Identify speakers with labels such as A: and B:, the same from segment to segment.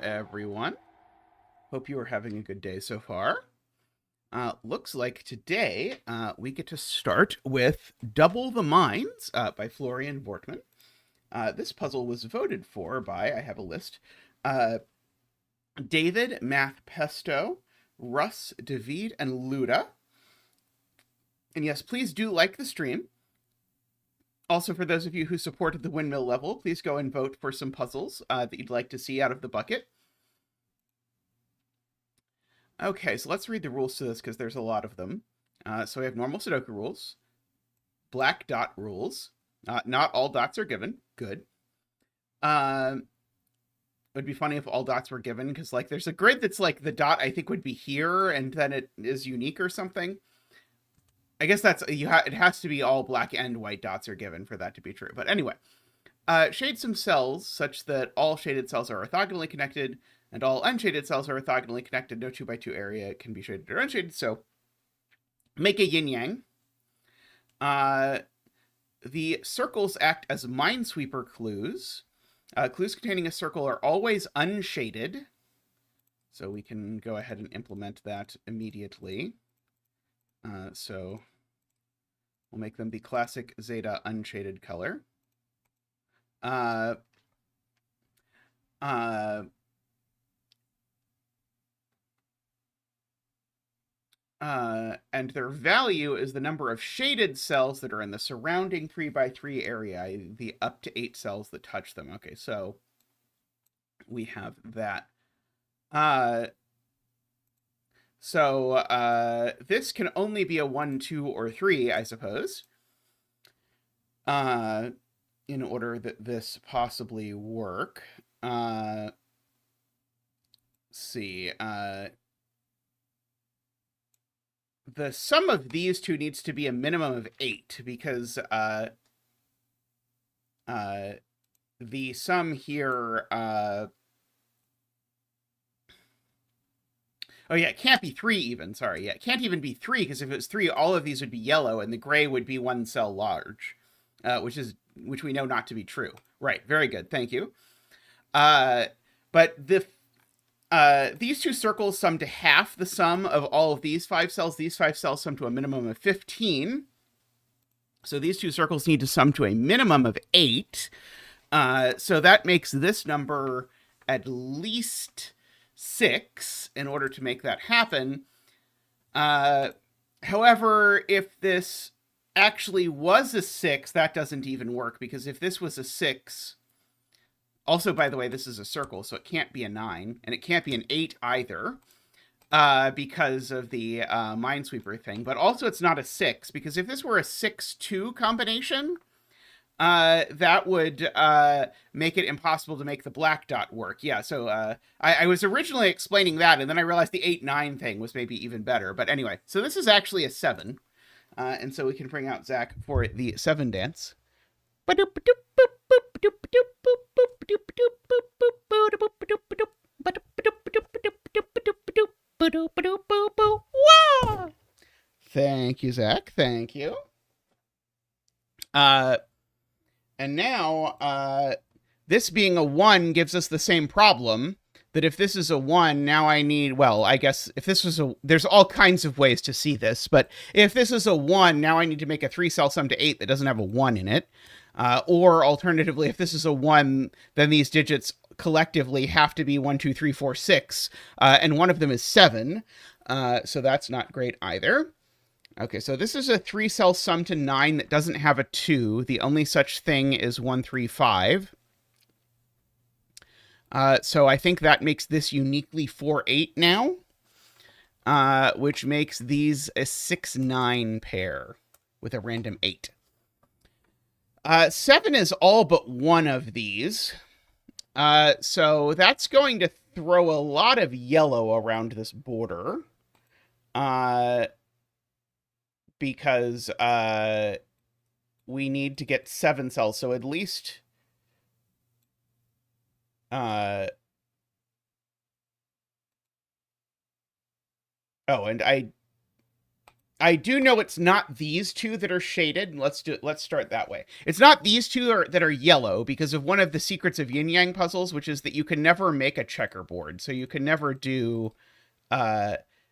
A: everyone. Hope you are having a good day so far. Looks like today we get to start with Double the Minds by Florian Wortmann. This puzzle was voted for by, I have a list, David, Math Pesto, Russ, David, and Luda. And yes, please do like the stream. Also, for those of you who supported the windmill level, please go and vote for some puzzles that you'd like to see out of the bucket. Okay, so let's read the rules to this because there's a lot of them. So we have normal Sudoku rules, black dot rules. Not all dots are given. Good. It would be funny if all dots were given because, like, there's a grid that's like the dot I think would be here and then it is unique or something. I guess that's it has to be all black and white dots are given for that to be true. But anyway, shade some cells such that all shaded cells are orthogonally connected and all unshaded cells are orthogonally connected. No 2x2 area can be shaded or unshaded. So make a yin-yang. The circles act as minesweeper clues. Clues containing a circle are always unshaded. So we can go ahead and implement that immediately. So we'll make them the classic Zeta unshaded color. And their value is the number of shaded cells that are in the surrounding 3x3 area, the up to 8 cells that touch them. Okay, so we have that. So this can only be a 1, 2, or 3, I suppose, in order that this possibly work. Let's see. The sum of these two needs to be a minimum of 8 because the sum here. Oh, yeah, it can't be 3 even. Sorry. Yeah, it can't even be 3 because if it was 3, all of these would be yellow and the gray would be 1 cell large, which we know not to be true. Right. Very good. Thank you. But these two circles sum to half the sum of all of these 5 cells. These 5 cells sum to a minimum of 15. So these two circles need to sum to a minimum of 8. So that makes this number at least 6 in order to make that happen. However, if this actually was a 6, that doesn't even work because if this was a 6... Also, by the way, this is a circle, so it can't be a 9, and it can't be an 8 either, because of the Minesweeper thing. But also, it's not a 6, because if this were a 6-2 combination, that would make it impossible to make the black dot work. Yeah, so I was originally explaining that, and then I realized the 8-9 thing was maybe even better. But anyway, so this is actually a 7, and so we can bring out Zach for the 7 dance. Thank you, Zach. Thank you. And now, this being a 1 gives us the same problem that if this is a 1, now I need, well, I guess if this was there's all kinds of ways to see this, but if this is a 1, now I need to make a 3-cell sum to 8 that doesn't have a 1 in it. Or alternatively, if this is a 1, then these digits collectively have to be 1, 2, 3, 4, 6, and one of them is 7. So that's not great either. Okay, so this is a 3-cell sum to 9 that doesn't have a 2. The only such thing is 1, 3, 5. So I think that makes this uniquely 4, 8 now, which makes these a 6, 9 pair with a random 8. 7 is all but one of these. So that's going to throw a lot of yellow around this border. Because we need to get 7 cells. So at least... Oh, and I do know it's not these two that are shaded. Let's start that way. It's not these two that are yellow because of one of the secrets of yin yang puzzles, which is that you can never make a checkerboard. So you can never do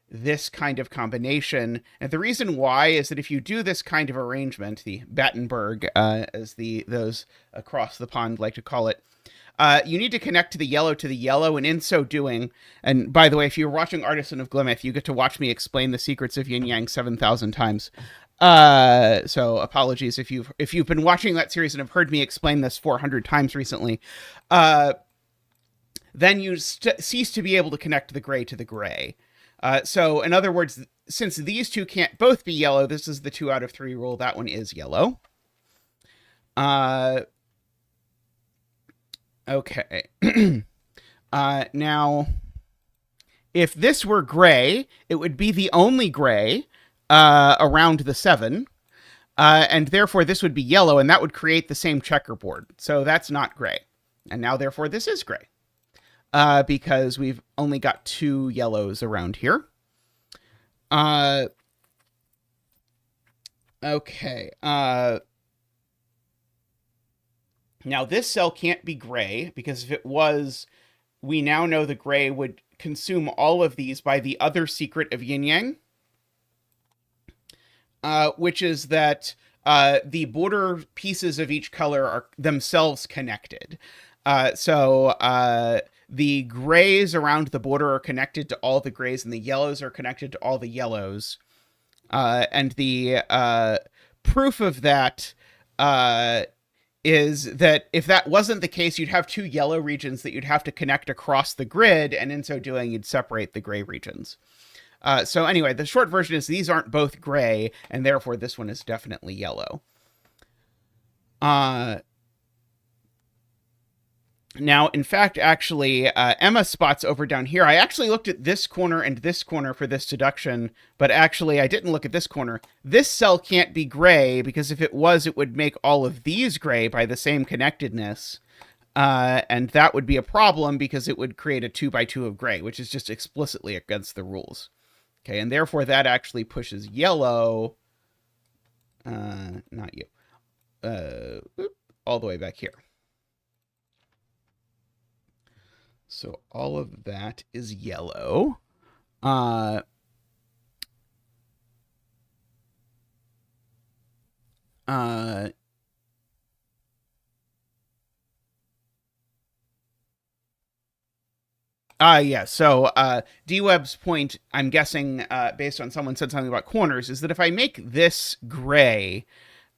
A: this kind of combination. And the reason why is that if you do this kind of arrangement, the Battenberg, as those across the pond like to call it, you need to connect to the yellow, and in so doing, and by the way, if you're watching Artisan of Glimeth, you get to watch me explain the secrets of yin yang 7,000 times. So apologies if you've been watching that series and have heard me explain this 400 times recently. Then you cease to be able to connect the gray to the gray. So in other words, since these two can't both be yellow, this is the 2 out of 3 rule. That one is yellow. Okay. Now, if this were gray, it would be the only gray around the 7. And therefore, this would be yellow, and that would create the same checkerboard. So that's not gray. And now, therefore, this is gray. Because we've only got 2 yellows around here. Okay. Now, this cell can't be gray, because if it was, we now know the gray would consume all of these by the other secret of yin-yang, which is that the border pieces of each color are themselves connected. So the grays around the border are connected to all the grays, and the yellows are connected to all the yellows. And the proof of that is that if that wasn't the case, you'd have 2 yellow regions that you'd have to connect across the grid, and in so doing, you'd separate the gray regions. So anyway, the short version is these aren't both gray, and therefore this one is definitely yellow. Now, in fact, actually, Emma spots over down here. I actually looked at this corner and this corner for this deduction, but actually I didn't look at this corner. This cell can't be gray, because if it was, it would make all of these gray by the same connectedness. And that would be a problem, because it would create a 2 by 2 of gray, which is just explicitly against the rules. Okay, and therefore that actually pushes yellow, not you, all the way back here. So all of that is yellow. Yeah, so D-Web's point, I'm guessing, based on someone said something about corners, is that if I make this gray,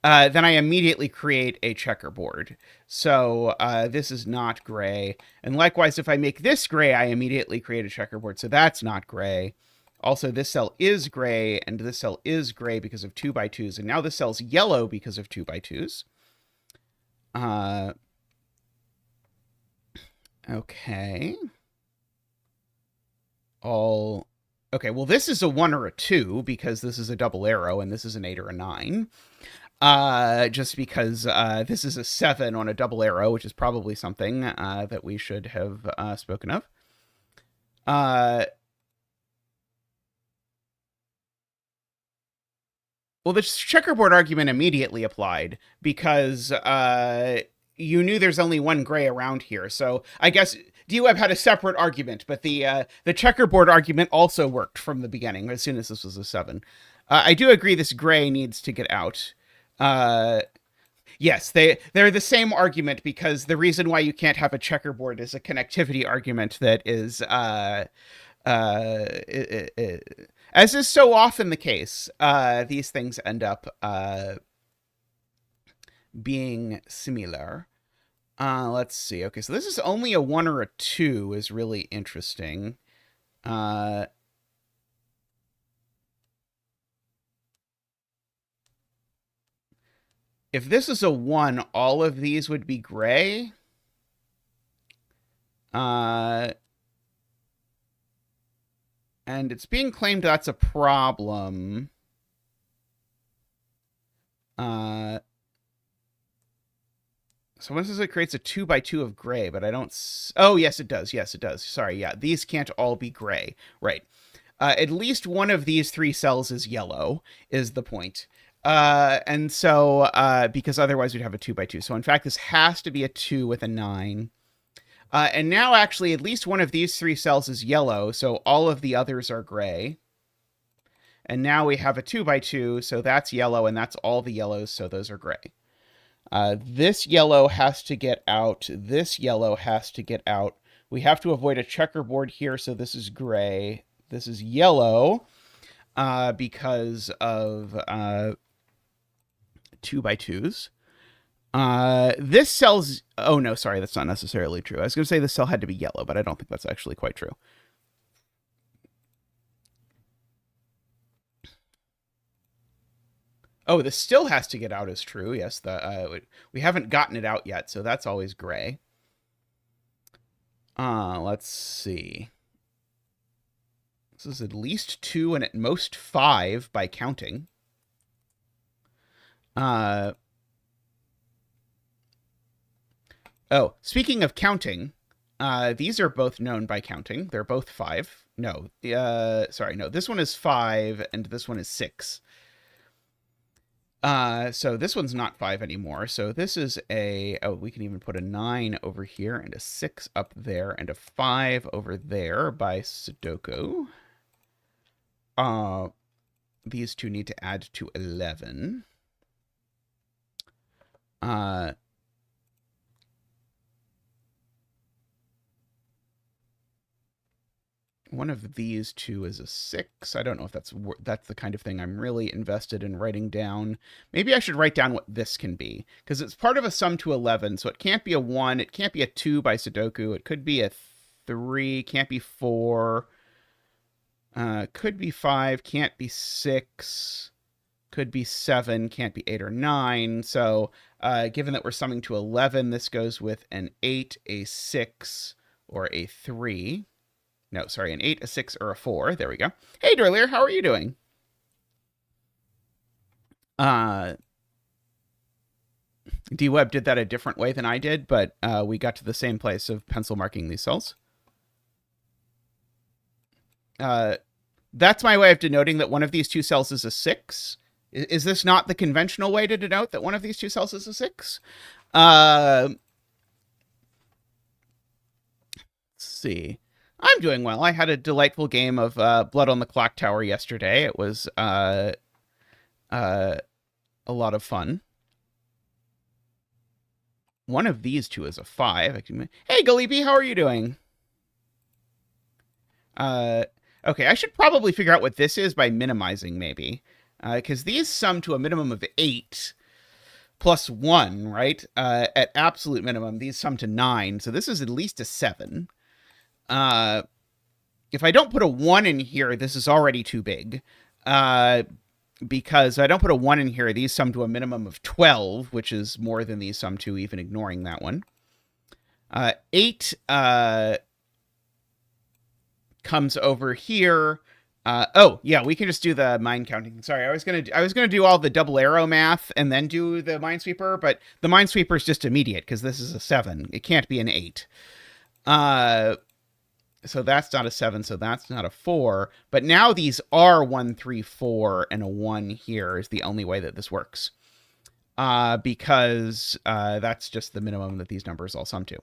A: then I immediately create a checkerboard. So this is not gray. And likewise, if I make this gray, I immediately create a checkerboard. So that's not gray. Also, this cell is gray, and this cell is gray because of 2 by 2s. And now this cell's yellow because of 2 by 2s. Okay. Okay, well, this is a 1 or a 2, because this is a double arrow, and this is an 8 or a 9. Just because this is a 7 on a double arrow, which is probably something that we should have spoken of. Well, the checkerboard argument immediately applied, because you knew there's only 1 gray around here. So I guess D-Web had a separate argument, but the checkerboard argument also worked from the beginning, as soon as this was a 7. I do agree this gray needs to get out. Yes, they're the same argument, because the reason why you can't have a checkerboard is a connectivity argument that is, as is so often the case, these things end up being similar. Let's see. Okay, so this is only a 1 or a 2 is really interesting. If this is a 1, all of these would be gray. And it's being claimed that's a problem. So what says it creates a 2 by 2 of gray, but I don't... Oh, yes, it does. Yes, it does. Sorry, yeah. These can't all be gray. Right. At least one of these 3 cells is yellow, is the point. And so, because otherwise we'd have a 2 by 2. So in fact, this has to be a 2 with a 9. And now actually at least one of these 3 cells is yellow, so all of the others are gray. And now we have a 2 by 2, so that's yellow, and that's all the yellows, so those are gray. This yellow has to get out. This yellow has to get out. We have to avoid a checkerboard here, so this is gray. This is yellow because of 2 by 2s. This cell's... Oh, no, sorry, that's not necessarily true. I was going to say this cell had to be yellow, but I don't think that's actually quite true. Oh, this still has to get out is true. Yes, we haven't gotten it out yet, so that's always gray. Let's see. This is at least 2 and at most 5 by counting. Oh, speaking of counting, these are both known by counting. They're both 5. No, sorry, no. This one is 5 and this one is 6. So this one's not 5 anymore. So this is we can even put a 9 over here and a 6 up there and a 5 over there by Sudoku. These two need to add to 11. One of these two is a 6. I don't know if that's the kind of thing I'm really invested in writing down. Maybe I should write down what this can be, because it's part of a sum to 11, so it can't be a 1. It can't be a 2 by Sudoku. It could be a 3. Can't be 4. Could be 5. Can't be 6. Could be 7. Can't be 8 or 9. So given that we're summing to 11, this goes with an 8, a 6, or a 3. No, sorry, an 8, a 6, or a 4. There we go. Hey, Durlier, how are you doing? D-Web did that a different way than I did, but we got to the same place of pencil marking these cells. That's my way of denoting that one of these 2 cells is a 6. Is this not the conventional way to denote that one of these 2 cells is a 6? Let's see. I'm doing well. I had a delightful game of Blood on the Clock Tower yesterday. It was a lot of fun. One of these 2 is a 5. Hey, Galibi, how are you doing? Okay, I should probably figure out what this is by minimizing, maybe. Because these sum to a minimum of 8 plus 1, right? At absolute minimum, these sum to 9. So this is at least a 7. If I don't put a 1 in here, this is already too big. Because I don't put a 1 in here, these sum to a minimum of 12, which is more than these sum to, even ignoring that one. 8 comes over here. Oh, yeah, we can just do the mind counting. Sorry, I was gonna do all the double arrow math and then do the Minesweeper, but the Minesweeper is just immediate because this is a 7. It can't be an 8. So that's not a 7, so that's not a 4. But now these are 1, 3, 4, and a 1 here is the only way that this works. Because that's just the minimum that these numbers all sum to.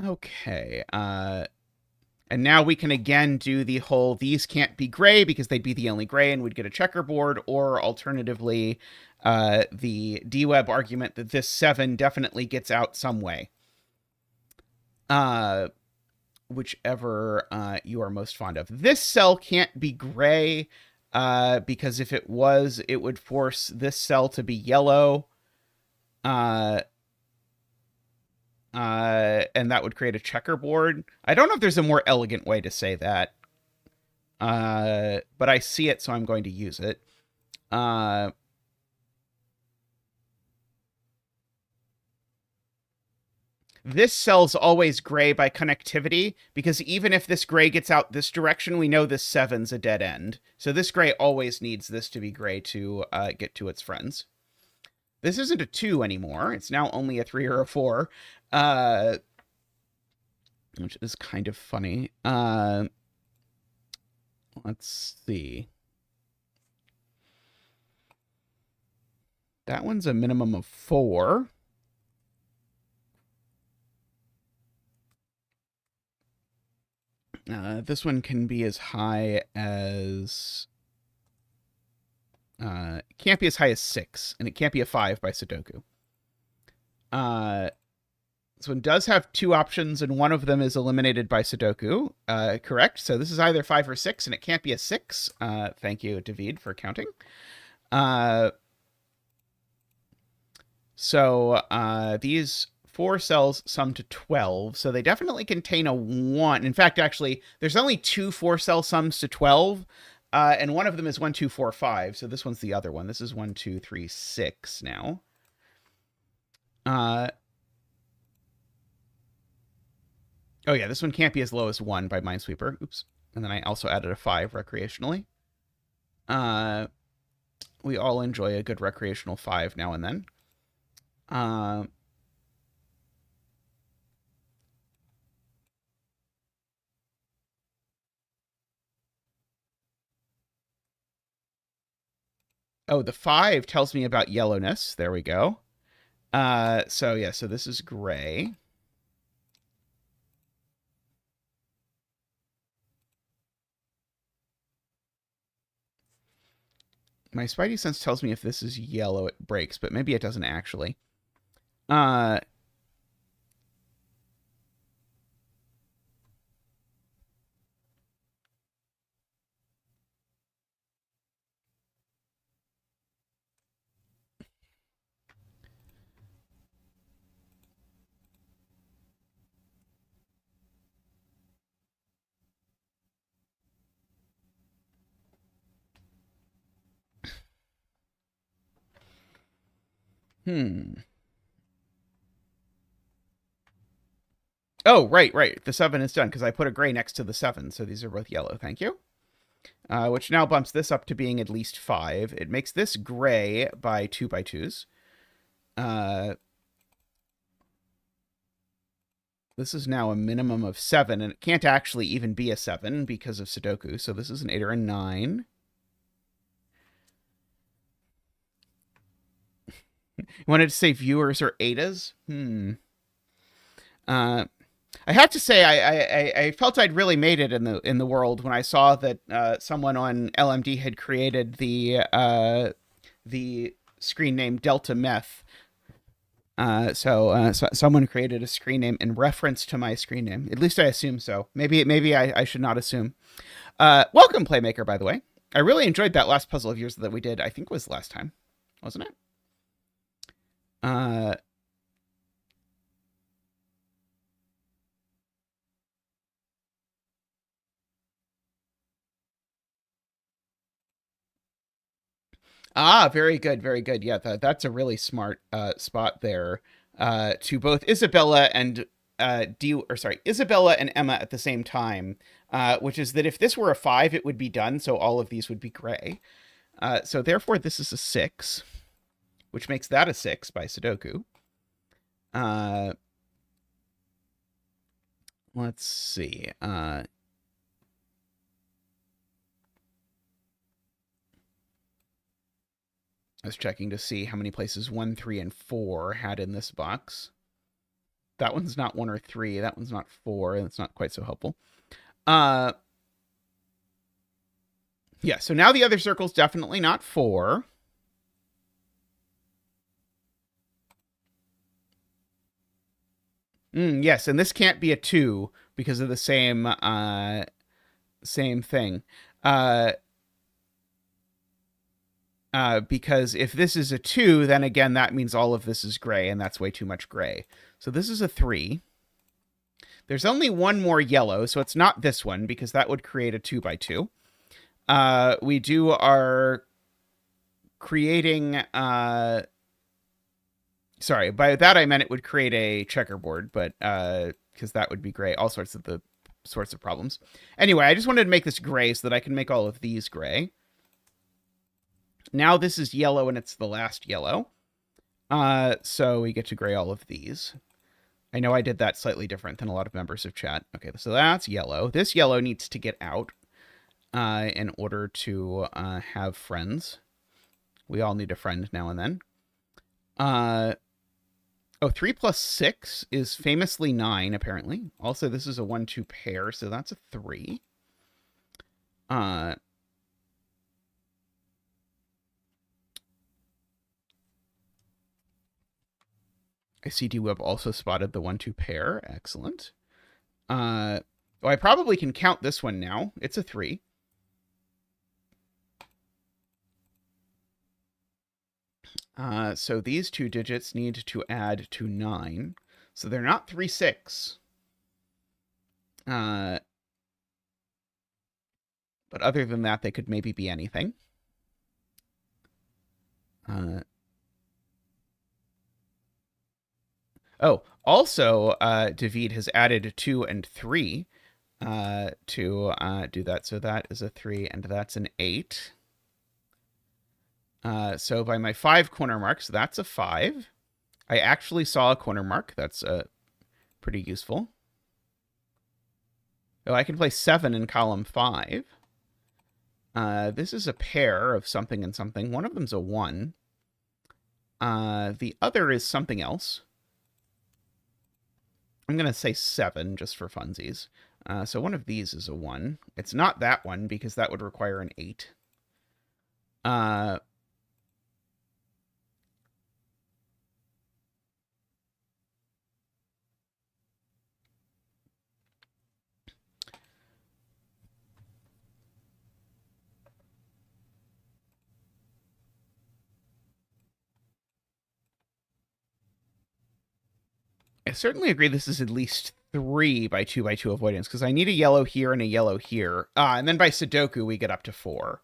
A: Okay. And now we can again do the whole, these can't be gray because they'd be the only gray and we'd get a checkerboard, or alternatively, the D-Web argument that this 7 definitely gets out some way. Whichever you are most fond of. This cell can't be gray because if it was, it would force this cell to be yellow. And that would create a checkerboard. I don't know if there's a more elegant way to say that. But I see it, so I'm going to use it. This cell's always gray by connectivity, because even if this gray gets out this direction, we know this 7's a dead end. So this gray always needs this to be gray to get to its friends. This isn't a 2 anymore. It's now only a 3 or a 4. which is kind of funny. Let's see. That one's a minimum of 4. This one can be as high as... it can't be as high as 6, and it can't be a 5 by Sudoku. This one does have 2 options, and one of them is eliminated by Sudoku. Correct. So this is either 5 or 6, and it can't be a 6. Thank you, David, for counting. So these 4 cells sum to 12, so they definitely contain a 1. In fact, actually, there's only 2 4-cell sums to 12, and one of them is 1, 2, 4, 5. So this one's the other one. This is 1, 2, 3, 6 now. Oh yeah, this one can't be as low as 1 by Minesweeper. Oops. And then I also added a 5 recreationally. We all enjoy a good recreational 5 now and then. Oh, the 5 tells me about yellowness. There we go. So yeah, so this is gray. My spidey sense tells me if this is yellow, it breaks, but maybe it doesn't actually. Oh, right. The 7 is done because I put a gray next to the 7, so these are both yellow. Thank you. Which now bumps this up to being at least 5. It makes this gray by 2 by 2s. This is now a minimum of 7, and it can't actually even be a 7 because of Sudoku, so this is an 8 or a 9. You wanted to say viewers or Adas? I have to say, I felt I'd really made it in the world when I saw that someone on LMD had created the screen name Delta Meth. So someone created a screen name in reference to my screen name. At least I assume so. Maybe I should not assume. Welcome, Playmaker, by the way. I really enjoyed that last puzzle of yours that we did. I think it was last time, wasn't it? Very good, very good. Yeah, that's a really smart spot there. To both Isabella and Isabella and Emma at the same time, which is that if this were a 5, it would be done, so all of these would be gray. So therefore, this is a 6, which makes that a 6 by Sudoku. Let's see. I was checking to see how many places 1, 3, and 4 had in this box. That one's not 1 or 3. That one's not 4. That's not quite so helpful. Yeah, so now the other circle's definitely not 4. Yes, and this can't be a 2 because of the same thing. Because if this is a 2, then again, that means all of this is gray, and that's way too much gray. So this is a 3. There's only one more yellow, so it's not this one, because that would create a 2 by 2. We do our creating... sorry, by that I meant it would create a checkerboard, but because that would be gray. All sorts of problems. Anyway, I just wanted to make this gray so that I can make all of these gray. Now this is yellow, and it's the last yellow. So we get to gray all of these. I know I did that slightly different than a lot of members of chat. Okay, so that's yellow. This yellow needs to get out in order to have friends. We all need a friend now and then. 3 plus 6 is famously 9, apparently. Also, this is a 1-2 pair, so that's a 3. I see D-Web also spotted the 1-2 pair. Excellent. I probably can count this one now. It's a 3. So these two digits need to add to 9. So they're not 3, 6. But other than that, they could maybe be anything. Also, David has added 2 and 3 to do that. So that is a 3, and that's an 8. So by my 5 corner marks, that's a 5. I actually saw a corner mark. That's pretty useful. Oh, I can place 7 in column 5. This is a pair of something and something. One of them's a 1. The other is something else. I'm going to say 7 just for funsies. So one of these is a 1. It's not that one because that would require an 8. I certainly agree this is at least 3 by 2 by 2 avoidance, because I need a yellow here and a yellow here. And then by Sudoku, we get up to 4.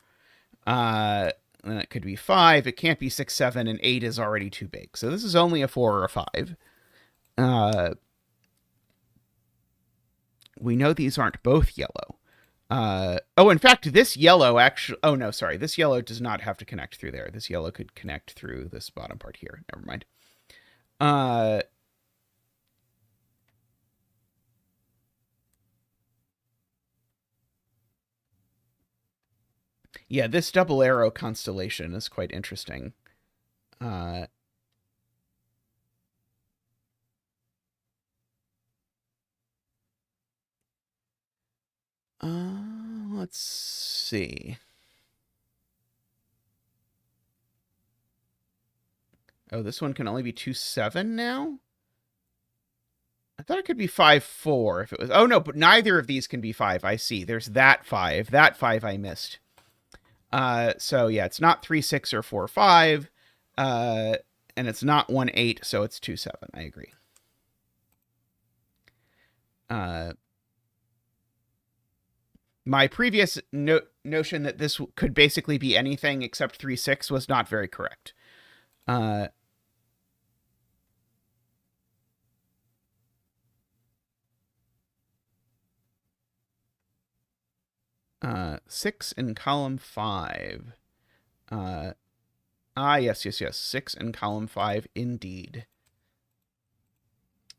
A: And it could be 5. It can't be 6, 7, and 8 is already too big. So this is only a 4 or a 5. We know these aren't both yellow. In fact, this yellow actually... Oh, no, sorry. This yellow does not have to connect through there. This yellow could connect through this bottom part here. Never mind. Yeah, this double arrow constellation is quite interesting. Let's see. Oh, this one can only be 2, 7 now? I thought it could be 5, 4 if it was... Oh, no, but neither of these can be 5. I see. There's that 5. That 5 I missed. So, yeah, it's not 3, 6, or 4, 5. And it's not 1, 8, so it's 2, 7. I agree. My previous notion that this could basically be anything except 3, 6 was not very correct. 6 in column 5. Yes. 6 in column 5, indeed.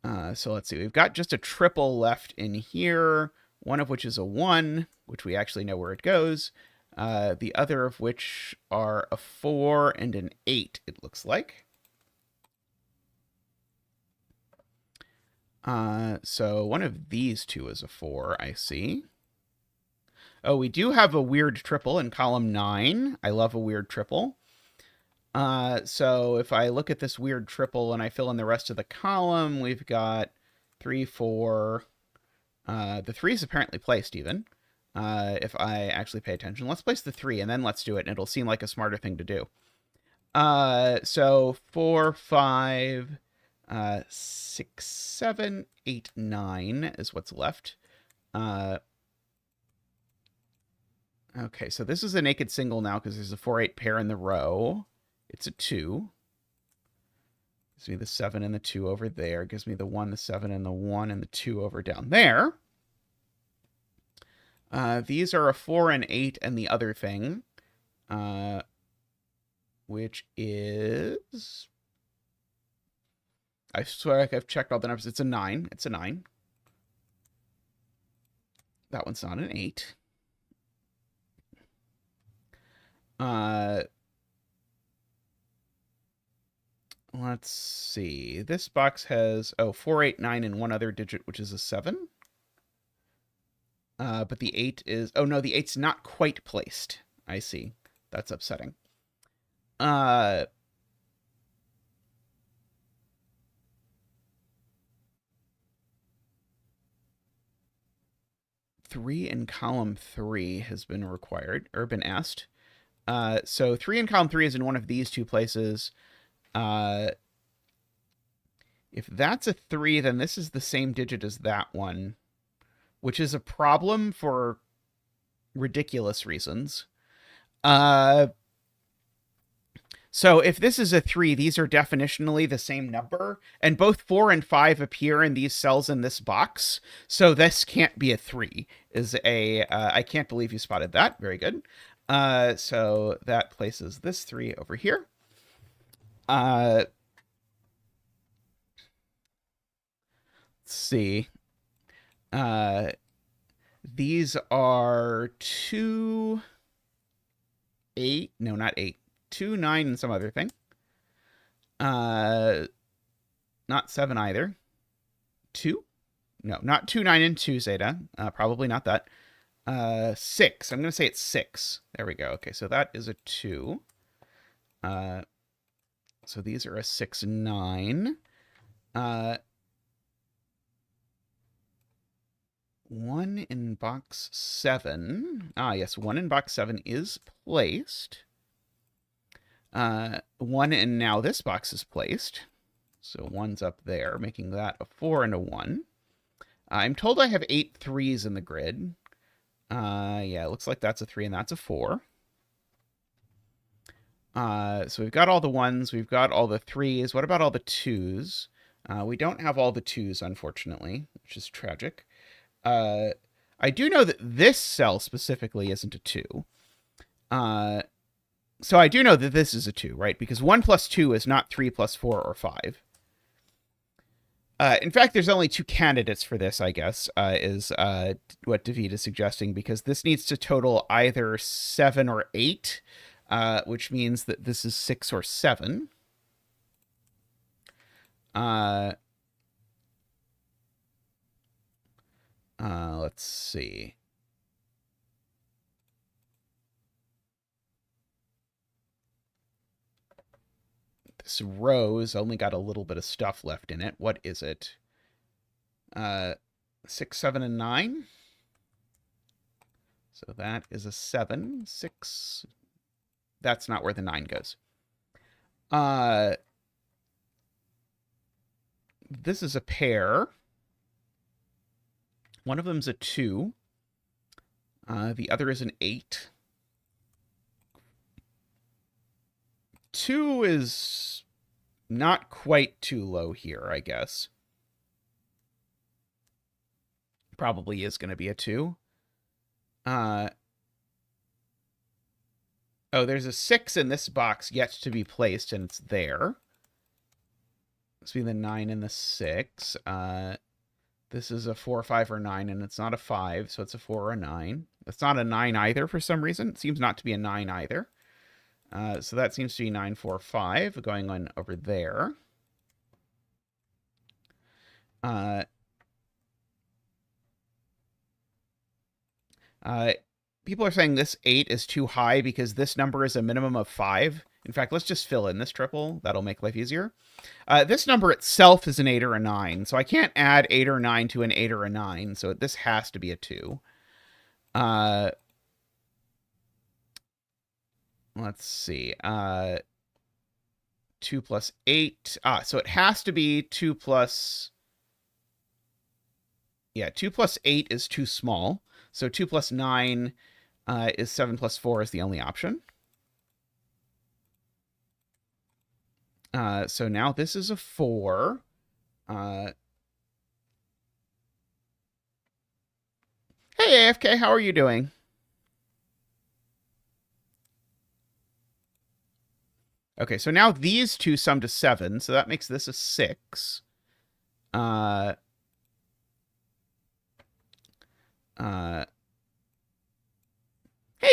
A: So let's see. We've got just a triple left in here, one of which is a 1, which we actually know where it goes. The other of which are a 4 and an 8, it looks like. So one of these two is a 4, I see. Oh, we do have a weird triple in column 9. I love a weird triple. So if I look at this weird triple and I fill in the rest of the column, we've got 3, 4. The 3 is apparently placed even. If I actually pay attention. Let's place the 3 and then let's do it, and it'll seem like a smarter thing to do. So 4, 5, 6, 7, 8, 9 is what's left. Okay, so this is a naked single now because there's a 4, 8 pair in the row. It's a 2. Gives me the 7 and the 2 over there. Gives me the 1, the 7, and the 1 and the 2 over down there. These are a 4 and 8 and the other thing, which is I swear I've checked all the numbers. It's a 9. It's a 9. That one's not an 8. Let's see. This box has 4, 8, 9, and one other digit, which is a 7. But the 8 is... Oh, no, the 8's not quite placed. I see. That's upsetting. 3 in column 3 has been required, or been asked. So 3 in column 3 is in one of these two places. If that's a 3, then this is the same digit as that one, which is a problem for ridiculous reasons. So if this is a 3, these are definitionally the same number, and both 4 and 5 appear in these cells in this box, so this can't be a 3, I can't believe you spotted that. Very good. So that places this 3 over here. Let's see. These are 2, 8, no, not 8. 2, 9, and some other thing. Not 7 either. 2? No, not 2, 9, and 2 zeta. Probably not that. 6. I'm going to say it's 6. There we go. Okay, so that is a 2. So these are a 6, 9. 1 in box 7. Ah, yes, 1 in box 7 is placed. 1 and now this box is placed. So 1's up there, making that a 4 and a 1. I'm told I have 8 3s in the grid. Yeah, it looks like that's a 3 and that's a 4. So we've got all the 1s, we've got all the 3s. What about all the 2s? We don't have all the 2s, unfortunately, which is tragic. I do know that this cell specifically isn't a 2. So I do know that this is a 2, right? Because 1 plus 2 is not 3 plus 4 or 5. In fact, there's only 2 candidates for this, I guess, is what David is suggesting, because this needs to total either 7 or 8, which means that this is 6 or 7. Let's see. This row's only got a little bit of stuff left in it. What is it? 6, 7, and 9. So that is a 7. 6. That's not where the 9 goes. This is a pair. One of them's a 2. The other is an 8. 2 is not quite too low here, I guess. Probably is going to be a 2. Oh, there's a 6 in this box yet to be placed, and it's there. This would be the 9 and the 6. This is a 4, 5, or 9, and it's not a 5, so it's a 4 or a 9. It's not a 9 either for some reason. It seems not to be a 9 either. So that seems to be 9, 4, 5, going on over there. People are saying this 8 is too high because this number is a minimum of 5. In fact, let's just fill in this triple. That'll make life easier. This number itself is an 8 or a 9, so I can't add 8 or 9 to an 8 or a 9, so this has to be a 2. Let's see. 2 plus 8. So it has to be 2 plus... Yeah, 2 plus 8 is too small. So 2 plus 9 is 7 plus 4 is the only option. So now this is a 4. Hey, AFK, how are you doing? Okay, so now these two sum to 7, so that makes this a 6. Hey,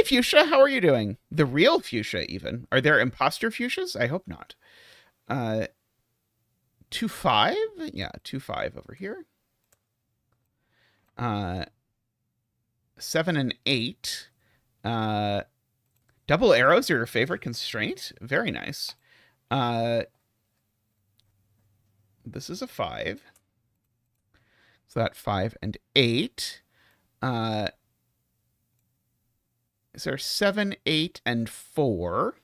A: Fuchsia, how are you doing? The real Fuchsia, even. Are there imposter Fuchsias? I hope not. 2, 5? Yeah, 2, 5 over here. 7 and 8. Double arrows are your favorite constraint? Very nice. This is a 5. So that 5 and 8. Is there 7, 8, and 4?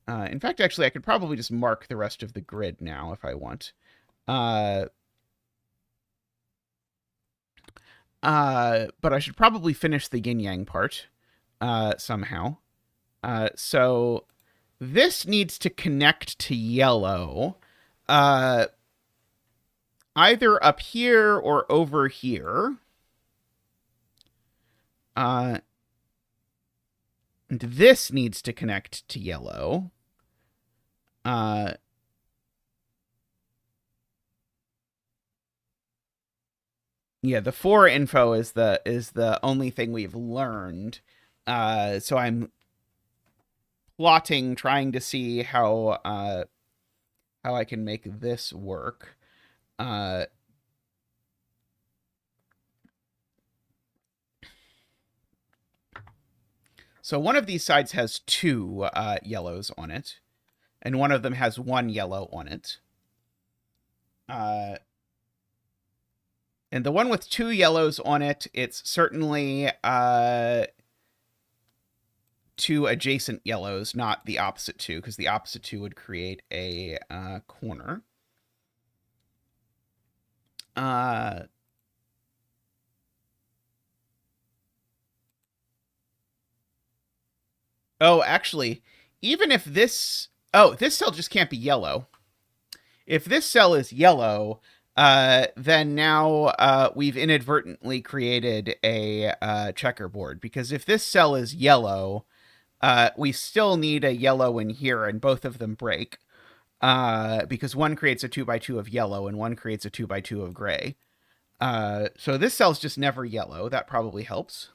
A: In fact, actually, I could probably just mark the rest of the grid now if I want. But I should probably finish the yin-yang part somehow. So this needs to connect to yellow either up here or over here. And this needs to connect to yellow. Yeah, the 4 info is the only thing we've learned. So I'm plotting, trying to see how I can make this work. So one of these sides has 2 yellows on it, and one of them has 1 yellow on it. And the one with 2 yellows on it, it's certainly 2 adjacent yellows, not the opposite 2, because the opposite 2 would create a corner. Oh, actually, even if this... Oh, this cell just can't be yellow. If this cell is yellow, then now we've inadvertently created a checkerboard. Because if this cell is yellow, we still need a yellow in here, and both of them break. Because one creates a 2x2 of yellow, and one creates a 2x2 of gray. So this cell's just never yellow. That probably helps.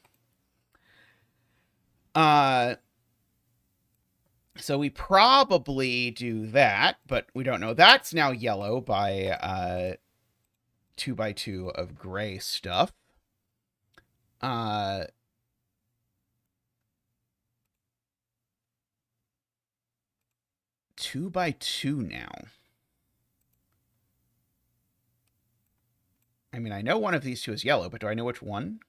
A: So we probably do that, but we don't know. That's now yellow by 2x2 of gray stuff. 2x2 now. I mean, I know one of these two is yellow, but do I know which one?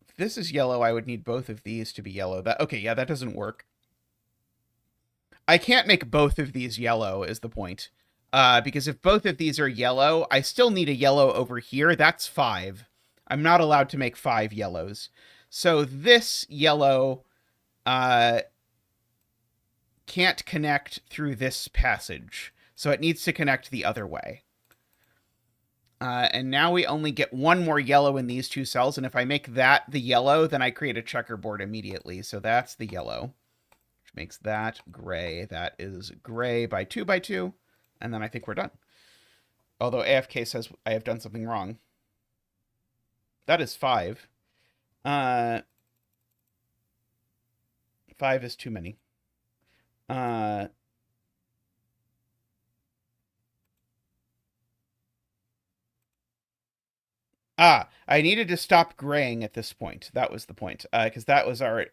A: If this is yellow, I would need both of these to be yellow. Okay, yeah, that doesn't work. I can't make both of these yellow, is the point. Because if both of these are yellow, I still need a yellow over here. That's 5. I'm not allowed to make 5 yellows. So this yellow can't connect through this passage. So it needs to connect the other way. And now we only get 1 more yellow in these 2 cells. And if I make that the yellow, then I create a checkerboard immediately. So that's the yellow, which makes that gray. That is gray by 2x2. And then I think we're done. Although AFK says I have done something wrong. That is 5. 5 is too many. I needed to stop graying at this point. That was the point. Because that was already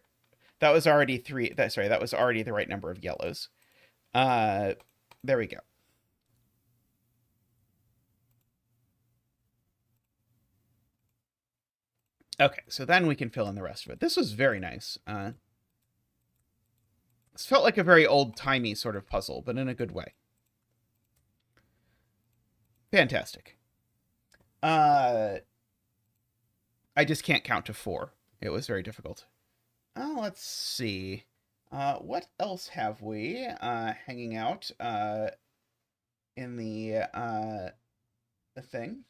A: 3. That was already the right number of yellows. There we go. Okay, so then we can fill in the rest of it. This was very nice. This felt like a very old-timey sort of puzzle, but in a good way. Fantastic. I just can't count to 4. It was very difficult. Let's see. What else have we hanging out in the thing?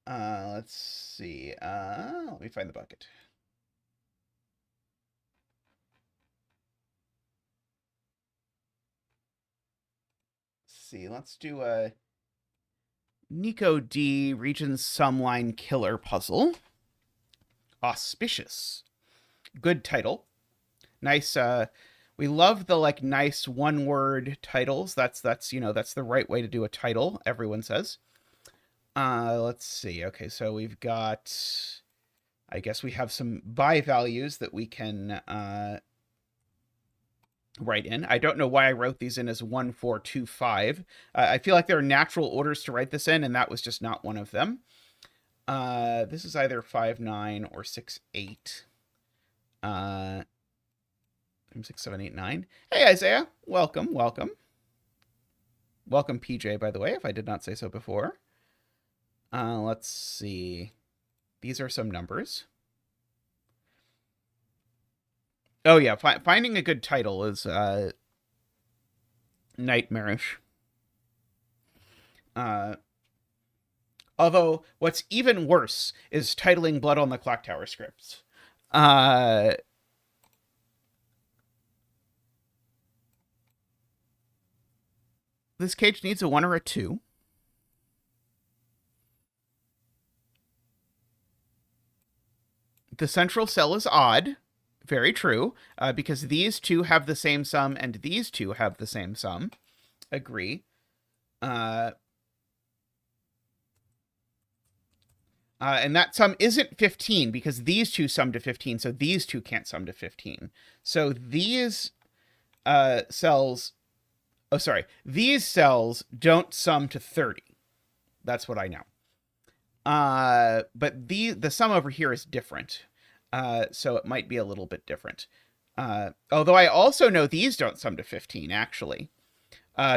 A: Let's see. Let me find the bucket. Let's see. Let's do a Nico D region sumline killer puzzle. Auspicious. Good title. Nice. We love the like nice one-word titles. That's the right way to do a title. Everyone says. Let's see. Okay, so we've got. I guess we have some by values that we can write in. I don't know why I wrote these in as 1, 4, 2, 5. I feel like there are natural orders to write this in, and that was just not one of them. This is either 5, 9 or 6, 8. 6, 7, 8, 9. Hey, Isaiah. Welcome. Welcome, PJ, by the way, if I did not say so before. Let's see. These are some numbers. Oh, yeah. Finding a good title is nightmarish. Although, what's even worse is titling Blood on the Clocktower scripts. This cage needs a 1 or a 2. The central cell is odd. Very true. Because these two have the same sum and these two have the same sum. Agree. And that sum isn't 15 because these two sum to 15, so these two can't sum to 15. So these cells... Oh, sorry. These cells don't sum to 30. That's what I know. But the sum over here is different. So it might be a little bit different. Although I also know these don't sum to 15, actually.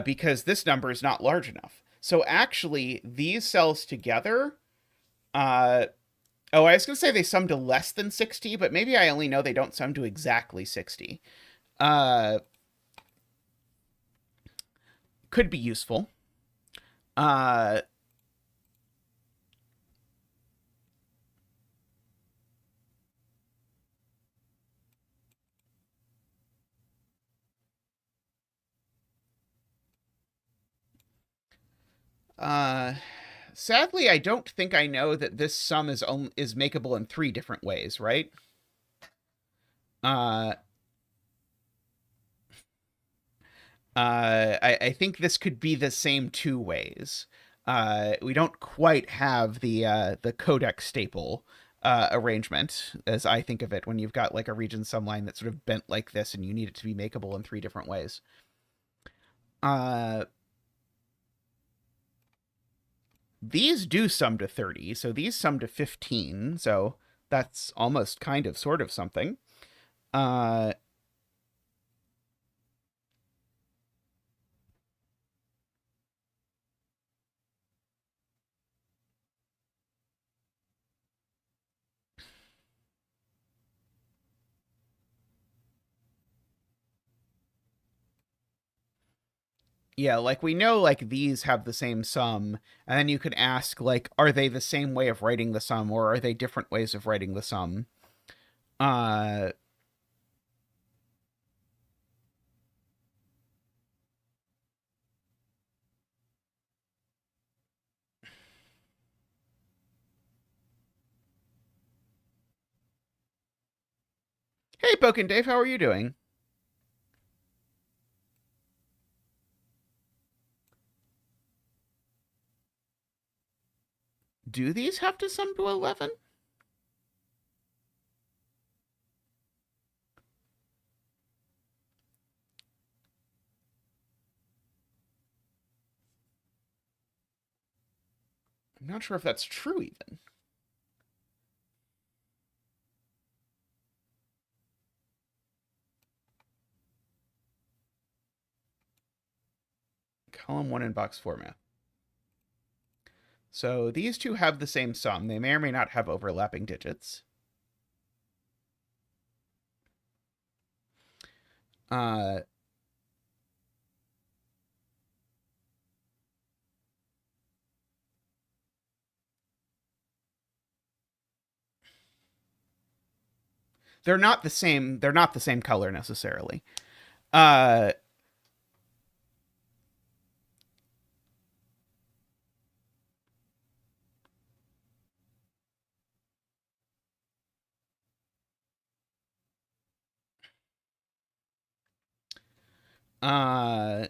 A: Because this number is not large enough. So actually, these cells together... I was going to say they sum to less than 60, but maybe I only know they don't sum to exactly 60. Could be useful. Sadly, I don't think I know that this sum is makeable in 3 different ways, right? I think this could be the same 2 ways. We don't quite have the codex staple arrangement, as I think of it, when you've got like a region sum line that's sort of bent like this and you need it to be makeable in 3 different ways. These do sum to 30, so these sum to 15, so that's almost kind of sort of something. Yeah, like we know like these have the same sum, and then you could ask like, are they the same way of writing the sum, or are they different ways of writing the sum? Hey, Pokin Dave, how are you doing? Do these have to sum to 11? I'm not sure if that's true, even. Column 1 in box format. So these two have the same sum. They may or may not have overlapping digits. They're not the same. They're not the same color necessarily. Uh, uh,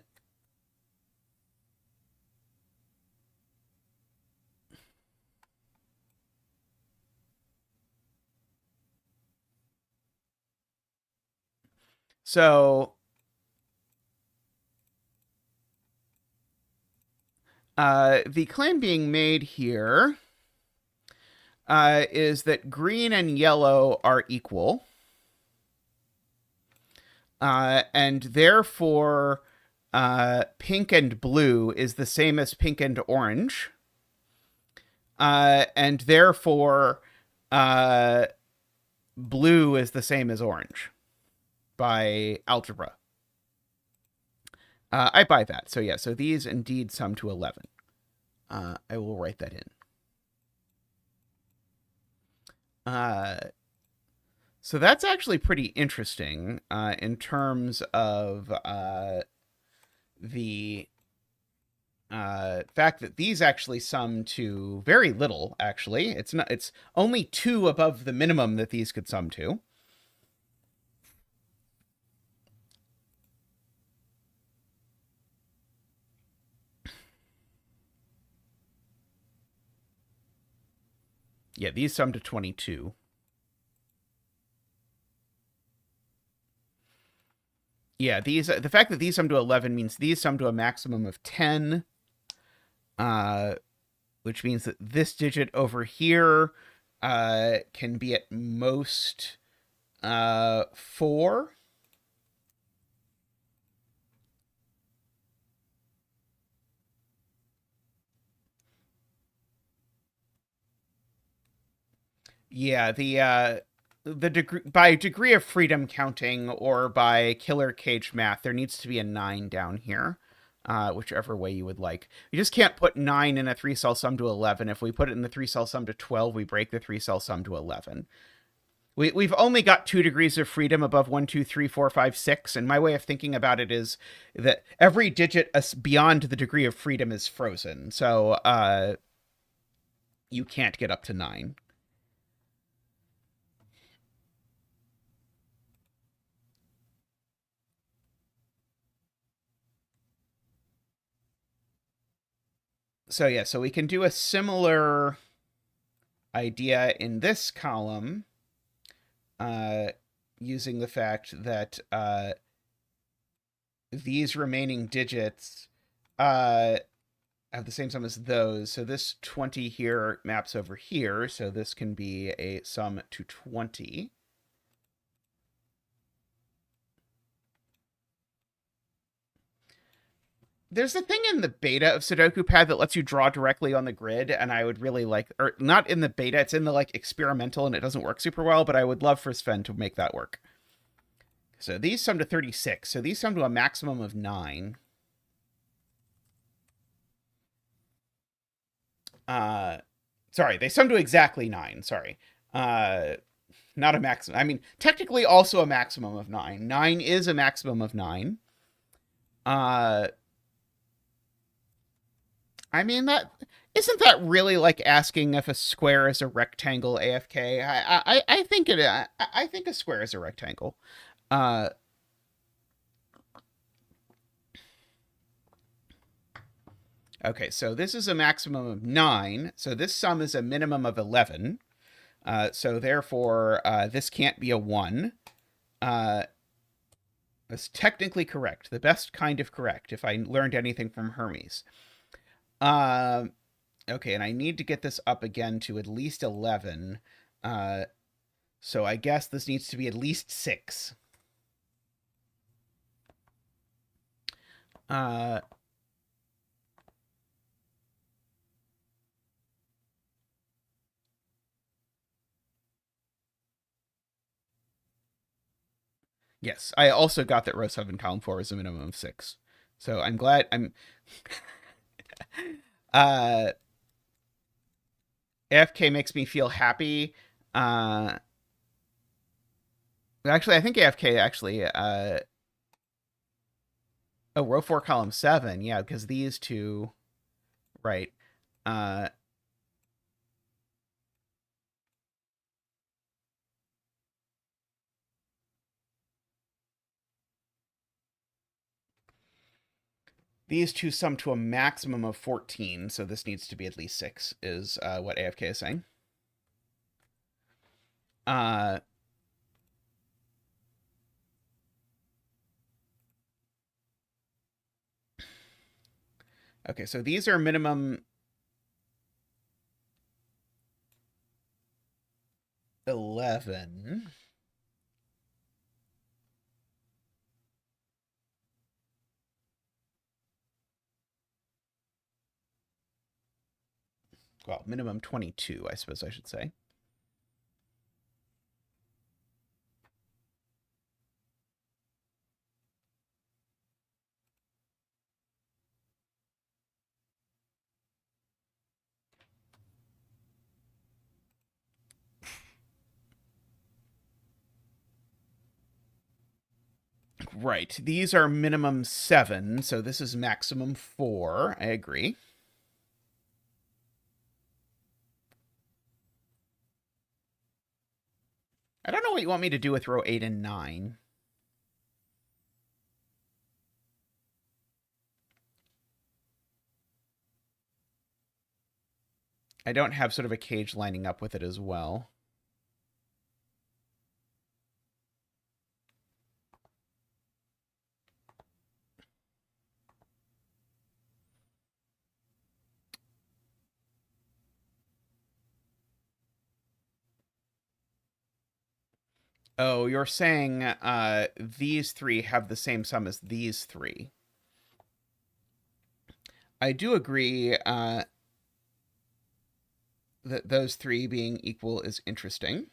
A: so the claim being made here is that green and yellow are equal, and therefore pink and blue is the same as pink and orange, and therefore blue is the same as orange by algebra. I buy that. So yeah, so these indeed sum to 11. I will write that in. So that's actually pretty interesting in terms of the fact that these actually sum to very little. Actually, it's only 2 above the minimum that these could sum to. Yeah, these sum to 22. Yeah, the fact that these sum to 11 means these sum to a maximum of 10, which means that this digit over here can be at most 4. Yeah, the degree by degree of freedom counting or by killer cage math, there needs to be a 9 down here. Whichever way you would like. You just can't put 9 in a 3-cell sum to 11. If we put it in the 3-cell sum to 12, we break the 3-cell sum to 11. We've only got 2 degrees of freedom above 1, 2, 3, 4, 5, 6. And my way of thinking about it is that every digit beyond the degree of freedom is frozen. So you can't get up to 9. So yeah, so we can do a similar idea in this column using the fact that these remaining digits have the same sum as those. So this 20 here maps over here. So this can be a sum to 20. There's a thing in the beta of Sudoku Pad that lets you draw directly on the grid, and I would really like, or not in the beta, it's in the like experimental, and it doesn't work super well, but I would love for Sven to make that work. So these sum to 36. So these sum to a maximum of 9. Sorry, they sum to exactly 9. Sorry. Not a maximum. I mean, technically also a maximum of 9. 9 is a maximum of 9. I mean, that isn't that really like asking if a square is a rectangle AFK? I think it. I think a square is a rectangle. Uh, okay, so this is a maximum of 9. So this sum is a minimum of 11. So therefore, this can't be a 1. That's technically correct. The best kind of correct, if I learned anything from Hermes. Okay, and I need to get this up again to at least 11. So I guess this needs to be at least 6. Yes, I also got that row 7, column 4 is a minimum of 6. So I'm glad I'm... AFK makes me feel happy. Actually, I think AFK actually, oh, row 4, column 7. Yeah, because these two, right. These two sum to a maximum of 14, so this needs to be at least 6, is what AFK is saying. Okay, so these are minimum 11. Well, minimum 22, I suppose I should say. Right. These are minimum 7, so this is maximum 4. I agree. I don't know what you want me to do with row 8 and 9. I don't have sort of a cage lining up with it as well. Oh, you're saying these three have the same sum as these three. I do agree that those three being equal is interesting.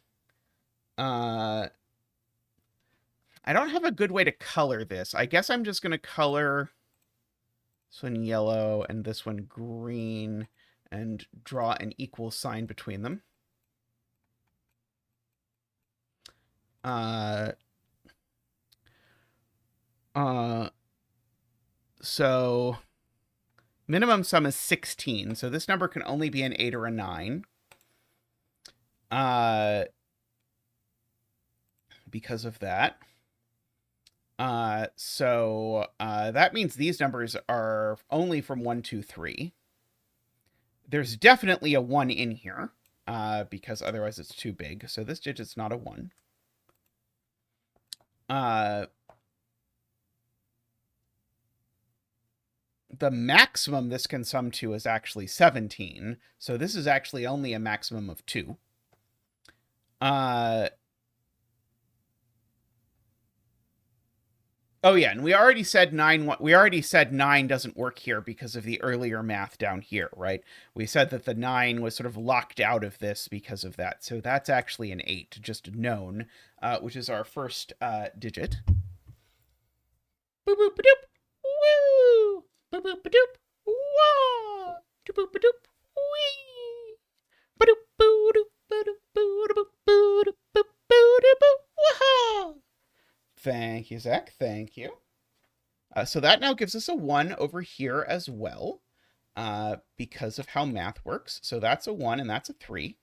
A: I don't have a good way to color this. I guess I'm just going to color this one yellow and this one green and draw an equal sign between them. So minimum sum is 16. So this number can only be an 8 or a 9. Because of that. So that means these numbers are only from 1, 2, 3. There's definitely a 1 in here, because otherwise it's too big. So this digit's not a 1. The maximum this can sum to is actually 17. So this is actually only a maximum of 2. Oh yeah, and we already said 9. We already said 9 doesn't work here because of the earlier math down here, right? We said that the 9 was sort of locked out of this because of that. So that's actually an 8, just known, which is our first digit. Boop boop doop. Woo! Boop boop doop. Wah! Doop boop doop. Wee! Ba-doop boo doop ba-doop boo doop boo doop boo doop boo. Wah! Thank you, Zach. Thank you. So that now gives us a 1 over here as well, because of how math works. So that's a 1 and that's a 3.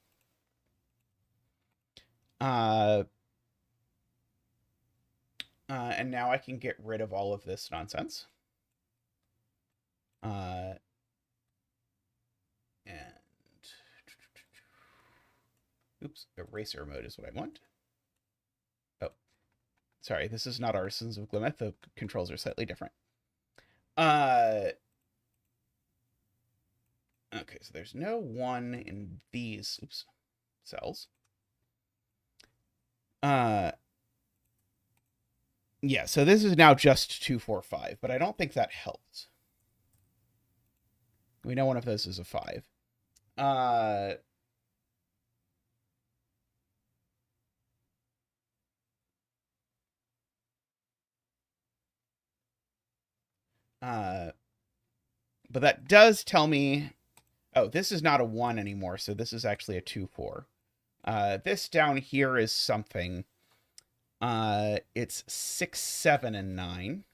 A: And now I can get rid of all of this nonsense. And oops, eraser mode is what I want. Oh, sorry, this is not Artisans of Glimeth. The controls are slightly different. Okay, so there's no 1 in these cells. Yeah, so this is now just 2, 4, 5, but I don't think that helps. We know one of those is a 5. But that does tell me, oh, this is not a 1 anymore, so this is actually a 2, 4. This down here is something. It's 6, 7, and 9.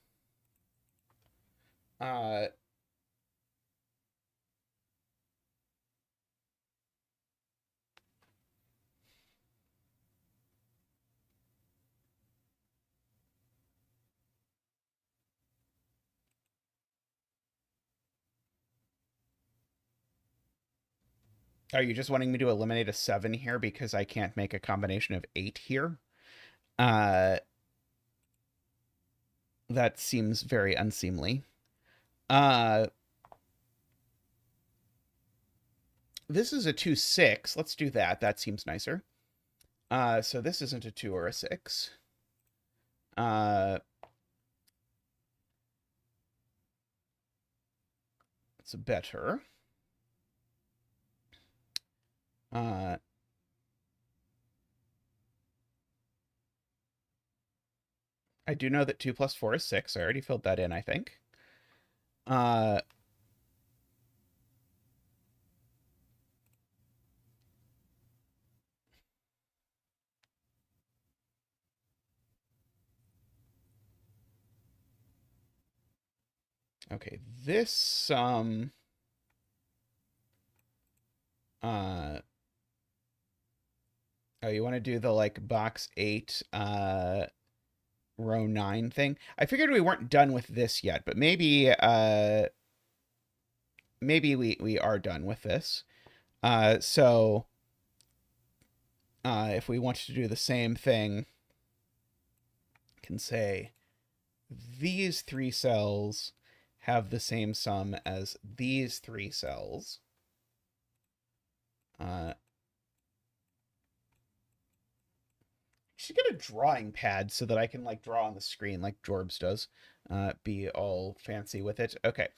A: Are you just wanting me to eliminate a 7 here because I can't make a combination of 8 here? That seems very unseemly. This is a 2, 6. Let's do that. That seems nicer. So this isn't a 2 or a 6. It's better. I do know that 2 plus 4 is 6. I already filled that in, I think. Okay, this sum... oh, you want to do the, like, box 8, row 9 thing? I figured we weren't done with this yet, but maybe, maybe we are done with this. So, if we want to do the same thing, I can say these 3 cells have the same sum as these 3 cells. Should get a drawing pad so that I can, like, draw on the screen like Jorbs does. Be all fancy with it. Okay.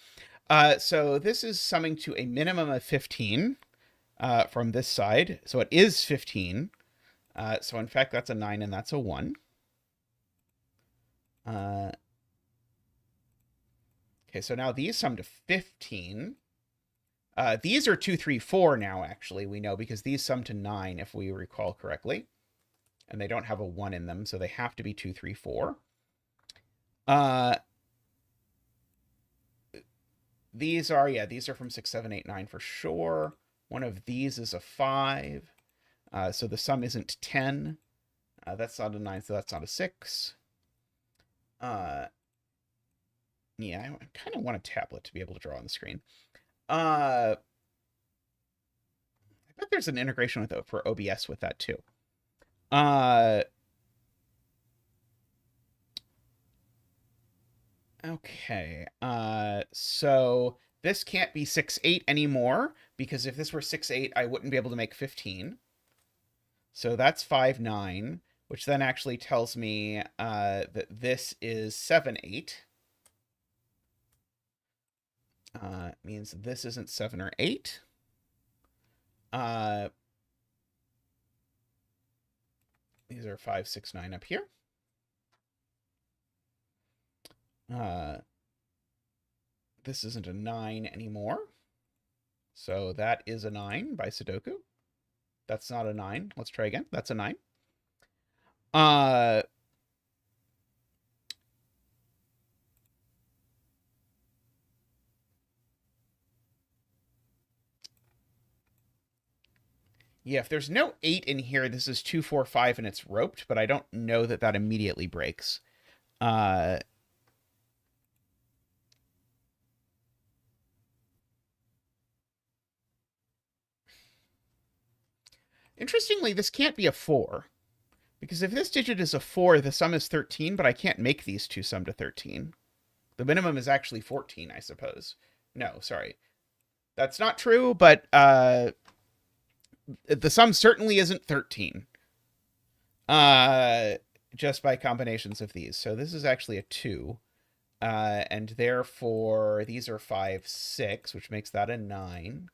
A: So this is summing to a minimum of 15 from this side. So it is 15. So in fact, that's a 9 and that's a 1. Okay, so now these sum to 15. These are 2, 3, 4 now, actually, we know, because these sum to 9, if we recall correctly. And they don't have a 1 in them, so they have to be 2, 3, 4. These are from 6, 7, 8, 9 for sure. One of these is a 5. So the sum isn't 10. That's not a 9, so that's not a 6. Yeah, I kind of want a tablet to be able to draw on the screen. I bet there's an integration with for OBS with that too. Okay. So this can't be 6, 8 anymore, because if this were 6, 8, I wouldn't be able to make 15. So that's 5, 9, which then actually tells me that this is 7, 8. Means this isn't 7 or 8. These are 5, 6, 9 up here. This isn't a 9 anymore. So that is a 9 by Sudoku. That's not a 9. Let's try again. That's a 9. Yeah, if there's no 8 in here, this is 2, 4, 5, and it's roped, but I don't know that that immediately breaks. Interestingly, this can't be a 4. Because if this digit is a 4, the sum is 13, but I can't make these two sum to 13. The minimum is actually 14, I suppose. No, sorry. That's not true, but the sum certainly isn't 13. Just by combinations of these. So this is actually a 2. And therefore, these are 5, 6, which makes that a 9.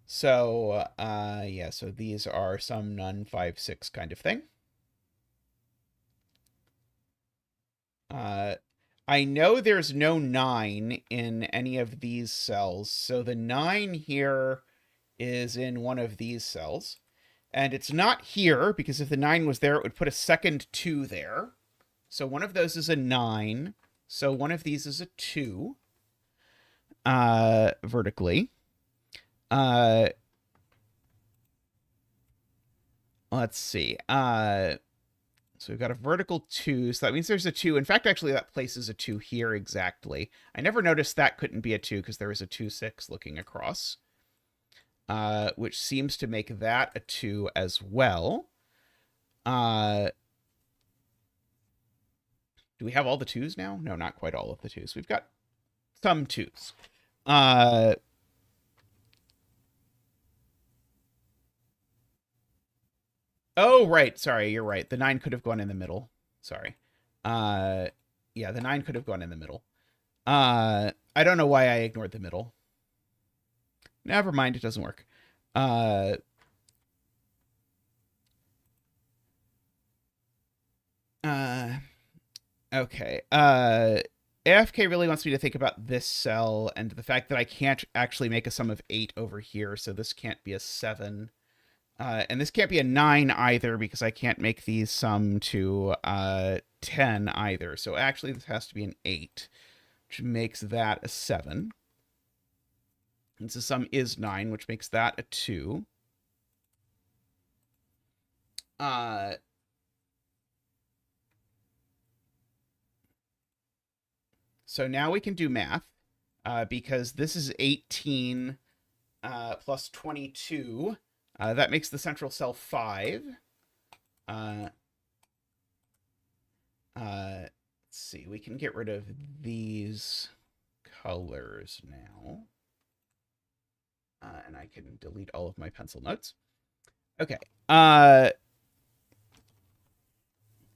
A: So, yeah, so these are some none 5, 6 kind of thing. I know there's no 9 in any of these cells, so the 9 here is in one of these cells. And it's not here, because if the 9 was there, it would put a second 2 there. So one of those is a 9. So one of these is a 2 vertically. Let's see. So we've got a vertical 2, so that means there's a 2. In fact, actually, that places a 2 here exactly. I never noticed that couldn't be a 2 because there was a 2, 6 looking across, which seems to make that a 2 as well. Do we have all the 2s now? No, not quite all of the 2s. We've got some 2s. Oh, right. Sorry, you're right. The 9 could have gone in the middle. Sorry. Yeah, the 9 could have gone in the middle. I don't know why I ignored the middle. Never mind, it doesn't work. Okay. AFK really wants me to think about this cell and the fact that I can't actually make a sum of 8 over here, so this can't be a 7. And this can't be a 9 either, because I can't make these sum to 10 either. So actually, this has to be an 8, which makes that a 7. And so sum is 9, which makes that a 2. So now we can do math, because this is 18 plus 22. That makes the central cell 5. Let's see. We can get rid of these colors now. And I can delete all of my pencil notes. Okay.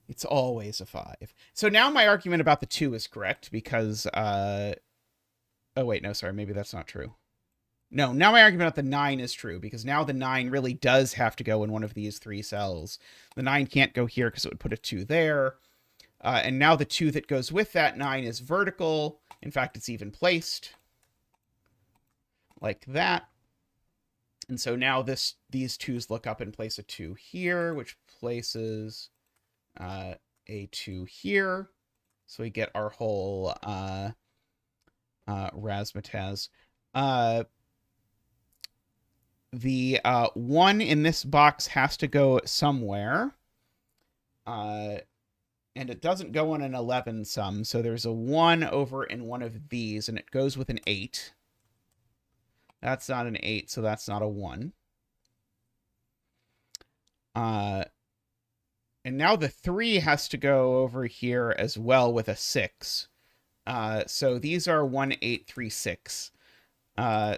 A: It's always a 5. So now my argument about the 2 is correct, because... oh, wait, no, sorry. Maybe that's not true. No, now my argument about the 9 is true, because now the 9 really does have to go in one of these 3 cells. The 9 can't go here because it would put a 2 there. And now the 2 that goes with that 9 is vertical. In fact, it's even placed like that. And so now these 2s look up and place a 2 here, which places a 2 here. So we get our whole razzmatazz. The 1 in this box has to go somewhere. And it doesn't go in an 11 sum, so there's a 1 over in one of these, and it goes with an 8. That's not an 8, so that's not a 1. And now the 3 has to go over here as well with a 6. So these are 1, 8, 3, 6.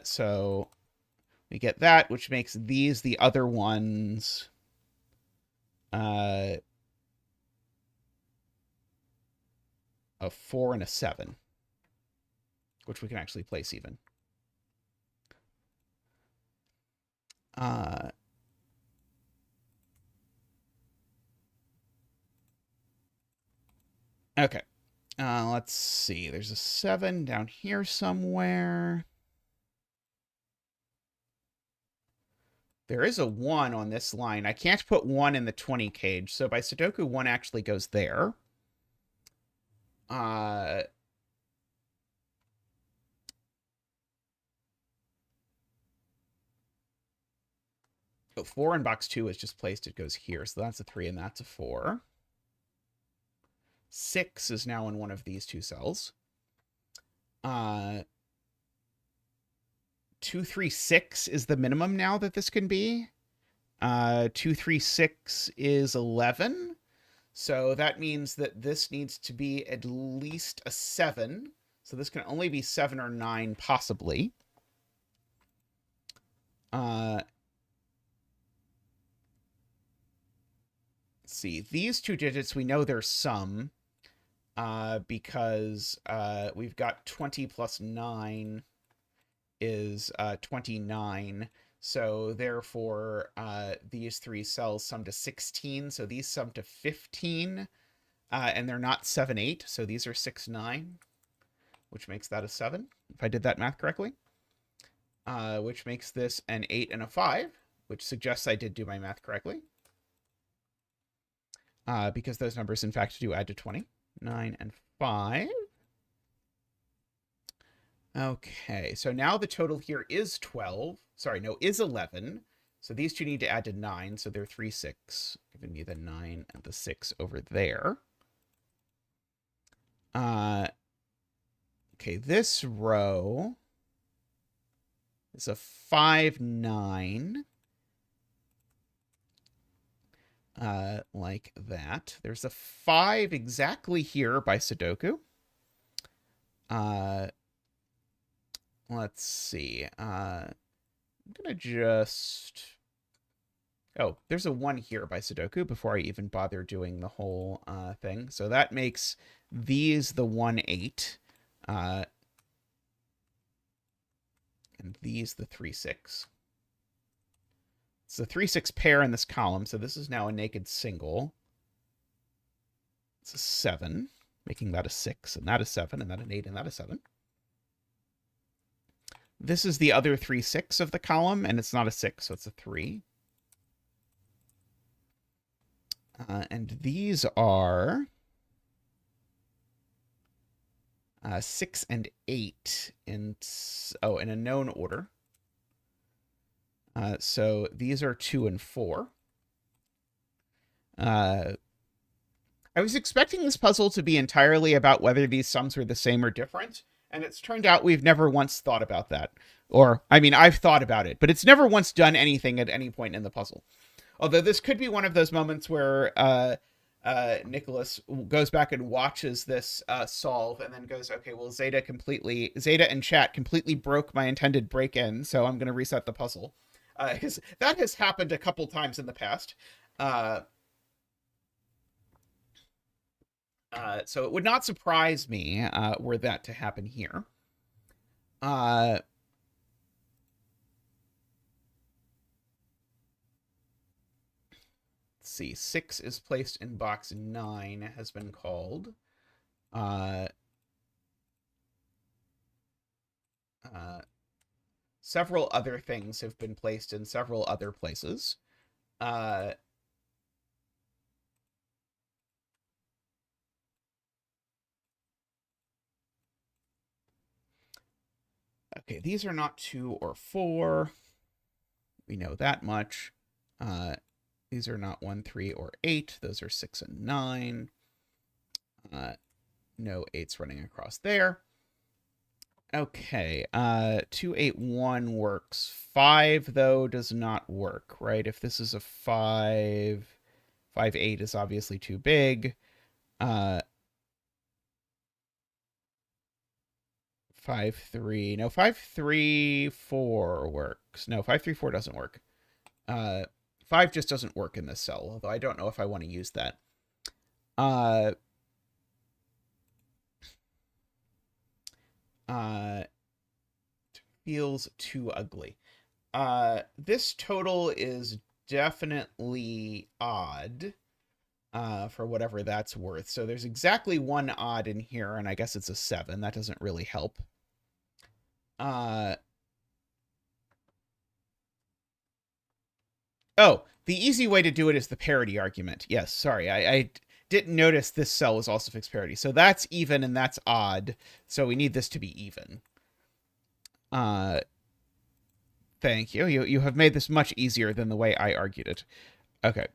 A: So we get that, which makes these the other ones. A 4 and a 7, which we can actually place even. Okay. Let's see. There's a 7 down here somewhere. There is a 1 on this line. I can't put 1 in the 20 cage, so by Sudoku, 1 actually goes there. Oh, 4 in box 2 is just placed. It goes here, so that's a 3 and that's a 4. 6 is now in one of these 2 cells. 2, 3, 6 is the minimum now that this can be. 2, 3, 6 is 11. So that means that this needs to be at least a 7. So this can only be 7 or 9, possibly. Let's see. These 2 digits, we know there's some. Because we've got 20 plus 9 is 29. So therefore, these 3 cells sum to 16. So these sum to 15. And they're not 7, 8. So these are 6, 9, which makes that a 7, if I did that math correctly. which makes this an 8 and a 5, which suggests I did do my math correctly. Because those numbers, in fact, do add to 20. 9 and 5. Okay, so now the total here is 12. Sorry, no, is 11. So these two need to add to 9, so they're 3, 6, giving me the 9 and the 6 over there. Okay, this row is a 5, 9. Like that. There's a 5 exactly here by Sudoku. Let's see. I'm gonna just... Oh, there's a 1 here by Sudoku before I even bother doing the whole thing. So that makes these the 1, 8. And these the 3, 6. It's a 3, 6 pair in this column, so this is now a naked single. It's a 7, making that a 6, and that a 7, and that an 8, and that a 7. This is the other 3, 6 of the column, and it's not a 6, so it's a 3. And these are 6 and 8 in a known order. So these are 2 and 4. I was expecting this puzzle to be entirely about whether these sums were the same or different, and it's turned out we've never once thought about that. Or, I mean, I've thought about it, but it's never once done anything at any point in the puzzle. Although this could be one of those moments where Nicholas goes back and watches this solve and then goes, okay, well, Zeta and chat completely broke my intended break-in, so I'm going to reset the puzzle. Because that has happened a couple times in the past. So it would not surprise me were that to happen here. Let's see. 6 is placed in box 9, has been called. Several other things have been placed in several other places. Okay, these are not 2 or 4. We know that much. These are not 1, 3, or 8. Those are 6 and 9. No 8s running across there. Okay, 2, 8, 1 works. 5, though, does not work, right? If this is a 5, 5, 8 is obviously too big. 5, 3. No, 5, 3, 4 works. No, 5, 3, 4 doesn't work. 5 just doesn't work in this cell, although I don't know if I want to use that. Feels too ugly. This total is definitely odd, for whatever that's worth. So there's exactly 1 odd in here, and I guess it's a 7. That doesn't really help. Oh, the easy way to do it is the parity argument. Yes, sorry, I didn't notice this cell was also fixed parity. So that's even and that's odd. So we need this to be even. Thank you. You have made this much easier than the way I argued it. Okay.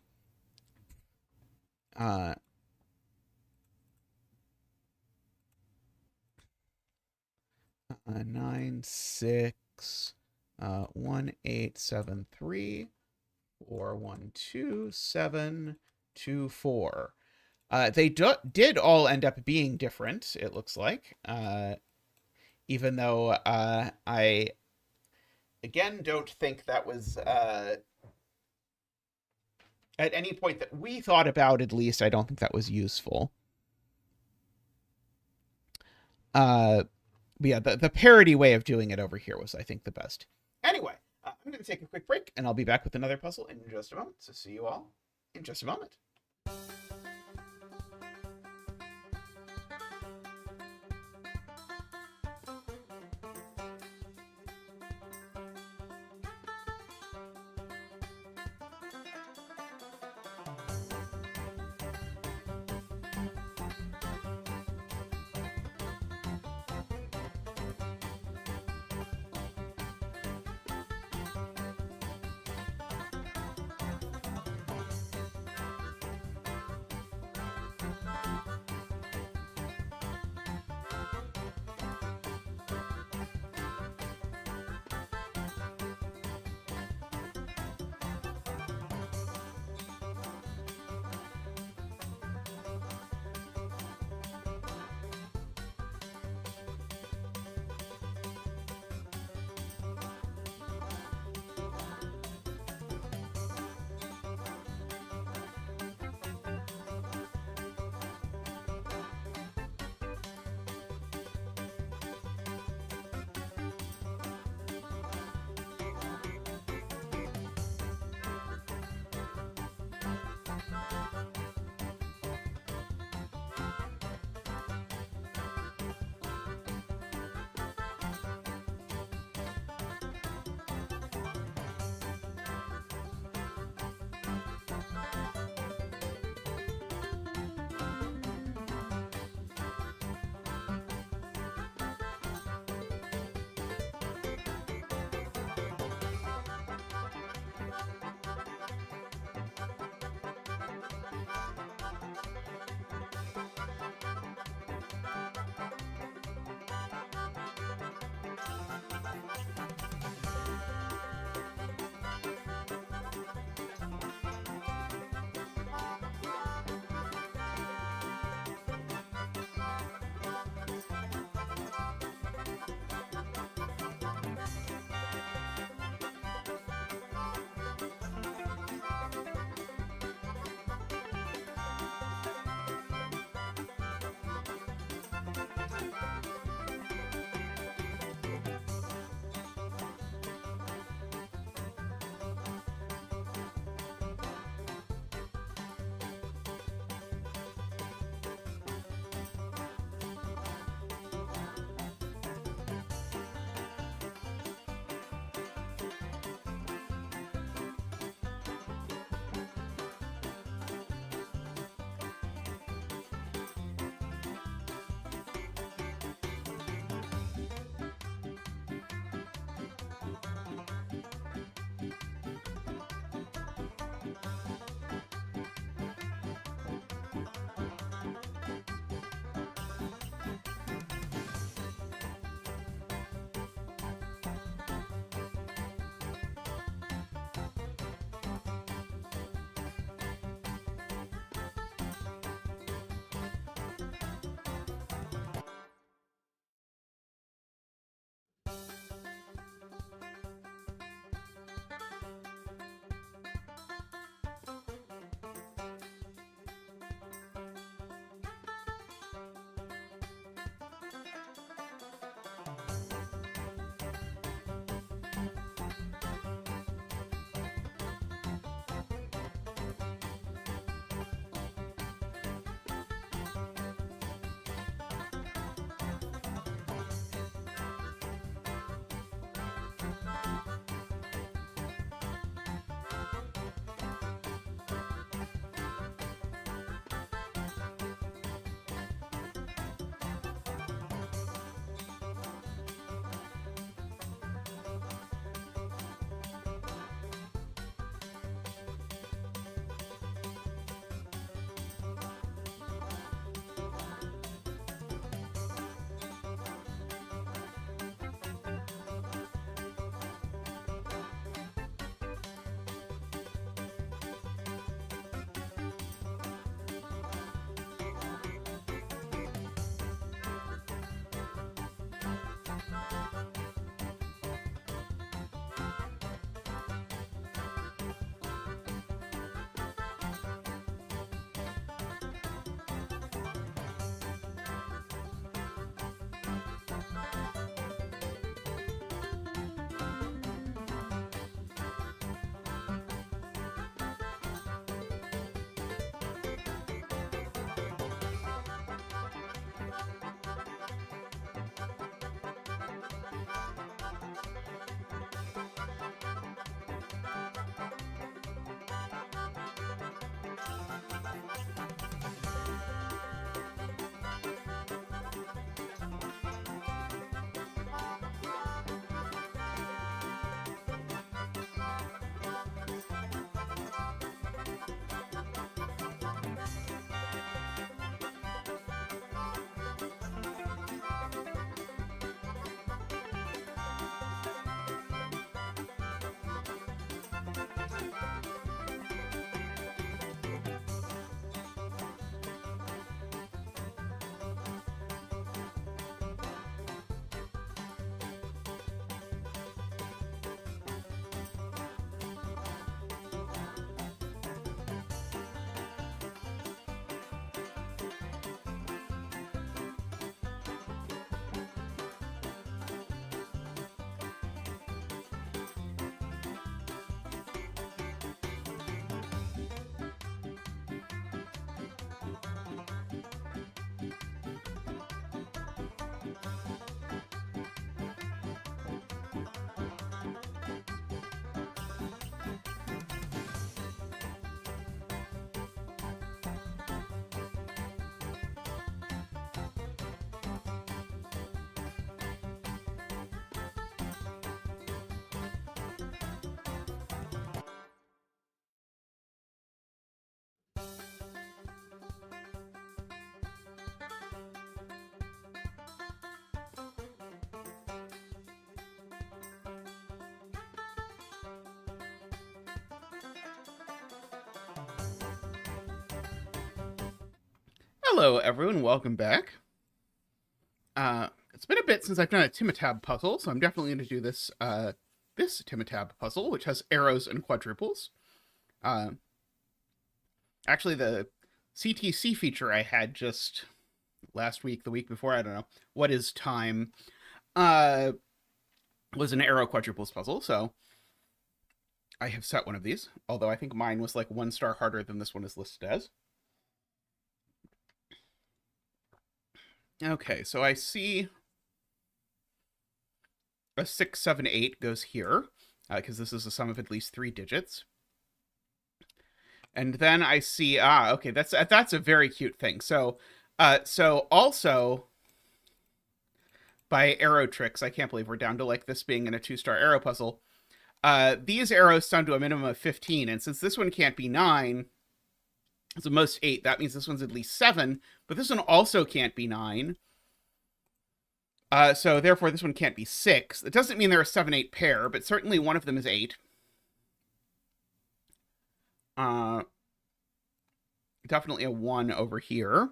A: 9, 6, 1, 8, 7, 3, 4, 1, 2, 7, 2, 4. They did all end up being different, it looks like. Even though I, again, don't think that was... at any point that we thought about, at least, I don't think that was useful. But yeah, the parody way of doing it over here was, I think, the best. Anyway, I'm going to take a quick break, and I'll be back with another puzzle in just a moment. So see you all in just a moment. Hello, everyone. Welcome back. It's been a bit since I've done a Timotab puzzle, so I'm definitely going to do this this Timotab puzzle, which has arrows and quadruples. Actually, the CTC feature I had just last week, the week before, I don't know, what is time, was an arrow quadruples puzzle, so I have set one of these, although I think mine was like 1 star harder than this one is listed as. Okay, so I see a 6, 7, 8 goes here, because this is a sum of at least 3 digits. And then I see, okay, that's a very cute thing. So also, by arrow tricks, I can't believe we're down to like this being in a 2-star arrow puzzle. These arrows sum to a minimum of 15, and since this one can't be 9, it's the most 8. That means this one's at least 7, but this one also can't be 9. So therefore, this one can't be 6. It doesn't mean they're a 7, 8 pair, but certainly one of them is 8. Definitely a 1 over here.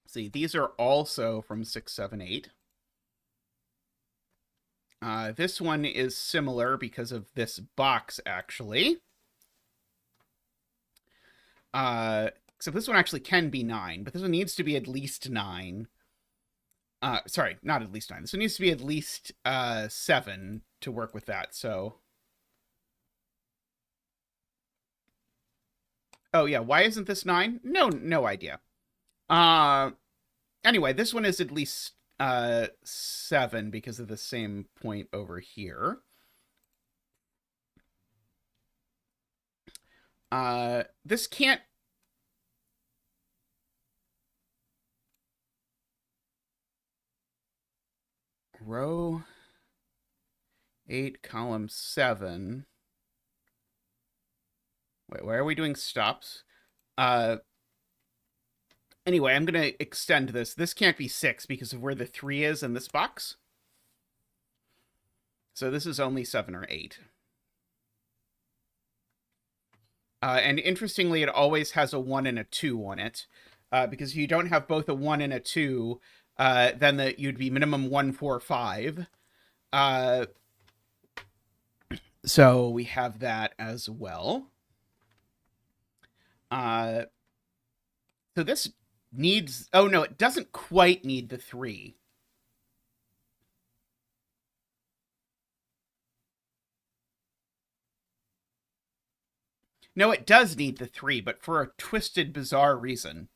A: See, these are also from 6, 7, 8. This one is similar because of this box, actually. Except this one actually can be 9, but this one needs to be at least 9. Sorry, not at least 9. This one needs to be at least 7 to work with that, so... Oh, yeah, why isn't this 9? No idea. Anyway, this one is at least 7 because of the same point over here. This can't... Row 8, column 7. Wait, why are we doing stops? Anyway, I'm going to extend this. This can't be 6 because of where the 3 is in this box. So this is only 7 or 8. And interestingly, it always has a 1 and a 2 on it. Because if you don't have both a 1 and a 2, then you'd be minimum 1, 4, 5. So we have that as well. So this needs... Oh, no, it doesn't quite need the 3. No, it does need the 3, but for a twisted, bizarre reason.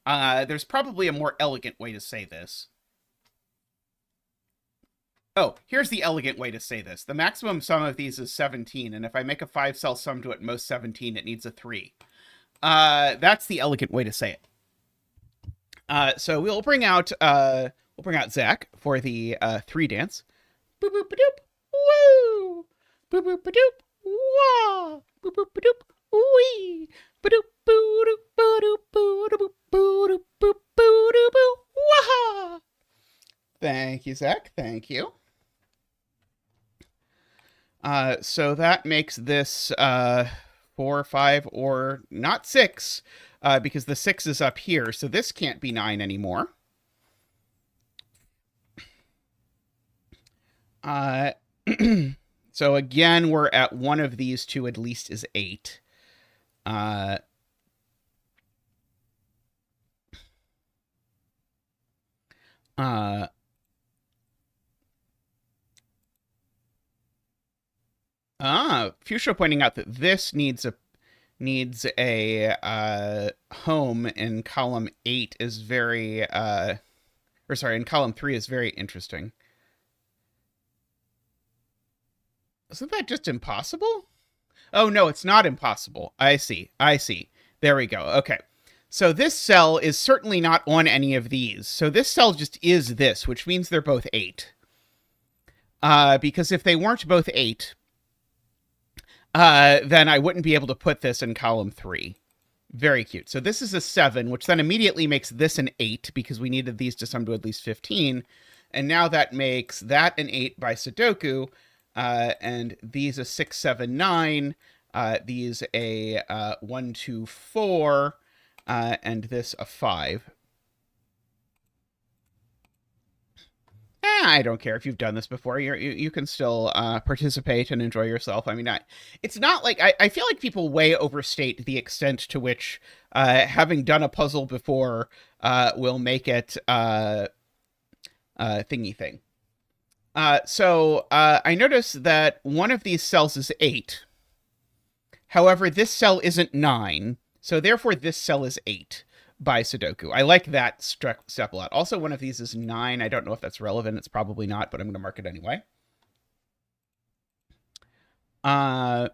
A: There's probably a more elegant way to say this. Oh, here's the elegant way to say this. The maximum sum of these is 17, and if I make a 5-cell sum to at most 17, it needs a 3. That's the elegant way to say it. So we'll bring out Zach for the 3 dance. Boop boop ba-doop, woo! Boop boop ba-doop, wah! Boop boop ba-doop, wee! Ba-doop boo-doop ba-doop boo-doop boo-doop boop boo-doop boo, wah! Thank you, Zach. Thank you. So that makes this 4, 5, or not 6, because the 6 is up here, so this can't be 9 anymore. So again, we're at one of these two at least is 8. Fuchsia pointing out that this needs a home in column 8 is very in column 3 is very interesting. Isn't that just impossible? Oh no, it's not impossible. I see. There we go. Okay. So this cell is certainly not on any of these. So this cell just is this, which means they're both 8. Because if they weren't both 8, then I wouldn't be able to put this in column 3. Very cute. So this is a 7, which then immediately makes this an 8, because we needed these to sum to at least 15. And now that makes that an 8 by Sudoku. and these a 6, 7, 9, these a 1, 2, 4, and this a 5. I don't care if you've done this before. You can still participate and enjoy yourself. I mean, it's not like I feel like people way overstate the extent to which having done a puzzle before will make it thingy thing. So I noticed that one of these cells is 8. However, this cell isn't 9, so therefore this cell is 8. By Sudoku. I like that step a lot. Also, one of these is 9. I don't know if that's relevant. It's probably not, but I'm going to mark it anyway. Oh,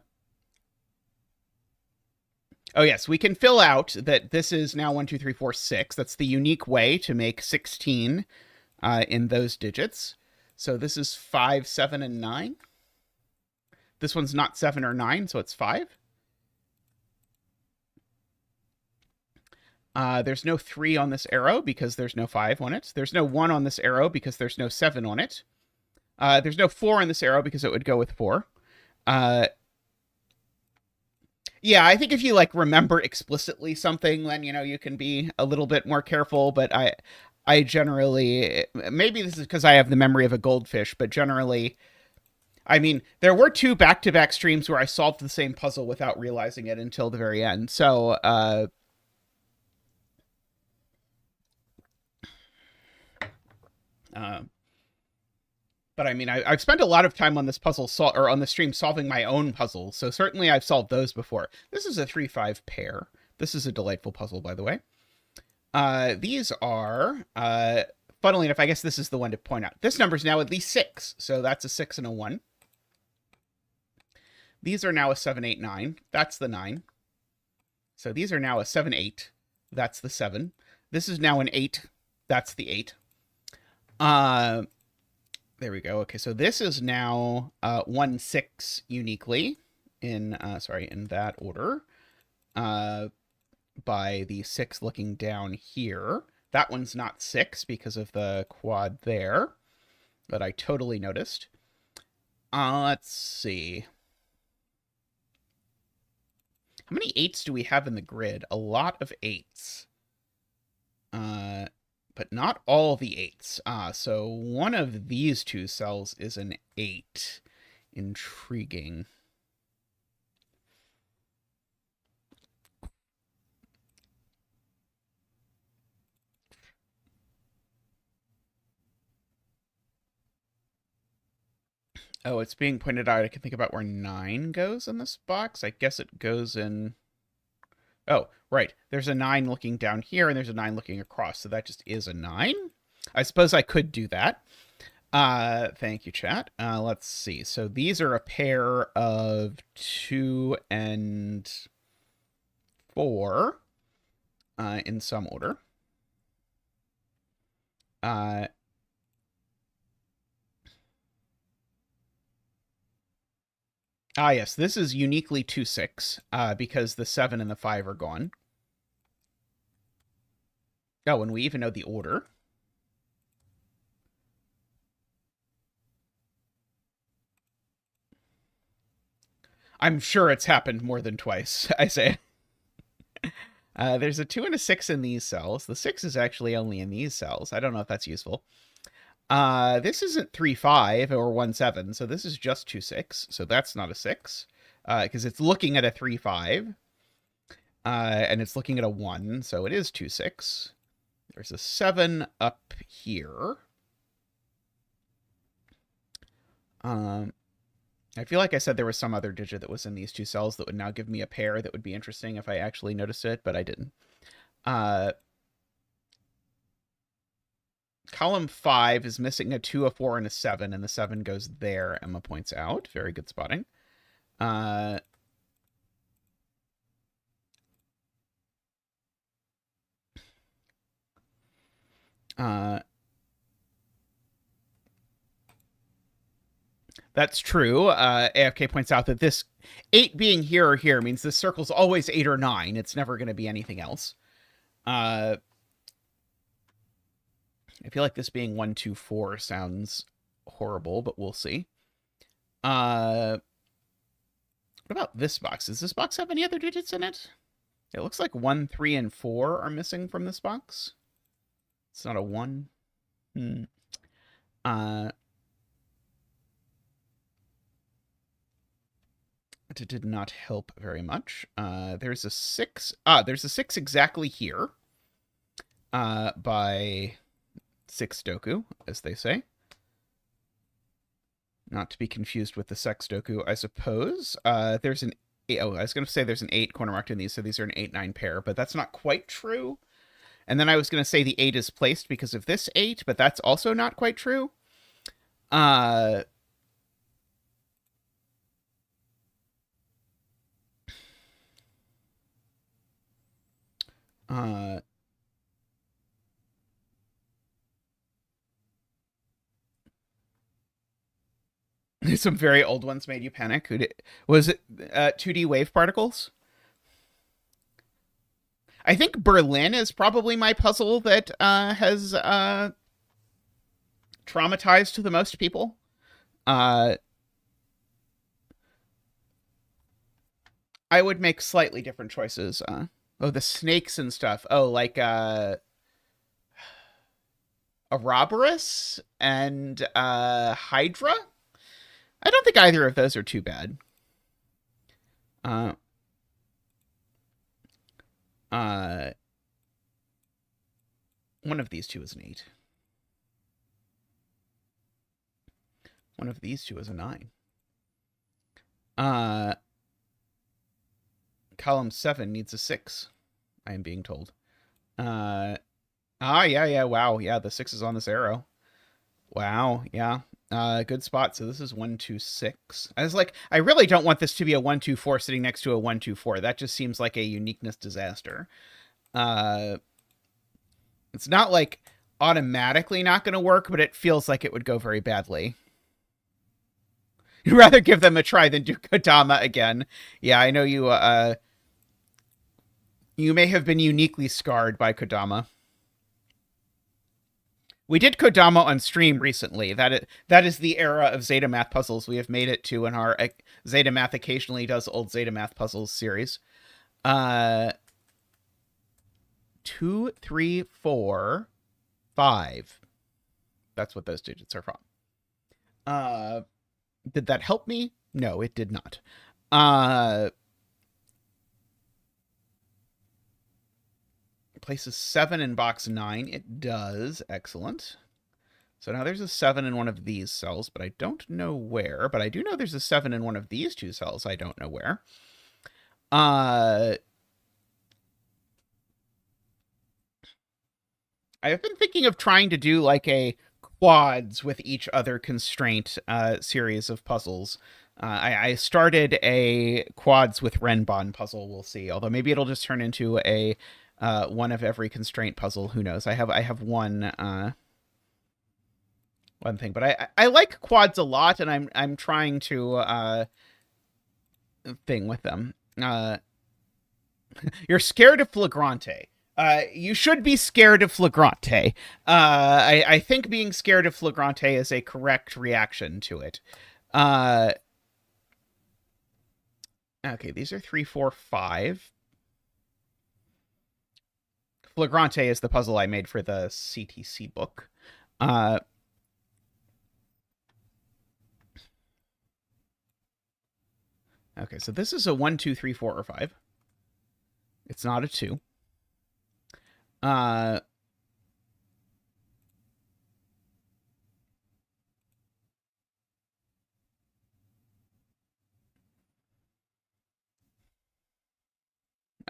A: yes. We can fill out that this is now 1, 2, 3, 4, 6. That's the unique way to make 16 in those digits. So this is 5, 7, and 9. This one's not 7 or 9, so it's 5. There's no 3 on this arrow because there's no 5 on it. There's no 1 on this arrow because there's no 7 on it. There's no 4 on this arrow because it would go with 4. Yeah, I think if you like remember explicitly something, then you can be a little bit more careful. But I generally, maybe this is because I have the memory of a goldfish, but generally, I mean, there were 2 back-to-back streams where I solved the same puzzle without realizing it until the very end. So, but I mean, I've spent a lot of time on this puzzle or on the stream solving my own puzzles, so certainly I've solved those before. This is a 3-5 pair. This is a delightful puzzle, by the way. These are, funnily enough, I guess this is the one to point out. This number is now at least 6, so that's a 6 and a 1. These are now a 7, 8, 9. That's the 9. So these are now a 7, 8. That's the 7. This is now an 8. That's the 8. There we go. Okay, so this is now 1, 6 uniquely in in that order. By the 6 looking down here. That one's not 6 because of the quad there, but I totally noticed. Let's see. How many 8s do we have in the grid? A lot of 8s. But not all the 8s. So one of these 2 cells is an 8. Intriguing. Oh, it's being pointed out. I can think about where 9 goes in this box. I guess it goes in... Oh, right. There's a 9 looking down here, and there's a 9 looking across. So that just is a 9. I suppose I could do that. Thank you, chat. Let's see. So these are a pair of 2 and 4 in some order. Yes, this is uniquely 2, 6, because the 7 and the 5 are gone. Oh, and we even know the order. I'm sure it's happened more than twice, I say. There's a 2 and a 6 in these cells. The 6 is actually only in these cells. I don't know if that's useful. This isn't 3, 5 or 1, 7, so this is just 2, 6. So that's not a 6, because it's looking at a 3, 5, and it's looking at a 1, so it is 2, 6. There's a 7 up here. I feel like I said there was some other digit that was in these 2 cells that would now give me a pair that would be interesting if I actually noticed it, but I didn't. Column 5 is missing a 2, a 4, and a 7, and the 7 goes there, Emma points out. Very good spotting. That's true. AFK points out that this 8 being here or here means this circle's always 8 or 9. It's never going to be anything else. I feel like this being 1, 2, 4 sounds horrible, but we'll see. What about this box? Does this box have any other digits in it? It looks like 1, 3, and 4 are missing from this box. It's not a 1. It did not help very much. There's a 6. There's a 6 exactly here. By 6-doku, as they say. Not to be confused with the sex-doku, I suppose. There's an 8. Oh, I was going to say there's an 8 corner marked in these, so these are an 8-9 pair, but that's not quite true. And then I was going to say the 8 is placed because of this 8, but that's also not quite true. Some very old ones made you panic. Was it 2D wave particles? I think Berlin is probably my puzzle that has traumatized the most people. I would make slightly different choices. Oh, the snakes and stuff. Oh, like Ouroboros and Hydra? I don't think either of those are too bad. One of these two is an 8. One of these two is a 9. Column 7 needs a 6, I am being told. Yeah, wow. Yeah, the 6 is on this arrow. Wow, yeah. Good spot. So this is 1, 2, 6. I was like, I really don't want this to be a 1, 2, 4 sitting next to a 1, 2, 4. That just seems like a uniqueness disaster. It's not like automatically not going to work, but it feels like it would go very badly. You'd rather give them a try than do Kodama again. Yeah, I know you, you may have been uniquely scarred by Kodama. We did Kodama on stream recently. That is the era of Zetamath puzzles we have made it to in our Zetamath occasionally does old Zetamath puzzles series. 2, 3, 4, 5. That's what those digits are from. Did that help me? No, it did not. Places 7 in box 9. It does. Excellent. So now there's a 7 in one of these cells, but I don't know where. But I do know there's a 7 in one of these two cells. I don't know where. I have been thinking of trying to do like a quads with each other constraint series of puzzles. I started a quads with Renbon puzzle. We'll see. Although maybe it'll just turn into a one of every constraint puzzle. Who knows? I have one thing, but I like quads a lot, and I'm trying to thing with them. You're scared of Flagrante. You should be scared of Flagrante. I think being scared of Flagrante is a correct reaction to it. Okay, these are 3, 4, 5. Flagrante is the puzzle I made for the CTC book. Okay, so this is a 1, 2, 3, 4, or 5. It's not a 2.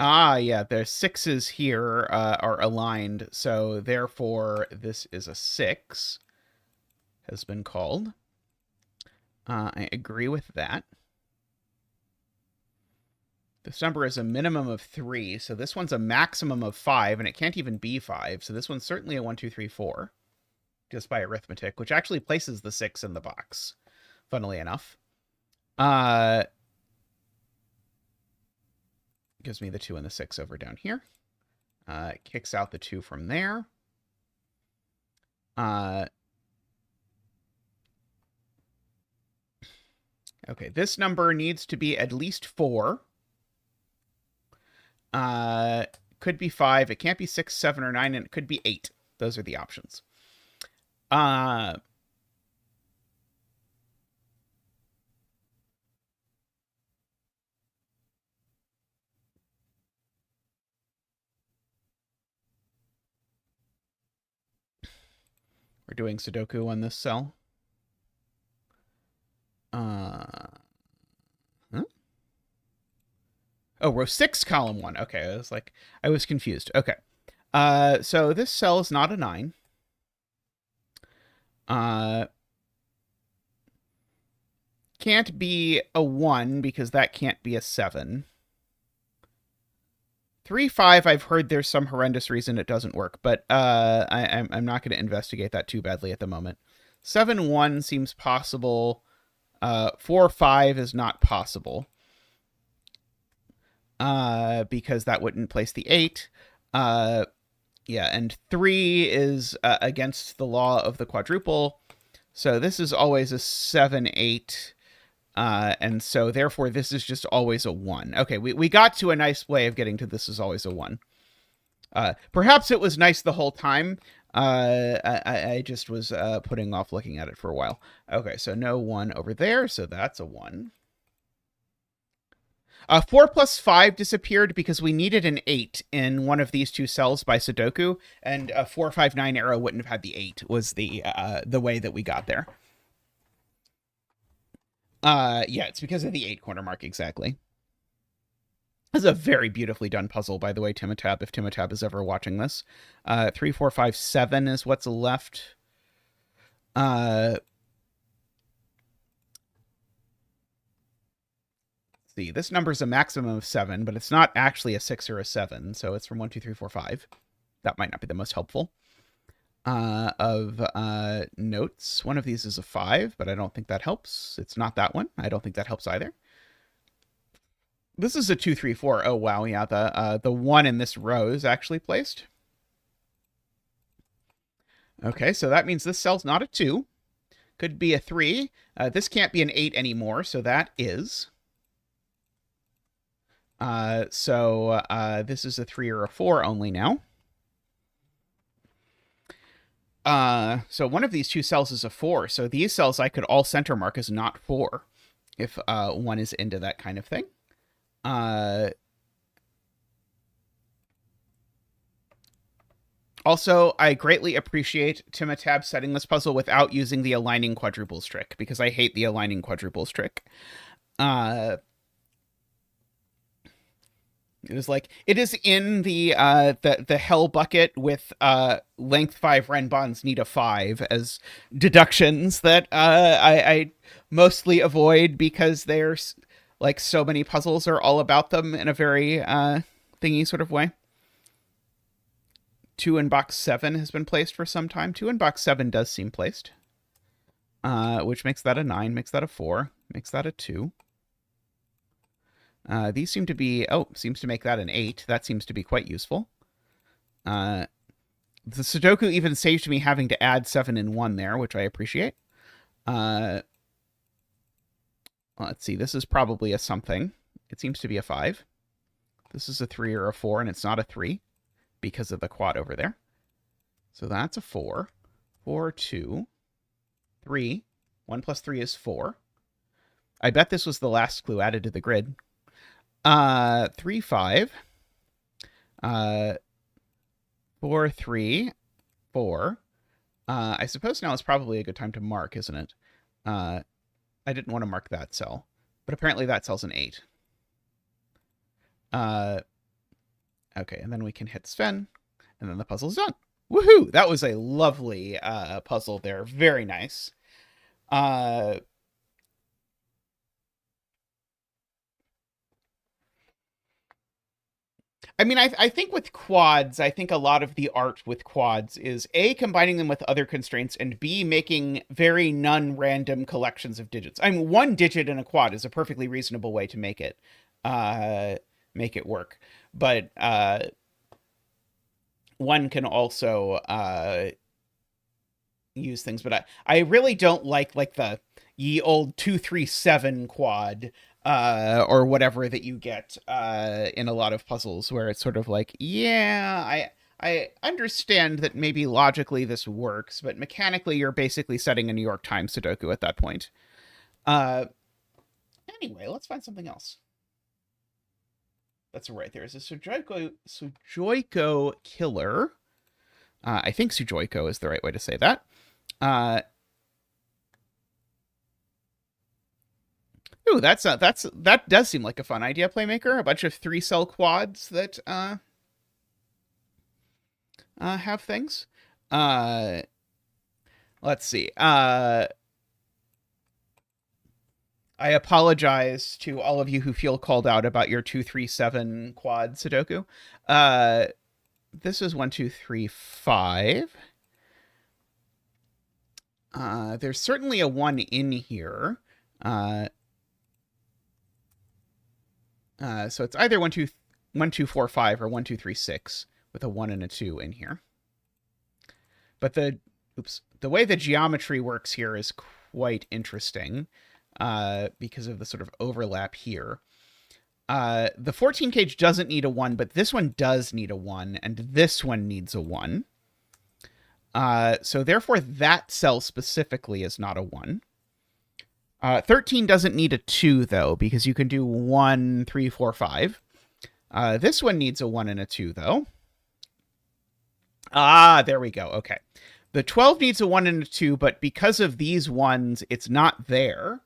A: Yeah, the 6s here are aligned, so therefore this is a 6, has been called. I agree with that. This number is a minimum of 3, so this one's a maximum of 5, and it can't even be 5, so this one's certainly a 1, 2, 3, 4, just by arithmetic, which actually places the 6 in the box, funnily enough. Gives me the 2 and the 6 over down here. Kicks out the 2 from there. Okay, this number needs to be at least 4. Could be 5. It can't be 6, 7, or 9, and it could be 8. Those are the options. We're doing Sudoku on this cell. Huh? Oh, row 6, column 1. Okay, I was confused. Okay. So this cell is not a 9. Can't be a 1 because that can't be a 7. 3, 5, I've heard there's some horrendous reason it doesn't work, but I'm not going to investigate that too badly at the moment. 7, 1 seems possible. 4, 5 is not possible. Because that wouldn't place the 8. Yeah, and 3 is against the law of the quadruple. So this is always a 7, 8. And so therefore this is just always a 1. Okay, we got to a nice way of getting to this is always a 1. Perhaps it was nice the whole time. I just was putting off looking at it for a while. Okay, so no 1 over there, so that's a 1. 4 plus 5 disappeared because we needed an 8 in one of these two cells by Sudoku, and a 4, 5, 9 arrow wouldn't have had the 8, was the way that we got there. Yeah, it's because of the 8 corner mark, exactly. This is a very beautifully done puzzle, by the way, Timotab, if Timotab is ever watching this. 3, 4, 5, 7 is what's left. See, this number is a maximum of 7, but it's not actually a 6 or a 7, so it's from 1, 2, 3, 4, 5. That might not be the most helpful. Of notes, one of these is a 5, but I don't think that helps. It's not that one. I don't think that helps either. This is a 2, 3, 4. Oh, wow, yeah, the 1 in this row is actually placed. Okay, so that means this cell's not a 2. Could be a 3. This can't be an 8 anymore, so that is. So this is a 3 or a 4 only now. So one of these two cells is a 4. So these cells I could all center mark as not 4 if one is into that kind of thing. Also, I greatly appreciate Timotab setting this puzzle without using the aligning quadruples trick, because I hate the aligning quadruples trick. It was like, it is in the hell bucket with length 5 Renbans need a 5 as deductions that I mostly avoid because there's like so many puzzles are all about them in a very thingy sort of way. 2 in box 7 has been placed for some time. 2 in box 7 does seem placed. Which makes that a 9, makes that a 4, makes that a 2. These seem to be, seems to make that an 8. That seems to be quite useful. The Sudoku even saved me having to add 7 and 1 there, which I appreciate. Let's see, this is probably a something. It seems to be a 5. This is a 3 or a 4, and it's not a 3 because of the quad over there. So that's a 4. 4, 2, 3. 1 plus 3 is 4. I bet this was the last clue added to the grid. 3, 5. 4, 3, 4. I suppose now is probably a good time to mark, isn't it? I didn't want to mark that cell, but apparently that cell's an 8. Okay, and then we can hit Sven, and then the puzzle's done. Woohoo! That was a lovely puzzle there. Very nice. I mean, I think with quads, I think a lot of the art with quads is A, combining them with other constraints, and B, making very non-random collections of digits. I mean, 1 digit in a quad is a perfectly reasonable way to make it work. But one can also use things. But I really don't like the, ye old 2-3-7 quad, or whatever that you get in a lot of puzzles, where it's sort of like, yeah, I understand that maybe logically this works, but mechanically you're basically setting a New York Times Sudoku at that point. Anyway, let's find something else. That's right. There's a Sujoiko killer. I think Sujoiko is the right way to say that. Ooh, that does seem like a fun idea, Playmaker. A bunch of 3-cell quads that have things. Let's see. I apologize to all of you who feel called out about your 2-3-7 quad Sudoku. This is 1, 2, 3, 5. There's certainly a 1 in here. So it's either 1, 2, 4, 5 or 1, 2, 3, 6 with a 1 and a 2 in here. But the way the geometry works here is quite interesting. Because of the sort of overlap here. The 14 cage doesn't need a 1, but this one does need a 1, and this one needs a 1. So therefore, that cell specifically is not a 1. 13 doesn't need a 2, though, because you can do 1, 3, 4, 5. This one needs a 1 and a 2, though. There we go. Okay. The 12 needs a 1 and a 2, but because of these ones, it's not there.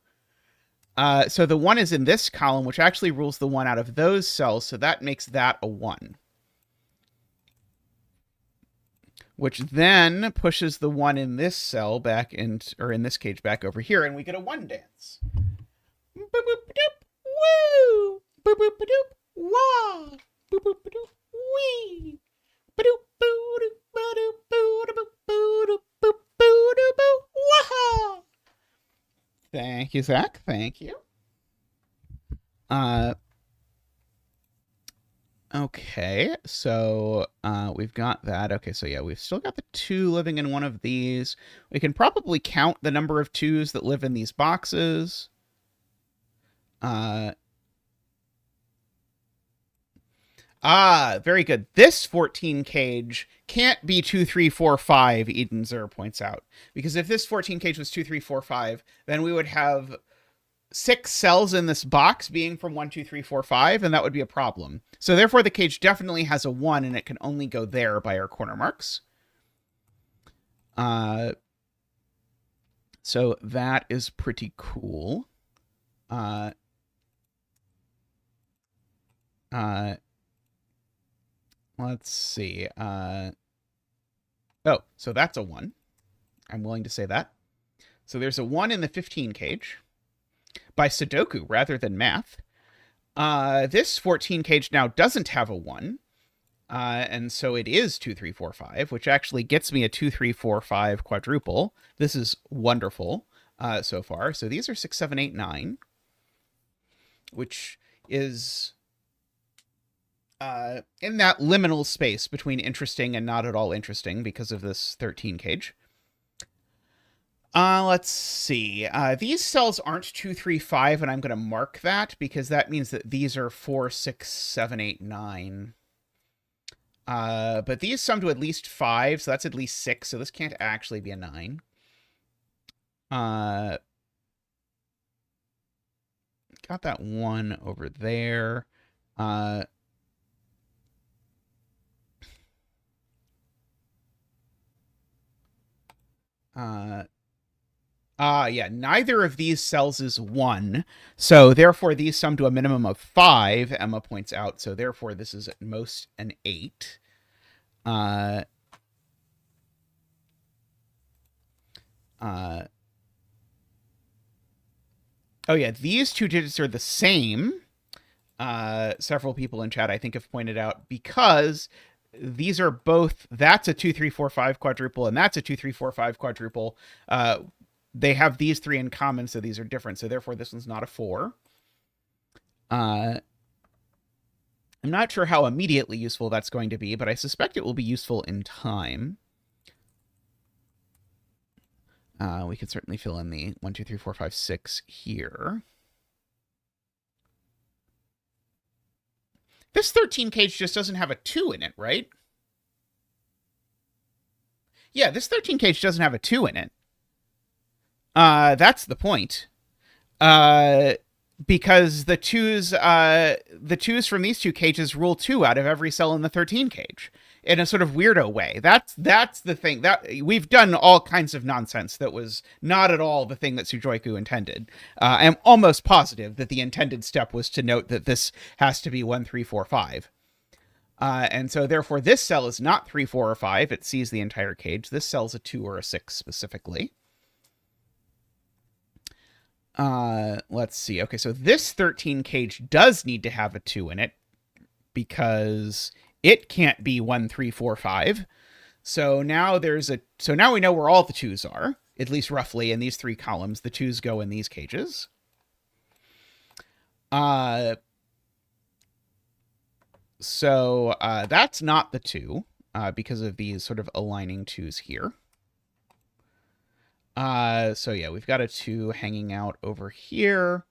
A: So the 1 is in this column, which actually rules the 1 out of those cells, so that makes that a 1. Which then pushes the 1 in this cell back or in this cage back over here, and we get a 1 dance. Boop boop doop, woo! Boop boop doop, wah! Boop boop doop, wee! Boop boop doop, boop boop doop, boop boop doop, wah! Thank you, Zach. Thank you. Okay, so we've got that. Okay, so yeah, we've still got the 2 living in one of these. We can probably count the number of 2s that live in these boxes. Very good. This 14 cage can't be 2, 3, 4, 5, Eden Zer points out. Because if this 14 cage was 2, 3, 4, 5, then we would have 6 cells in this box being from 1, 2, 3, 4, 5, and that would be a problem. So therefore, the cage definitely has a 1, and it can only go there by our corner marks. So that is pretty cool. Let's see. Oh, so that's a 1. I'm willing to say that. So there's a 1 in the 15 cage by Sudoku rather than math. This 14 cage now doesn't have a 1. And so it is 2, 3, 4, 5, which actually gets me a 2, 3, 4, 5 quadruple. This is wonderful so far. So these are 6, 7, 8, 9, which is in that liminal space between interesting and not at all interesting because of this 13 cage. Let's see. These cells aren't 2, 3, 5, and I'm going to mark that because that means that these are 4, 6, 7, 8, 9. But these sum to at least 5, so that's at least 6, so this can't actually be a 9. Got that 1 over there. Yeah, neither of these cells is 1, so therefore these sum to a minimum of 5, Emma points out, so therefore this is at most an 8. Oh yeah, these two digits are the same. Several people in chat, I think, have pointed out, because these are both, that's a 2, 3, 4, 5 quadruple, and that's a 2, 3, 4, 5 quadruple. They have these 3 in common, so these are different. So therefore, this one's not a 4. I'm not sure how immediately useful that's going to be, but I suspect it will be useful in time. We could certainly fill in the 1, 2, 3, 4, 5, 6 here. This 13 cage just doesn't have a 2 in it, right? Yeah, this 13 cage doesn't have a 2 in it. That's the point. Because the twos from these two cages rule 2 out of every cell in the 13 cage in a sort of weirdo way. That's the thing. That we've done all kinds of nonsense that was not at all the thing that Sudoku intended. I'm almost positive that the intended step was to note that this has to be 1, 3, 4, 5. And so therefore this cell is not 3, 4, or 5. It sees the entire cage. This cell's a 2 or a 6 specifically. Let's see. Okay, so this 13 cage does need to have a 2 in it because it can't be 1, 3, 4, 5. So now now we know where all the 2s are, at least roughly in these 3 columns. The 2s go in these cages. So that's not the 2 because of these sort of aligning 2s here. So yeah, we've got a 2 hanging out over here.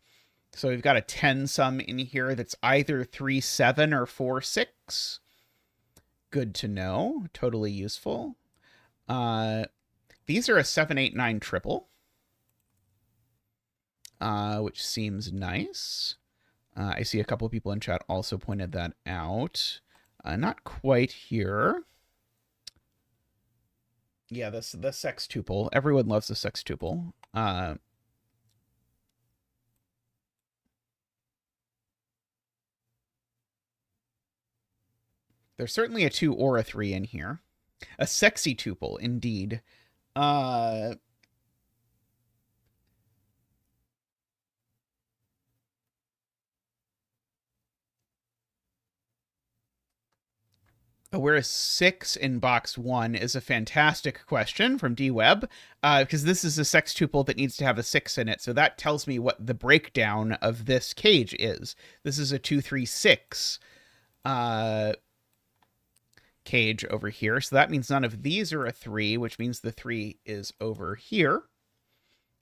A: So we've got a 10 sum in here that's either 3, 7 or 4, 6. Good to know. Totally useful. These are a 7, 8, 9 triple, which seems nice. I see a couple of people in chat also pointed that out. Not quite here. Yeah, the sextuple. Everyone loves the sextuple. There's certainly a 2 or a 3 in here. A sexy tuple, indeed. Where is 6 in box 1 is a fantastic question from DWeb, because this is a sextuple that needs to have a 6 in it. So that tells me what the breakdown of this cage is. This is a 2, 3, 6 cage over here. So that means none of these are a 3, which means the 3 is over here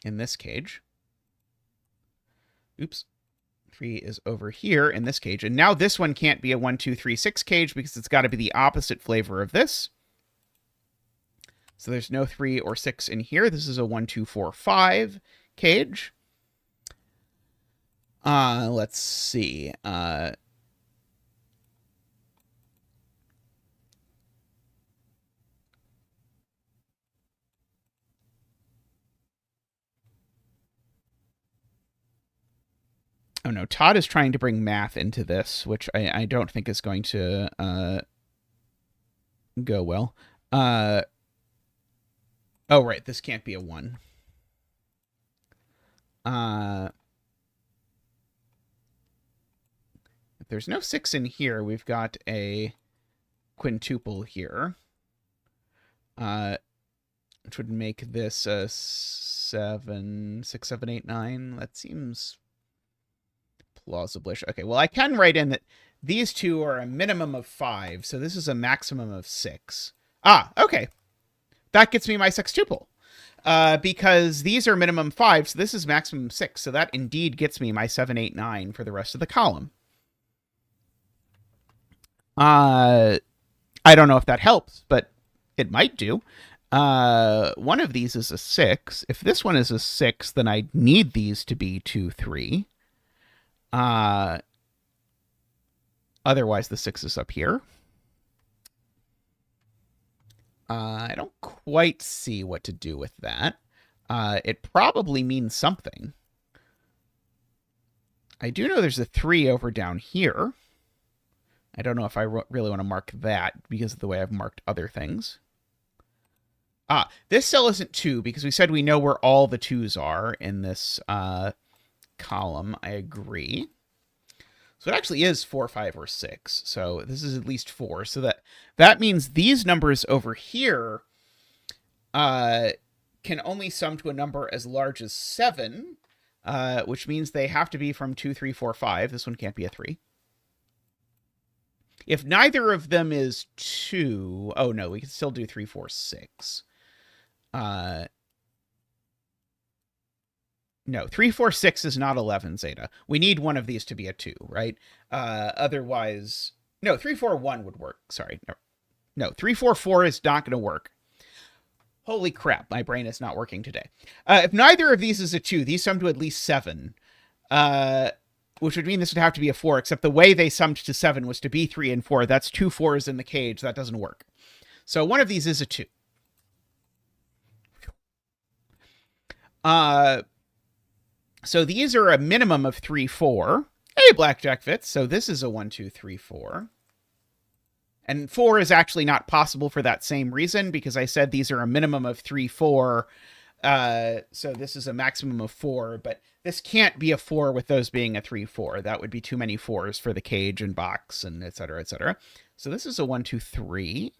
A: in this cage. Oops. 3 is over here in this cage. And now this one can't be a 1, 2, 3, 6 cage because it's got to be the opposite flavor of this. So there's no 3 or 6 in here. This is a 1, 2, 4, 5 cage. Let's see. Oh no, Todd is trying to bring math into this, which I don't think is going to go well. Oh, right, this can't be a 1. If there's no 6 in here, we've got a quintuple here. Which would make this a 7, 6, 7, 8, 9. That seems plausible-ish. Okay, well, I can write in that these two are a minimum of 5, so this is a maximum of 6. Ah, okay. That gets me my sextuple. Because these are minimum 5, so this is maximum 6, so that indeed gets me my 7, 8, 9 for the rest of the column. I don't know if that helps, but it might do. One of these is a 6. If this one is a 6, then I need these to be 2, 3. Otherwise, the 6 is up here. I don't quite see what to do with that. It probably means something. I do know there's a 3 over down here. I don't know if I really want to mark that because of the way I've marked other things. This cell isn't 2 because we said we know where all the 2s are in this column. I agree. So it actually is 4, 5, or 6. So this is at least 4. So that means these numbers over here can only sum to a number as large as 7, which means they have to be from 2, 3, 4, 5. This one can't be a 3. If neither of them is 2, oh no, we can still do 3, 4, 6. No, 3, 4, 6 is not 11, Zeta. We need one of these to be a 2, right? Otherwise, no, 3, 4, 1 would work. Sorry. No, 3, 4, 4 is not going to work. Holy crap, my brain is not working today. If neither of these is a 2, these sum to at least 7, which would mean this would have to be a 4, except the way they summed to 7 was to be 3 and 4. That's 2 4s in the cage. That doesn't work. So one of these is a 2. So these are a minimum of 3, 4. Hey, blackjack fits. So this is a 1, 2, 3, 4. And 4 is actually not possible for that same reason, because I said these are a minimum of 3, 4. So this is a maximum of 4, but this can't be a 4 with those being a 3, 4. That would be too many 4s for the cage and box and et cetera, et cetera. So this is a 1, 2, 3.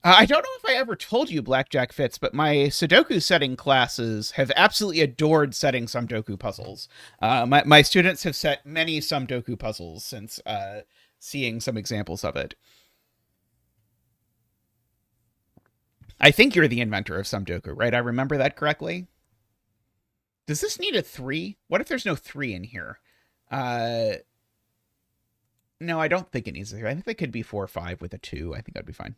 A: I don't know if I ever told you, Blackjack Fits, but my Sudoku setting classes have absolutely adored setting Sudoku puzzles. My students have set many Sudoku puzzles since seeing some examples of it. I think you're the inventor of Sudoku, right? I remember that correctly? Does this need a 3? What if there's no 3 in here? No, I don't think it needs a 3. I think they could be 4 or 5 with a 2. I think that'd be fine.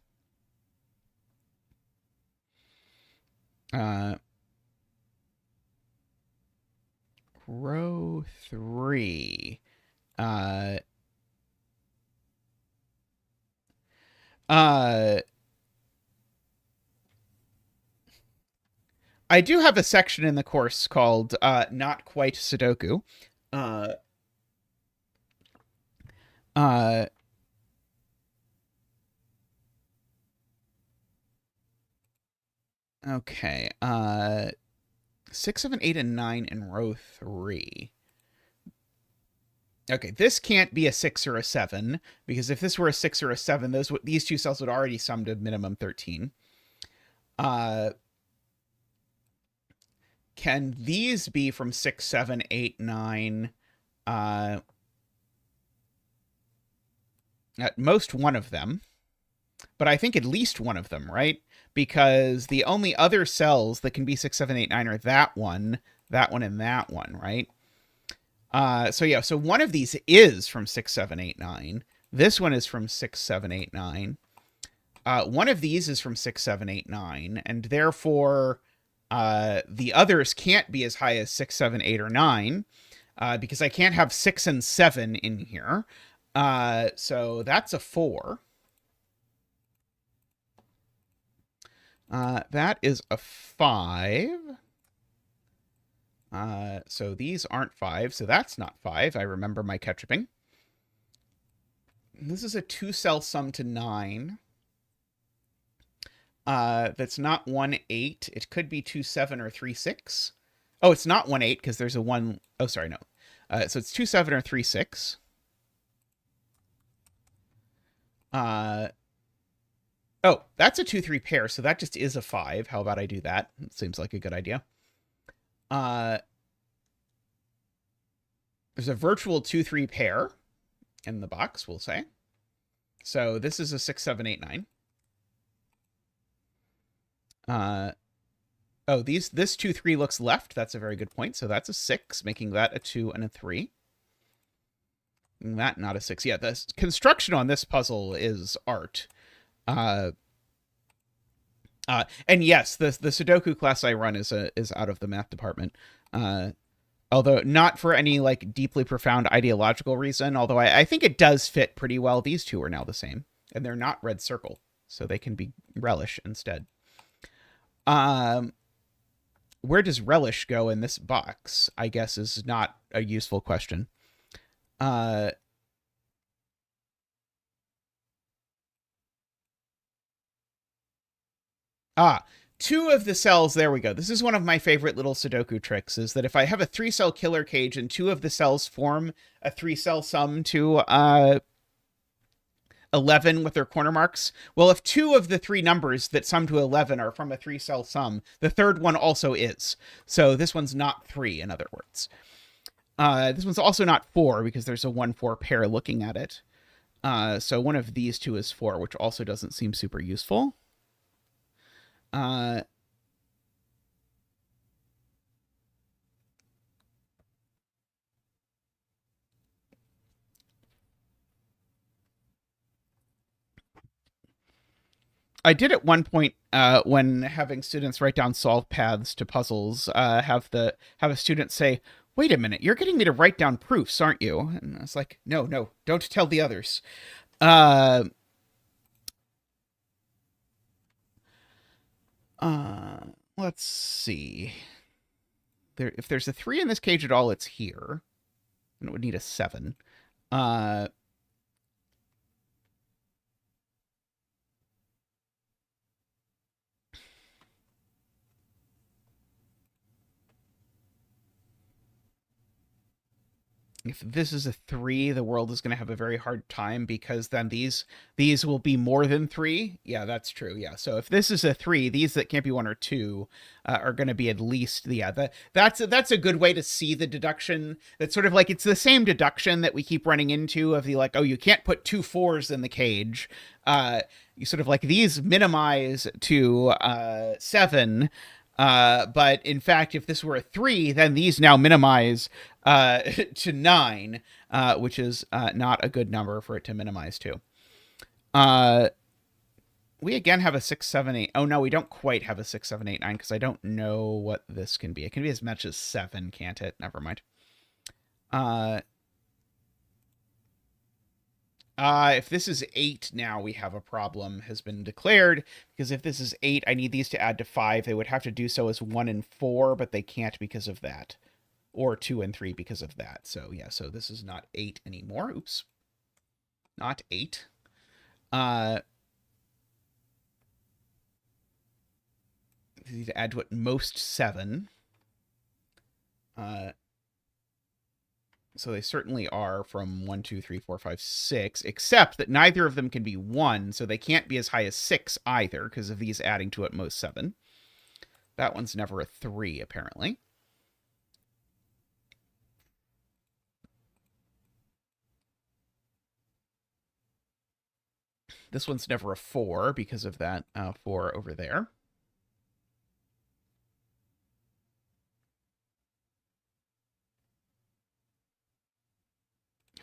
A: Row 3. I do have a section in the course called Not Quite Sudoku. Okay. 6, 7, 8, and 9 in row 3. Okay, this can't be a 6 or a 7, because if this were a 6 or a 7, these two cells would already sum to minimum 13. Can these be from 6, 7, 8, 9? At most one of them. But I think at least one of them, right? Because the only other cells that can be 6, 7, 8, 9 are that one, and that one, right? So yeah, so one of these is from 6, 7, 8, 9. This one is from 6, 7, 8, 9. One of these is from 6, 7, 8, 9, and therefore the others can't be as high as 6, 7, 8, or 9, because I can't have 6 and 7 in here. So that's a 4. That is a 5. So these aren't 5, so that's not 5. I remember my ketchuping. This is a 2-cell sum to 9. That's not 1, 8. It could be 2, 7, or 3, 6. Oh, it's not 1, 8, because there's a 1... Oh, sorry, no. So it's 2, 7, or 3, 6. Oh, that's a 2, 3 pair, so that just is a 5. How about I do that? It seems like a good idea. There's a virtual 2, 3 pair in the box, we'll say. So this is a 6, 7, 8, 9. Oh, this 2, 3 looks left. That's a very good point. So that's a 6, making that a 2 and a 3. And that not a 6. Yeah, the construction on this puzzle is art. And yes, the Sudoku class I run is out of the math department. Although not for any like deeply profound ideological reason, although I think it does fit pretty well. These two are now the same, and they're not red circle, so they can be relish instead. Where does relish go in this box, I guess, is not a useful question. Two of the cells, there we go. This is one of my favorite little Sudoku tricks, is that if I have a 3-cell killer cage and 2 of the cells form a 3-cell sum to 11 with their corner marks, well, if 2 of the 3 numbers that sum to 11 are from a 3-cell sum, the third one also is. So this one's not 3, in other words. This one's also not 4, because there's a 1-4 pair looking at it. So one of these two is 4, which also doesn't seem super useful. I did at one point when having students write down solve paths to puzzles, have a student say, "Wait a minute, you're getting me to write down proofs, aren't you?" And I was like, "No, no, don't tell the others." Uh, let's see. If there's a 3 in this cage at all, it's here, and it would need a 7. Uh, if this is a 3, the world is going to have a very hard time because then these will be more than 3. Yeah, that's true. Yeah. So if this is a 3, these that can't be 1 or 2 are going to be at least, yeah, that's a good way to see the deduction. That's sort of like, it's the same deduction that we keep running into of the like, oh, you can't put 2 4s in the cage. You sort of like, these minimize to 7. But in fact, if this were a 3, then these now minimize to 9, which is not a good number for it to minimize to. We again have a 6, 7, 8. Oh, no, we don't quite have a 6, 7, 8, 9 because I don't know what this can be. It can be as much as 7, can't it? Never mind. If this is 8 now, we have a problem has been declared, because if this is 8, I need these to add to 5. They would have to do so as 1 and 4, but they can't because of that. Or 2 and 3 because of that. So, yeah, so this is not 8 anymore. Oops. Not 8. They need to add to at most 7. So they certainly are from 1, 2, 3, 4, 5, 6, except that neither of them can be 1, so they can't be as high as 6 either, because of these adding to at most 7. That one's never a 3, apparently. This one's never a 4 because of that 4 over there.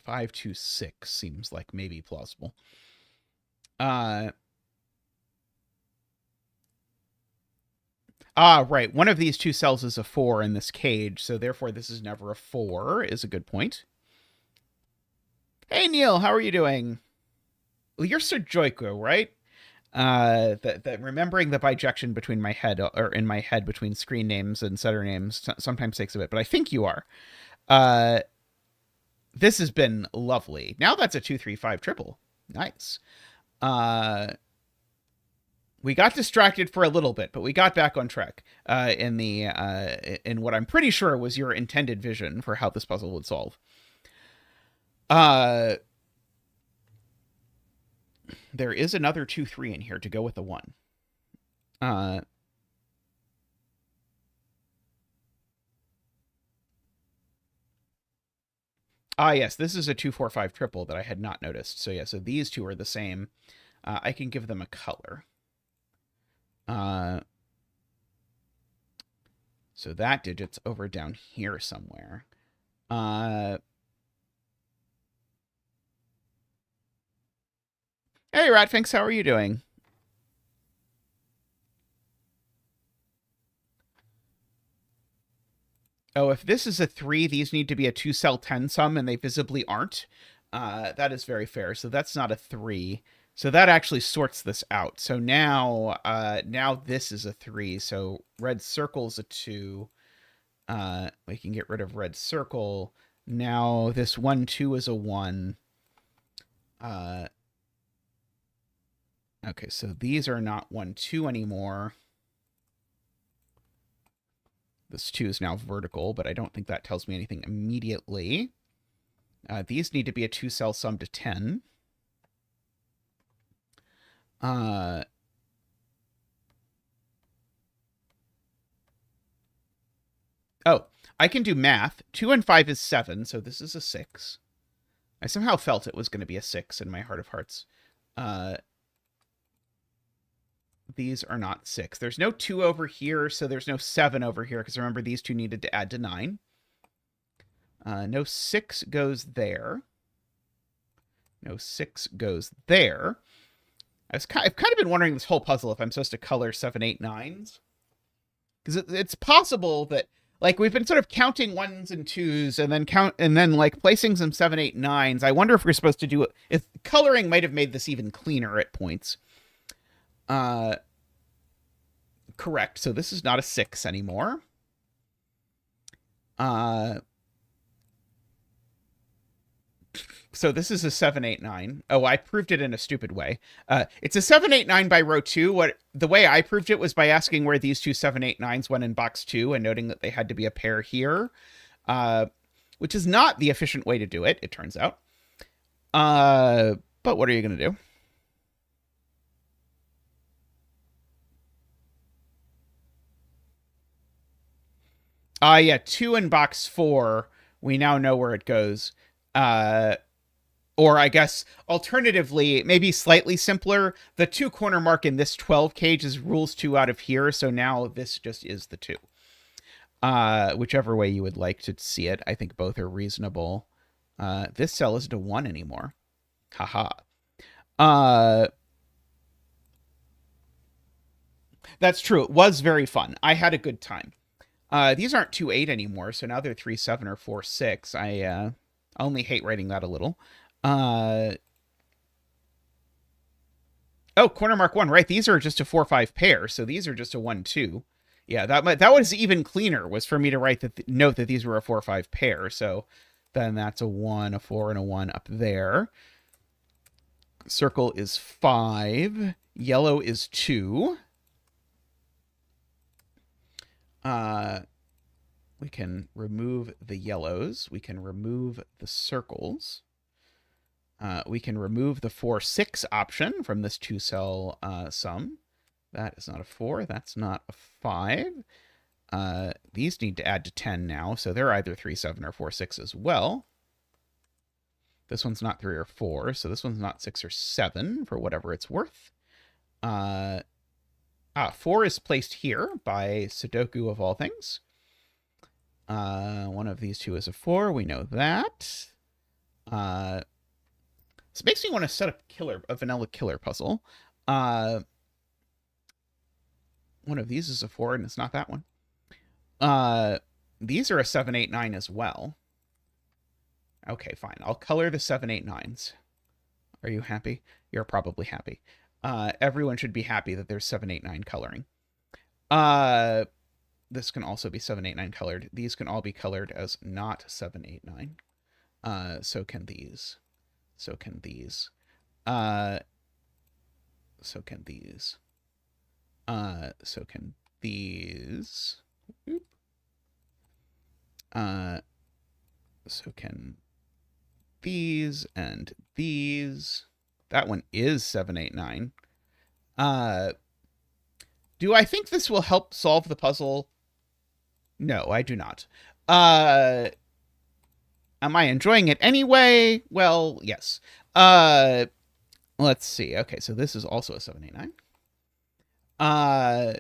A: Five to 6 seems like maybe plausible. Right. One of these 2 cells is a 4 in this cage, so therefore this is never a 4, is a good point. Hey, Neil, how are you doing? Well, you're Sudoku, right? That remembering the bijection between my head, or in my head between screen names and setter names sometimes takes a bit, but I think you are. This has been lovely. Now that's a 2, 3, 5 triple. Nice. We got distracted for a little bit, but we got back on track in what I'm pretty sure was your intended vision for how this puzzle would solve. There is another 2, 3 in here to go with the 1. Yes, this is a 2, 4, 5 triple that I had not noticed. So yeah, so these 2 are the same. I can give them a color. So that digit's over down here somewhere. Hey, Ratfinks, how are you doing? Oh, if this is a 3, these need to be a 2-cell 10 sum, and they visibly aren't. That is very fair. So that's not a 3. So that actually sorts this out. So now this is a 3. So red circle's a 2. We can get rid of red circle. Now this 1, 2 is a 1. Okay, so these are not 1, 2 anymore. This 2 is now vertical, but I don't think that tells me anything immediately. These need to be a 2-cell sum to 10. Oh, I can do math. 2 and 5 is 7, so this is a 6. I somehow felt it was going to be a 6 in my heart of hearts. These are not 6. There's no 2 over here, so there's no 7 over here, because remember, these 2 needed to add to 9. No 6 goes there. No 6 goes there. I've kind of been wondering this whole puzzle if I'm supposed to color 7, 8, 9s. Because it's possible that, like, we've been sort of counting 1s and 2s and then like placing some 7, 8, 9s. I wonder if we're supposed to do it. If coloring might have made this even cleaner at points. Correct. So this is not a 6 anymore. So this is a 7, 8, 9. Oh, I proved it in a stupid way. It's a 7, 8, 9 by row 2. The way I proved it was by asking where these two 7, 8, 9s went in box 2 and noting that they had to be a pair here, which is not the efficient way to do it, it turns out. But what are you going to do? Yeah, 2 in box 4. We now know where it goes. Or I guess, alternatively, maybe slightly simpler, the 2 corner mark in this 12 cage is rules 2 out of here, so now this just is the 2. Whichever way you would like to see it, I think both are reasonable. This cell isn't a 1 anymore. Haha. That's true. It was very fun. I had a good time. These aren't 2, 8 anymore, so now they're 3, 7 or 4, 6. I only hate writing that a little. Oh, corner mark 1, right? These are just a 4, 5 pair, so these are just a 1, 2. Yeah, that was even cleaner, was for me to write note that these were a 4, 5 pair. So then that's a 1, a 4, and a 1 up there. Circle is 5. Yellow is 2. We can remove the yellows. We can remove the circles. We can remove the 4, 6 option from this 2-cell sum. That is not a 4. That's not a 5. These need to add to 10 now, so they're either 3, 7 or 4, 6 as well. This one's not 3 or 4, so this one's not 6 or 7 for whatever it's worth. 4 is placed here by Sudoku of all things. One of these two is a 4. We know that. This makes me want to set a vanilla killer puzzle. One of these is a 4, and it's not that one. These are a 7, 8, 9 as well. Okay, fine. I'll color the 7, 8, 9s. Are you happy? You're probably happy. Everyone should be happy that there's 7, 8, 9 coloring. This can also be 7, 8, 9 colored. These can all be colored as not 7, 8, 9. So can these. So can these. So can these. So can these. So can these and these. That one is 7, 8, 9. Do I think this will help solve the puzzle? No, I do not. Am I enjoying it anyway? Well, yes. Let's see. Okay, so this is also a 7, 8, 9.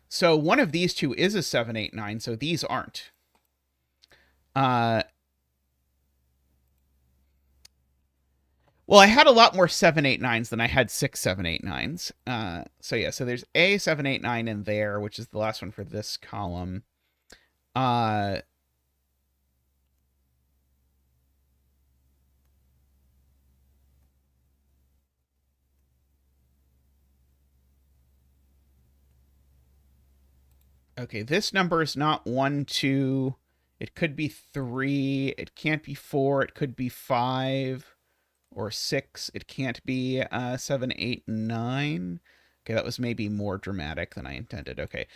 A: So one of these two is a 7, 8, 9, so these aren't. Well, I had a lot more 7, 8, 9s than I had 6, 7, 8, 9s. So yeah, so there's a 7, 8, 9 in there, which is the last one for this column. Okay, this number is not 1, 2. It could be 3. It can't be 4. It could be 5 or 6. It can't be 7, 8, 9. Okay, that was maybe more dramatic than I intended. Okay.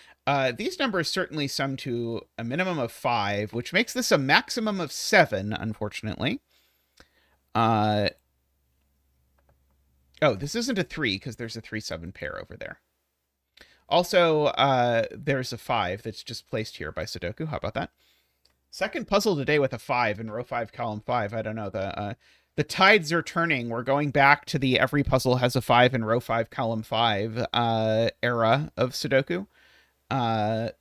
A: These numbers certainly sum to a minimum of 5, which makes this a maximum of 7, unfortunately. Oh, this isn't a 3 because there's a 3, 7 pair over there. Also, there's a 5 that's just placed here by Sudoku. How about that? Second puzzle today with a 5 in row 5, column 5. I don't know. The tides are turning. We're going back to the every puzzle has a 5 in row 5, column 5 era of Sudoku. Let's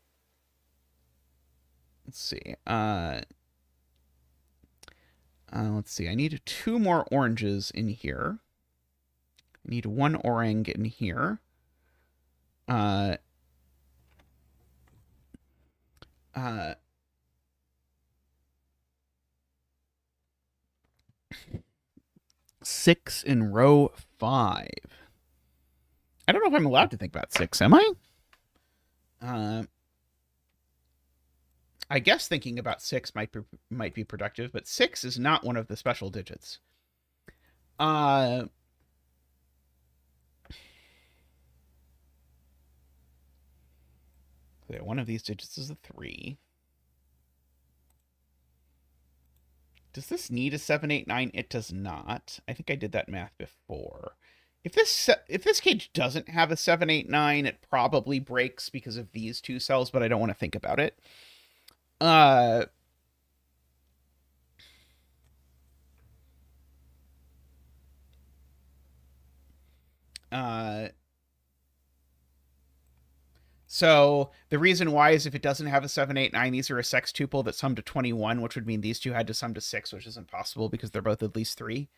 A: see. Let's see. I need 2 more oranges in here. I need one orang in here. 6 in row 5. I don't know if I'm allowed to think about 6, am I? I guess thinking about 6 might be productive, but 6 is not one of the special digits. Yeah, one of these digits is a 3. Does this need a 7, 8, 9? It does not. I think I did that math before. If this cage doesn't have a 7, 8, 9, it probably breaks because of these two cells, but I don't want to think about it. So the reason why is if it doesn't have a 7, 8, 9, these are a sextuple that sum to 21, which would mean these two had to sum to 6, which is impossible because they're both at least 3.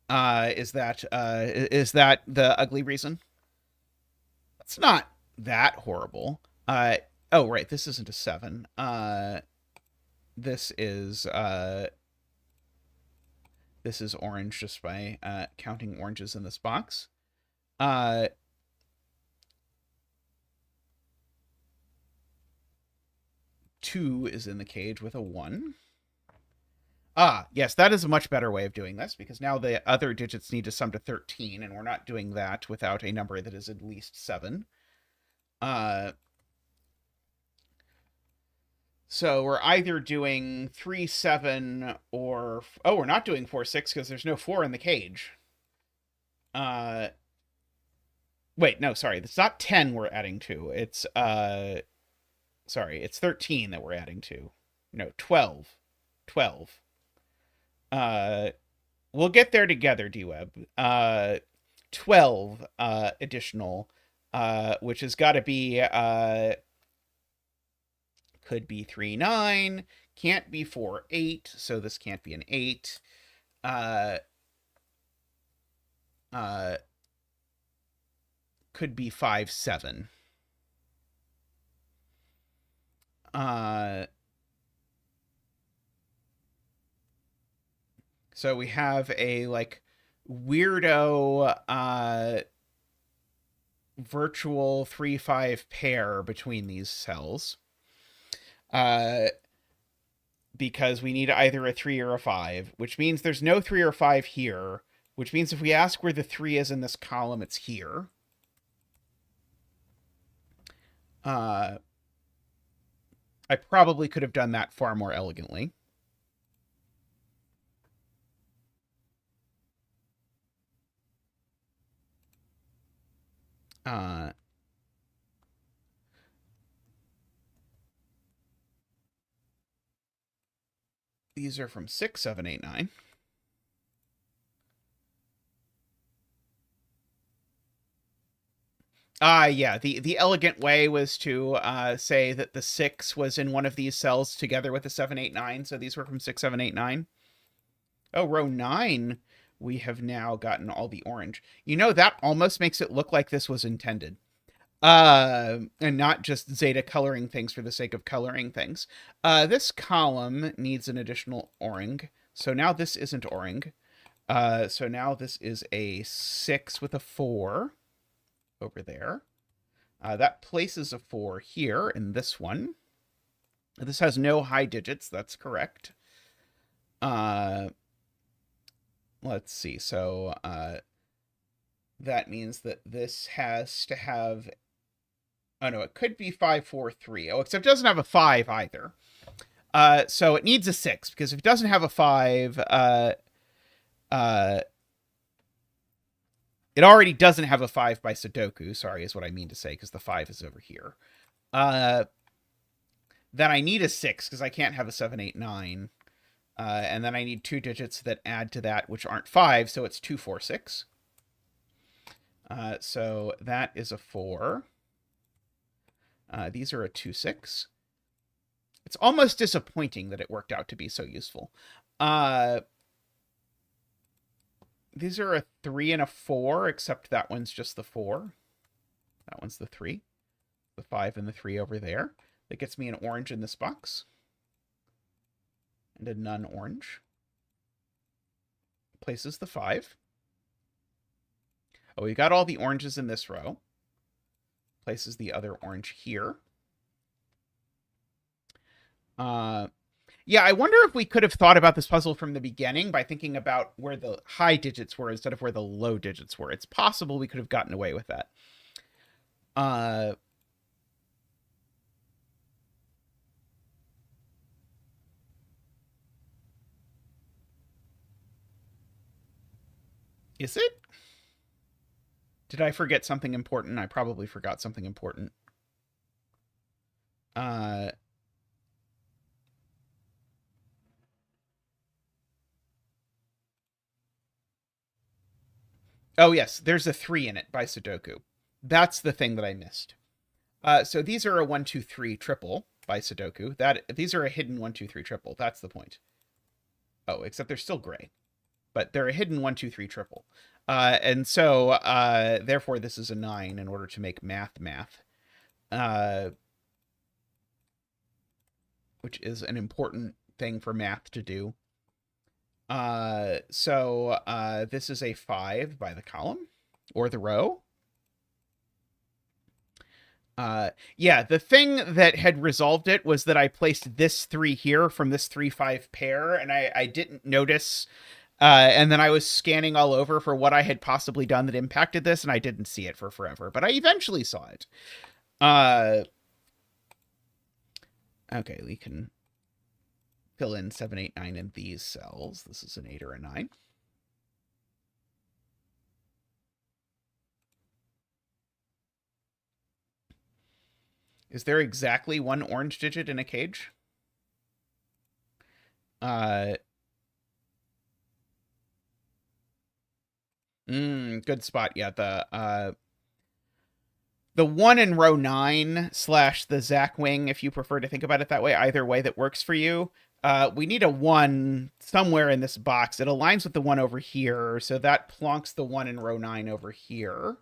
A: Is that the ugly reason? It's not that horrible. Oh, right, this isn't a 7. This is orange just by counting oranges in this box. 2 is in the cage with a 1. Yes, that is a much better way of doing this, because now the other digits need to sum to 13, and we're not doing that without a number that is at least 7. So we're either doing 3, 7, or... Oh, we're not doing 4, 6, because there's no 4 in the cage. Wait, no, sorry. It's not 10 we're adding to. It's, sorry, it's 13 that we're adding to. No, 12. 12. We'll get there together, D-Web. 12 additional, which has got to be, could be 3, 9, can't be 4, 8, so this can't be an 8. Could be 5, 7. So we have a, like, weirdo virtual 3, 5 pair between these cells. Because we need either a 3 or a 5, which means there's no 3 or 5 here, which means if we ask where the 3 is in this column, it's here. I probably could have done that far more elegantly. These are from 6, 7, 8, 9. Yeah, the elegant way was to say that the 6 was in one of these cells together with the 7, 8, 9. So these were from 6, 7, 8, 9. Oh, row 9, we have now gotten all the orange. You know, that almost makes it look like this was intended. And not just Zeta coloring things for the sake of coloring things. This column needs an additional orang. So now this isn't orang. So now this is a 6 with a 4 over there. That places a 4 here in this one. This has no high digits. That's correct. Let's see. So that means that this has to have... Oh, no, it could be 5, 4, 3. Oh, except it doesn't have a 5 either. So it needs a 6, because if it doesn't have a 5, it already doesn't have a 5 by Sudoku, sorry, is what I mean to say, because the 5 is over here. Then I need a 6, because I can't have a 7, 8, 9. And then I need 2 digits that add to that, which aren't 5, so it's 2, 4, 6. So that is a 4. These are a 2, 6. It's almost disappointing that it worked out to be so useful. These are a 3 and a 4, except that one's just the 4. That one's the 3. The 5 and the 3 over there. That gets me an orange in this box. And a non-orange. Places the 5. Oh, we got all the oranges in this row. Places the other orange here. Yeah, I wonder if we could have thought about this puzzle from the beginning by thinking about where the high digits were instead of where the low digits were. It's possible we could have gotten away with that. Is it? Did I forget something important? I probably forgot something important. Oh, yes, there's a 3 in it by Sudoku. That's the thing that I missed. So these are a 1, 2, 3 triple by Sudoku. These are a hidden 1, 2, 3 triple. That's the point. Oh, except they're still gray. But they're a hidden 1, 2, 3 triple. And so, therefore, this is a 9 in order to make math. Which is an important thing for math to do. So this is a 5 by the column or the row. Yeah, the thing that had resolved it was that I placed this 3 here from this 3-5 pair, and I didn't notice. And then I was scanning all over for what I had possibly done that impacted this, and I didn't see it for forever, but I eventually saw it. Okay, we can fill in 7, 8, 9 in these cells. This is an 8 or a 9. Is there exactly one orange digit in a cage? Good spot. Yeah, the 1 in row 9 / the Zach wing, if you prefer to think about it that way, either way that works for you. We need a 1 somewhere in this box. It aligns with the 1 over here, so that plonks the 1 in row 9 over here,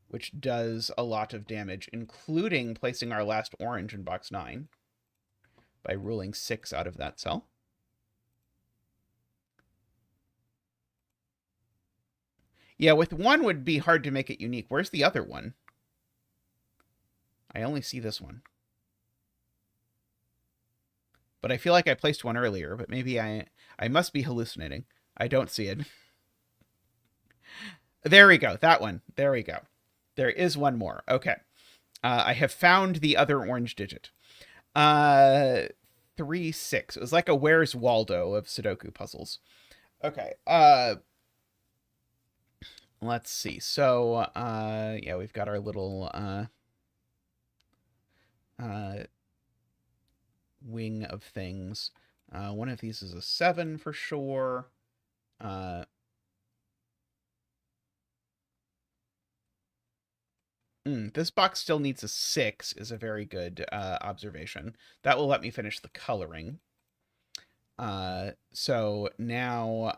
A: which does a lot of damage, including placing our last orange in box 9 by ruling 6 out of that cell. Yeah, with 1 would be hard to make it unique. Where's the other one? I only see this one. But I feel like I placed 1 earlier, but maybe I must be hallucinating. I don't see it. There we go. That one. There we go. There is 1 more. Okay. I have found the other orange digit. 3, 6. It was like a Where's Waldo of Sudoku puzzles. Okay. Let's see. So, yeah, we've got our little wing of things. One of these is a 7 for sure. This box still needs a 6 is a very good observation. That will let me finish the coloring. So now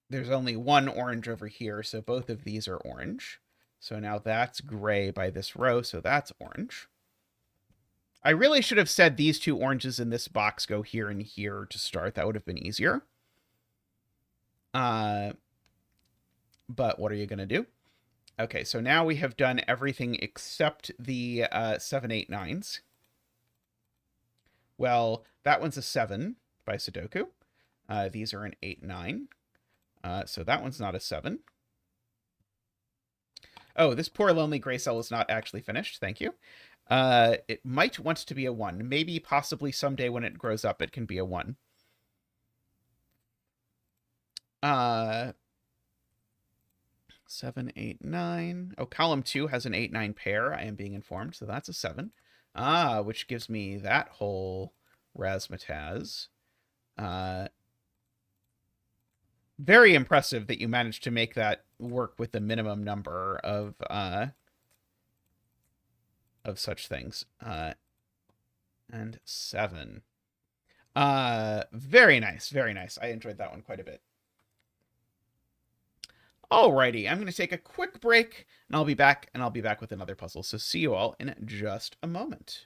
A: there's only 1 orange over here, so both of these are orange. So now that's gray by this row, so that's orange. I really should have said these 2 oranges in this box go here and here to start. That would have been easier. But what are you going to do? Okay, so now we have done everything except the 7, 8, 9s. Well, that one's a 7 by Sudoku. These are an 8, 9. So that one's not a 7. Oh, this poor lonely gray cell is not actually finished. Thank you. It might want to be a 1. Maybe, possibly, someday when it grows up, it can be a 1. 7, 8, 9. Oh, column 2 has an 8, 9 pair, I am being informed, so that's a 7. Which gives me that whole razzmatazz. Very impressive that you managed to make that work with the minimum number of such things. And 7. Very nice, very nice. I enjoyed that one quite a bit. Alrighty, I'm going to take a quick break, and I'll be back with another puzzle. So see you all in just a moment.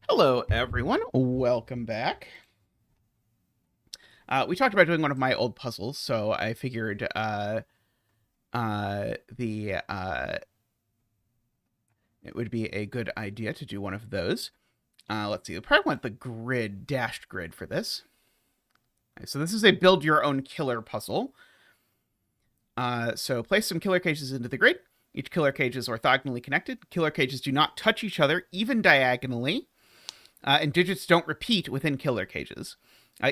A: Hello, everyone. Welcome back. We talked about doing one of my old puzzles, so I figured it would be a good idea to do one of those. Let's see. I probably want the dashed grid for this. So this is a build your own killer puzzle. So place some killer cages into the grid. Each killer cage is orthogonally connected. Killer cages do not touch each other, even diagonally. And digits don't repeat within killer cages.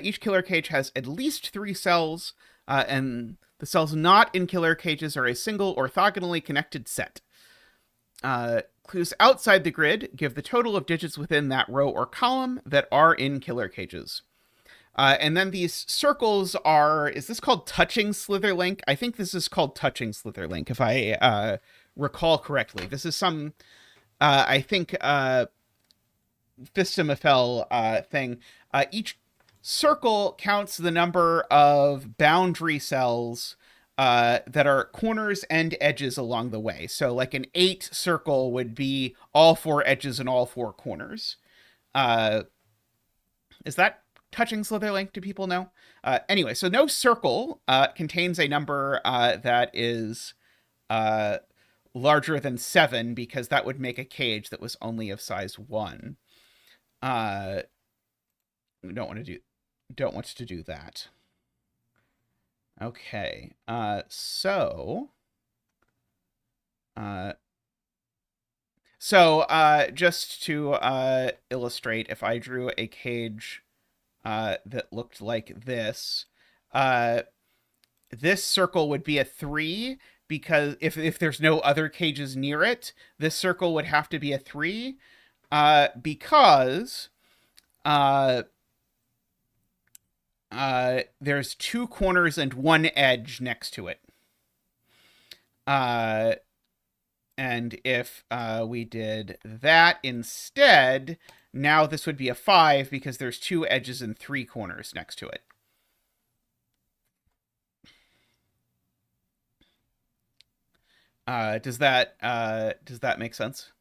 A: Each killer cage has at least 3 cells, and the cells not in killer cages are a single orthogonally connected set. Clues outside the grid give the total of digits within that row or column that are in killer cages. And then these circles are, is this called touching Slitherlink? I think this is called touching Slitherlink, if I recall correctly. This is some, I think, Fistamafel thing. Each circle counts the number of boundary cells that are corners and edges along the way. So like an 8 circle would be all 4 edges and all 4 corners. Is that touching Slitherlink? Do people know? Anyway, so no circle contains a number that is larger than 7, because that would make a cage that was only of size 1. We don't want to do that. Okay. So just to illustrate, if I drew a cage that looked like this, this circle would be a 3, because if there's no other cages near it, this circle would have to be a 3, because there's 2 corners and 1 edge next to it. And if we did that instead, now this would be a 5 because there's 2 edges and 3 corners next to it. Does that make sense?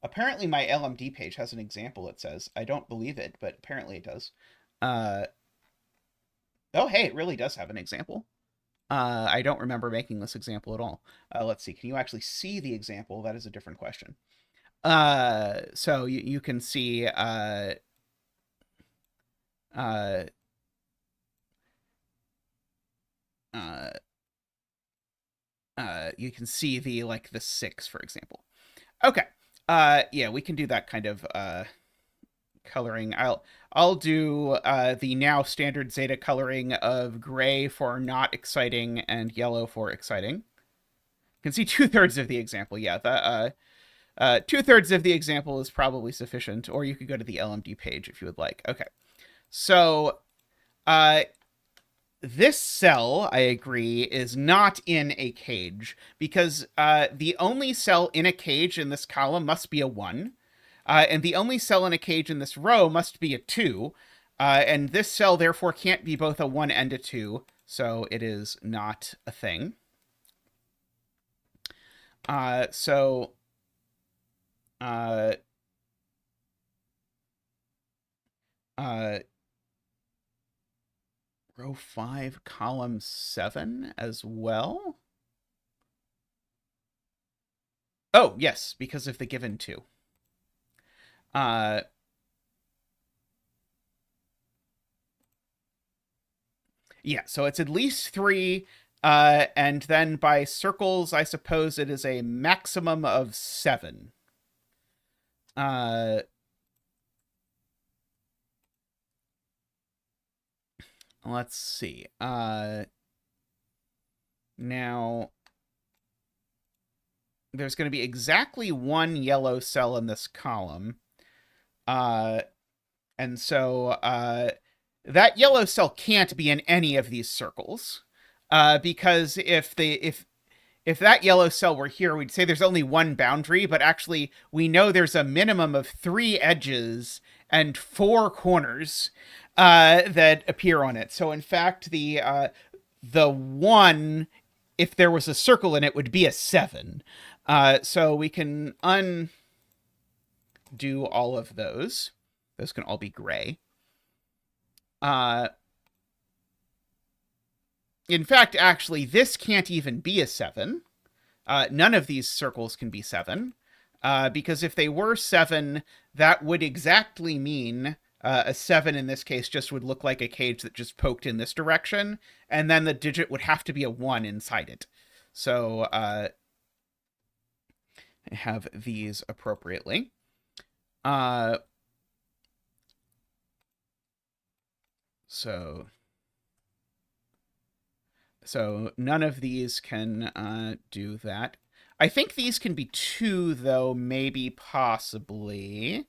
A: Apparently my LMD page has an example, it says. I don't believe it, but apparently it does. Oh, hey, it really does have an example. I don't remember making this example at all. Let's see. Can you actually see the example? That is a different question. So you can see you can see the 6, for example. Okay. Yeah, we can do that kind of coloring. I'll do the now standard Zeta coloring of gray for not exciting and yellow for exciting. You can see 2/3 of the example. Yeah, the 2/3 of the example is probably sufficient, or you could go to the LMD page if you would like. Okay, so this cell, I agree, is not in a cage because the only cell in a cage in this column must be a 1. And the only cell in a cage in this row must be a 2. And this cell, therefore, can't be both a 1 and a 2. So it is not a thing. Row 5, column 7 as well. Oh, yes, because of the given 2. Yeah, so it's at least 3, and then by circles, I suppose it is a maximum of 7. Let's see. Now, there's going to be exactly 1 yellow cell in this column. And so that yellow cell can't be in any of these circles. Because if that yellow cell were here, we'd say there's only 1 boundary, but actually we know there's a minimum of 3 edges and 4 corners that appear on it. So in fact, the 1, if there was a circle in it, would be a 7. So we can undo all of those. Those can all be gray. In fact, actually, this can't even be a 7. None of these circles can be 7. Because if they were 7, that would exactly mean a 7 in this case just would look like a cage that just poked in this direction, and then the digit would have to be a 1 inside it. So I have these appropriately. So none of these can do that. I think these can be 2, though, maybe, possibly.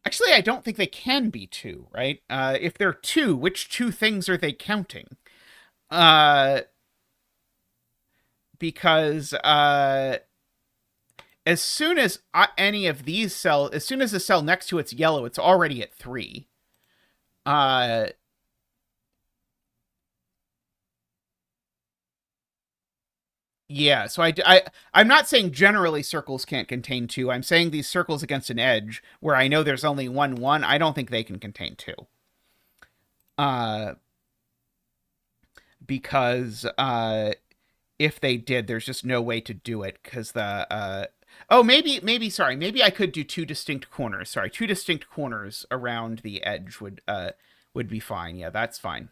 A: Actually, I don't think they can be 2, right? If they're 2, which 2 things are they counting? Because as soon as any of these cells, as soon as the cell next to it's yellow, it's already at 3. Yeah, so I'm not saying generally circles can't contain 2. I'm saying these circles against an edge where I know there's only 1, I don't think they can contain 2. Because if they did, there's just no way to do it because the oh, maybe I could do 2 distinct corners. Sorry, 2 distinct corners around the edge would be fine. Yeah, that's fine.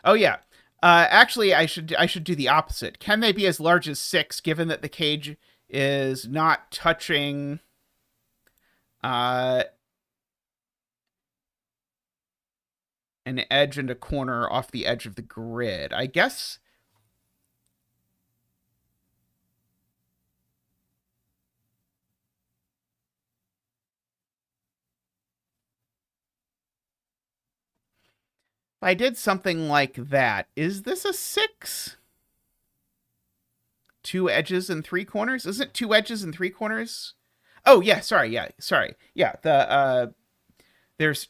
A: Oh yeah. Actually, I should do the opposite. Can they be as large as 6, given that the cage is not touching an edge and a corner off the edge of the grid? I guess I did something like that, is this a 6? 2 edges and 3 corners? Is it 2 edges and 3 corners? Oh, yeah, sorry. Yeah, there's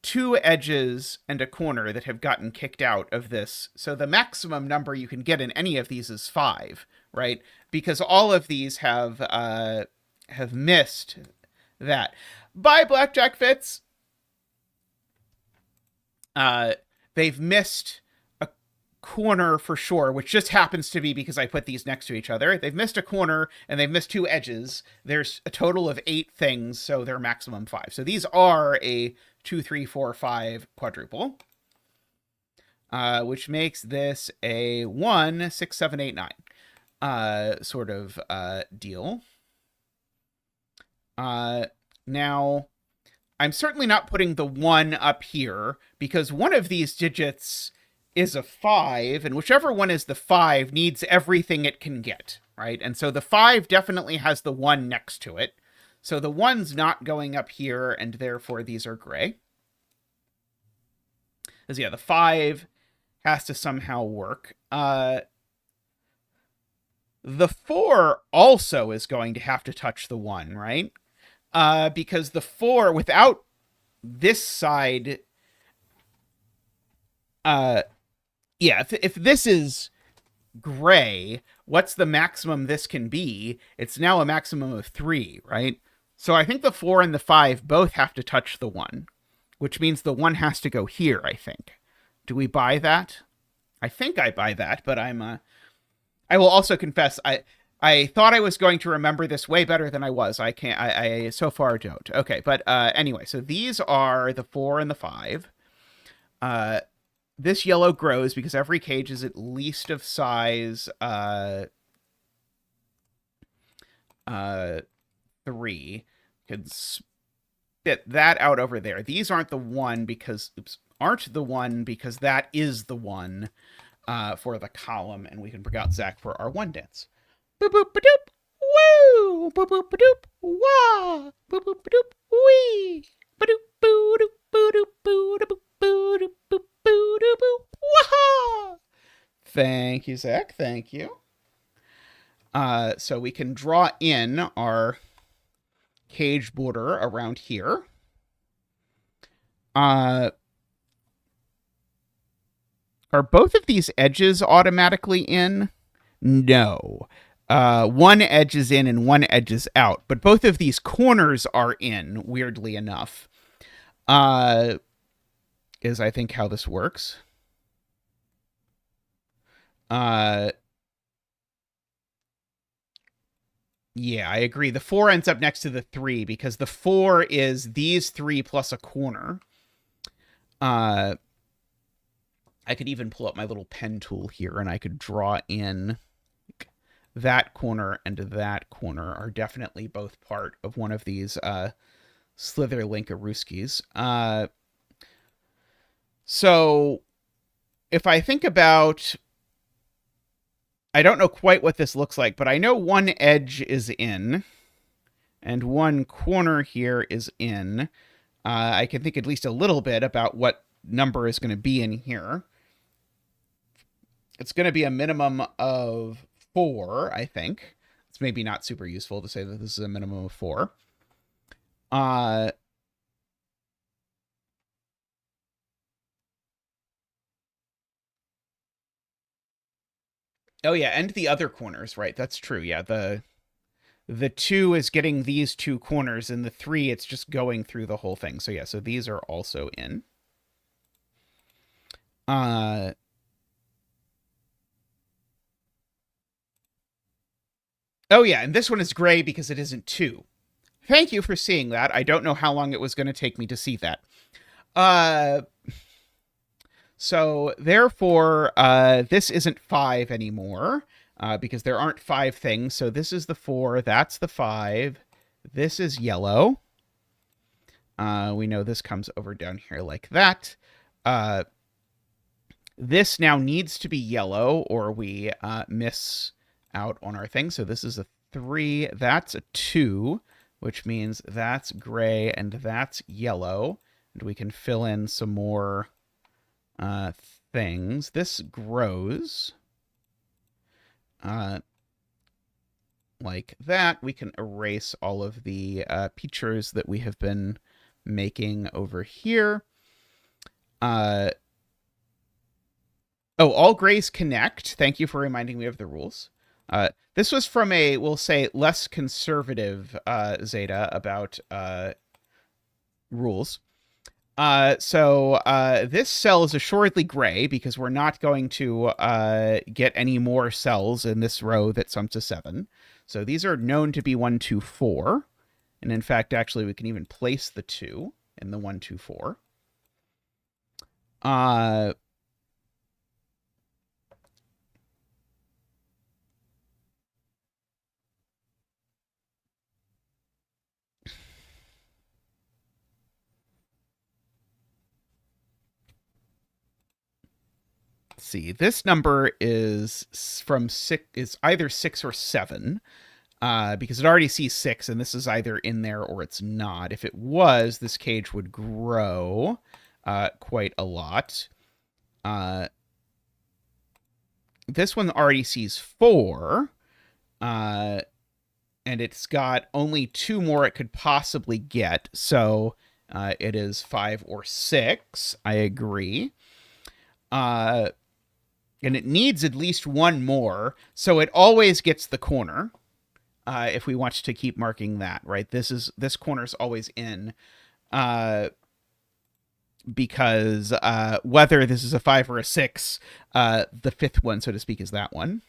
A: 2 edges and a corner that have gotten kicked out of this. So the maximum number you can get in any of these is 5, right? Because all of these have missed that. Bye, Blackjack Fitz. They've missed a corner for sure, which just happens to be because I put these next to each other. They've missed a corner and they've missed 2 edges. There's a total of 8 things, so they're maximum 5. So these are a 2, 3, 4, 5 quadruple, which makes this a 1, 6, 7, 8, 9 sort of deal. Now, I'm certainly not putting the 1 up here because one of these digits is a 5, and whichever one is the 5 needs everything it can get, right? And so the 5 definitely has the 1 next to it. So the 1's not going up here, and therefore these are gray. Because, yeah, the 5 has to somehow work. The 4 also is going to have to touch the 1, right? Because the 4, without this side... yeah, if this is gray, what's the maximum this can be? It's now a maximum of 3, right? So I think the 4 and the 5 both have to touch the 1, which means the 1 has to go here, I think. Do we buy that? I think I buy that, but I will also confess, I thought I was going to remember this way better than I was. I so far don't. Okay, but anyway, so these are the 4 and the 5. This yellow grows because every cage is at least of size 3. Could spit that out over there. These aren't the 1 because that is the 1 for the column, and we can bring out Zach for our 1 dance. Boop boop ba doop, woo, boop boop ba doop, wah, boop boop ba doop, wee, ba doop boo doop boo doop boo doop boo doop boo boo doop boo, wah. Thank you, Zach. Thank you. So we can draw in our cage border around here. Are both of these edges automatically in? No. 1 edge is in and 1 edge is out, but both of these corners are in, weirdly enough. Is I think how this works. Yeah, I agree. The 4 ends up next to the 3 because the 4 is these 3 plus a corner. I could even pull up my little pen tool here and I could draw in that corner and that corner are definitely both part of one of these Slitherlinkarooskies. So if I think about... I don't know quite what this looks like, but I know 1 edge is in and 1 corner here is in. I can think at least a little bit about what number is going to be in here. It's going to be a minimum of 4, I think. It's maybe not super useful to say that this is a minimum of 4. Oh, yeah, and the other corners, right? That's true. Yeah, the 2 is getting these 2 corners, and the 3, it's just going through the whole thing. So yeah, so these are also in. Oh yeah, and this one is gray because it isn't 2. Thank you for seeing that. I don't know how long it was going to take me to see that. So therefore, this isn't 5 anymore, because there aren't 5 things. So this is the 4, that's the 5. This is yellow. We know this comes over down here like that. This now needs to be yellow, or we miss out on our thing. So this is a 3, that's a 2, which means that's gray and that's yellow. And we can fill in some more things. This grows like that. We can erase all of the pictures that we have been making over here. Oh, all grays connect. Thank you for reminding me of the rules. This was from a, we'll say, less conservative Zeta about rules. So this cell is assuredly gray because we're not going to get any more cells in this row that sum to 7. So these are known to be 1, 2, 4. And in fact, actually, we can even place the 2 in the 1, 2, 4. See, this number is from 6, is either 6 or 7. Because it already sees 6, and this is either in there or it's not. If it was, this cage would grow quite a lot. This one already sees 4, and it's got only 2 more it could possibly get, so it is 5 or 6. I agree. And it needs at least 1 more, so it always gets the corner. If we want to keep marking that, right? This corner is always in, because whether this is a 5 or a 6, the 5th one, so to speak, is that one.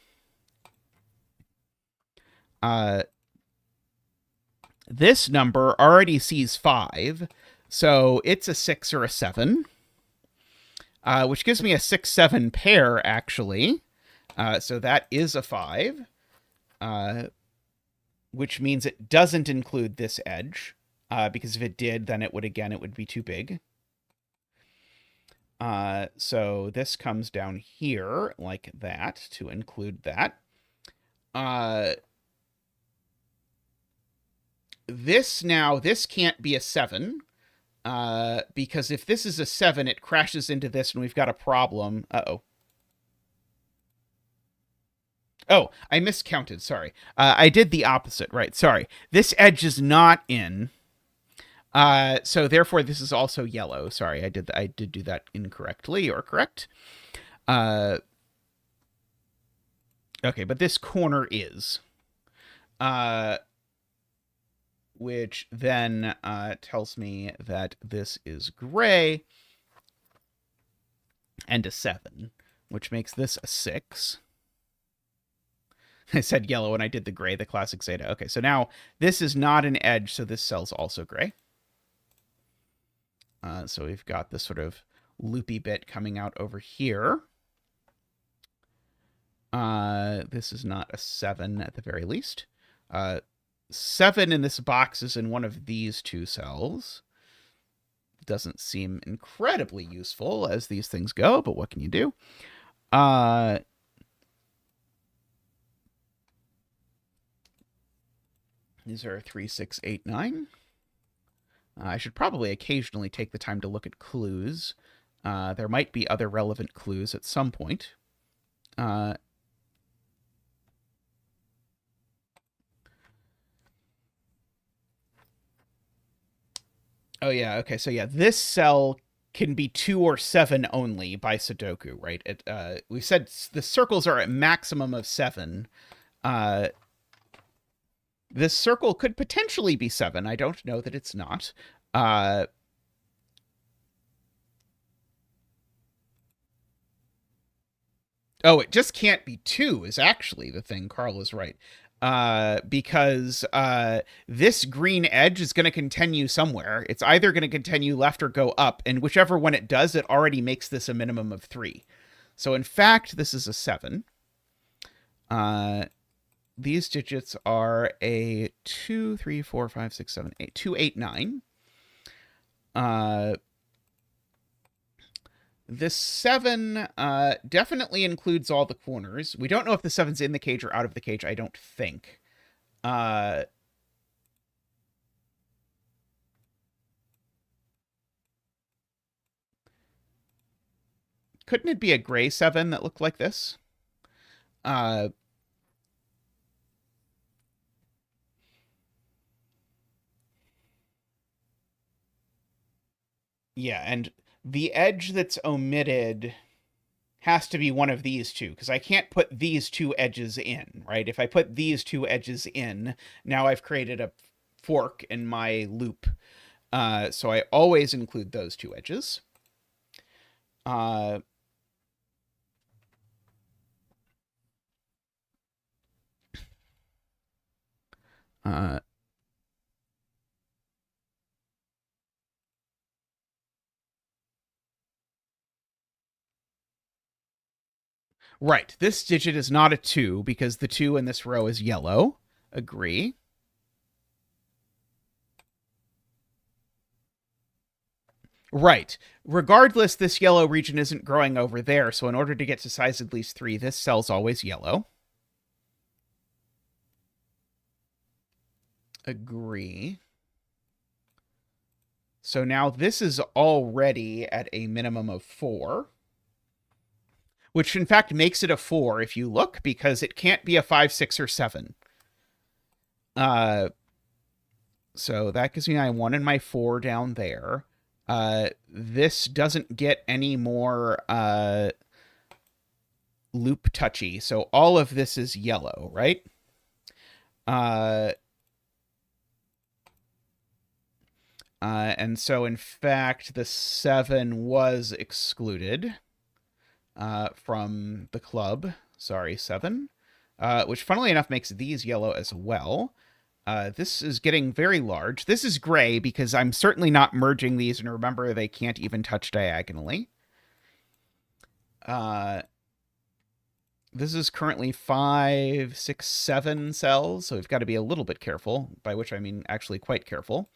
A: This number already sees 5, so it's a 6 or a 7, which gives me a 6-7 pair, actually. So that is a 5. Which means it doesn't include this edge, because if it did, then it would be too big. So this comes down here like that to include that. This can't be a 7, because if this is a 7, it crashes into this and we've got a problem. Uh-oh. Oh, I miscounted. Sorry. I did the opposite. Right. Sorry. This edge is not in. So therefore, this is also yellow. Sorry, I did do that incorrectly. You're correct. Okay, but this corner is. Which then tells me that this is gray and a 7, which makes this a 6. I said yellow and I did the gray, the classic Zeta. Okay, so now this is not an edge, so this cell's also gray. So we've got this sort of loopy bit coming out over here. This is not a 7 at the very least. 7 in this box is in one of these 2 cells. Doesn't seem incredibly useful as these things go, but what can you do? These are 3, 6, 8, 9. I should probably occasionally take the time to look at clues. There might be other relevant clues at some point. Oh, yeah, okay, so yeah, this cell can be 2 or 7 only by Sudoku, right? We said the circles are at maximum of 7. This circle could potentially be 7. I don't know that it's not. Oh, it just can't be 2 is actually the thing. Carl is right. Because this green edge is going to continue somewhere. It's either going to continue left or go up, and whichever one it does, it already makes this a minimum of 3. So in fact, this is a 7. These digits are a 2, 3, 4, 5, 6, 7, 8, 2, 8, 9. This 7 definitely includes all the corners. We don't know if the 7's in the cage or out of the cage. I don't think. couldn't it be a gray 7 that looked like this? Yeah, and the edge that's omitted has to be one of these two, because I can't put these two edges in, right? If I put these two edges in, now I've created a fork in my loop. So I always include those two edges. Right. This digit is not a 2 because the 2 in this row is yellow. Agree. Right. Regardless, this yellow region isn't growing over there, so in order to get to size at least 3, this cell's always yellow. Agree. So now this is already at a minimum of 4. Which in fact makes it a 4 if you look, because it can't be a 5, 6, or 7. So that gives me my 1 and my 4 down there. This doesn't get any more loop touchy, so all of this is yellow, right? And so in fact the 7 was excluded from the club. Sorry, 7. Which funnily enough makes these yellow as well. This is getting very large. This is gray because I'm certainly not merging these, and remember, they can't even touch diagonally. This is currently 5, 6, 7 cells, so we've got to be a little bit careful, by which I mean actually quite careful.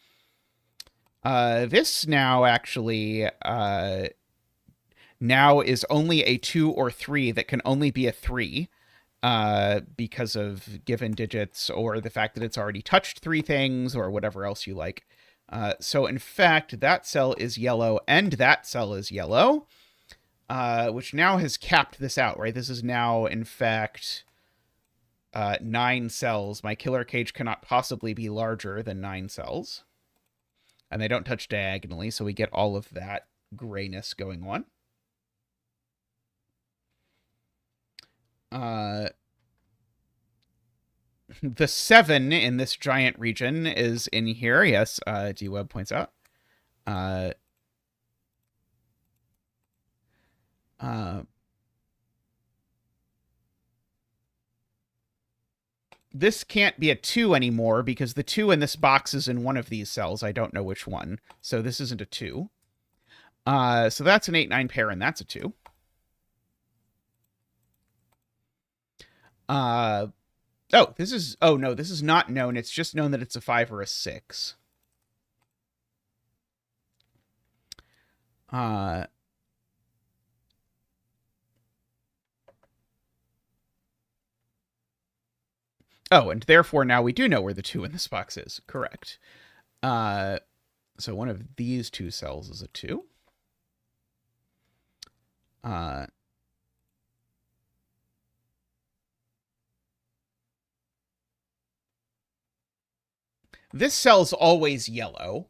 A: This now actually now is only a 2 or 3 that can only be a 3. Because of given digits or the fact that it's already touched 3 things or whatever else you like. So in fact, that cell is yellow and that cell is yellow, which now has capped this out, right? This is now, in fact, 9 cells. My killer cage cannot possibly be larger than 9 cells. And they don't touch diagonally, so we get all of that grayness going on. The 7 in this giant region is in here. Yes, DWeb points out. This can't be a 2 anymore because the 2 in this box is in one of these cells. I don't know which one. So this isn't a 2. So that's an 8, 9 pair, and that's a 2. Oh, this is... Oh, no, this is not known. It's just known that it's a 5 or a 6. Oh, and therefore now we do know where the 2 in this box is. Correct. So one of these 2 cells is a 2. This cell's always yellow.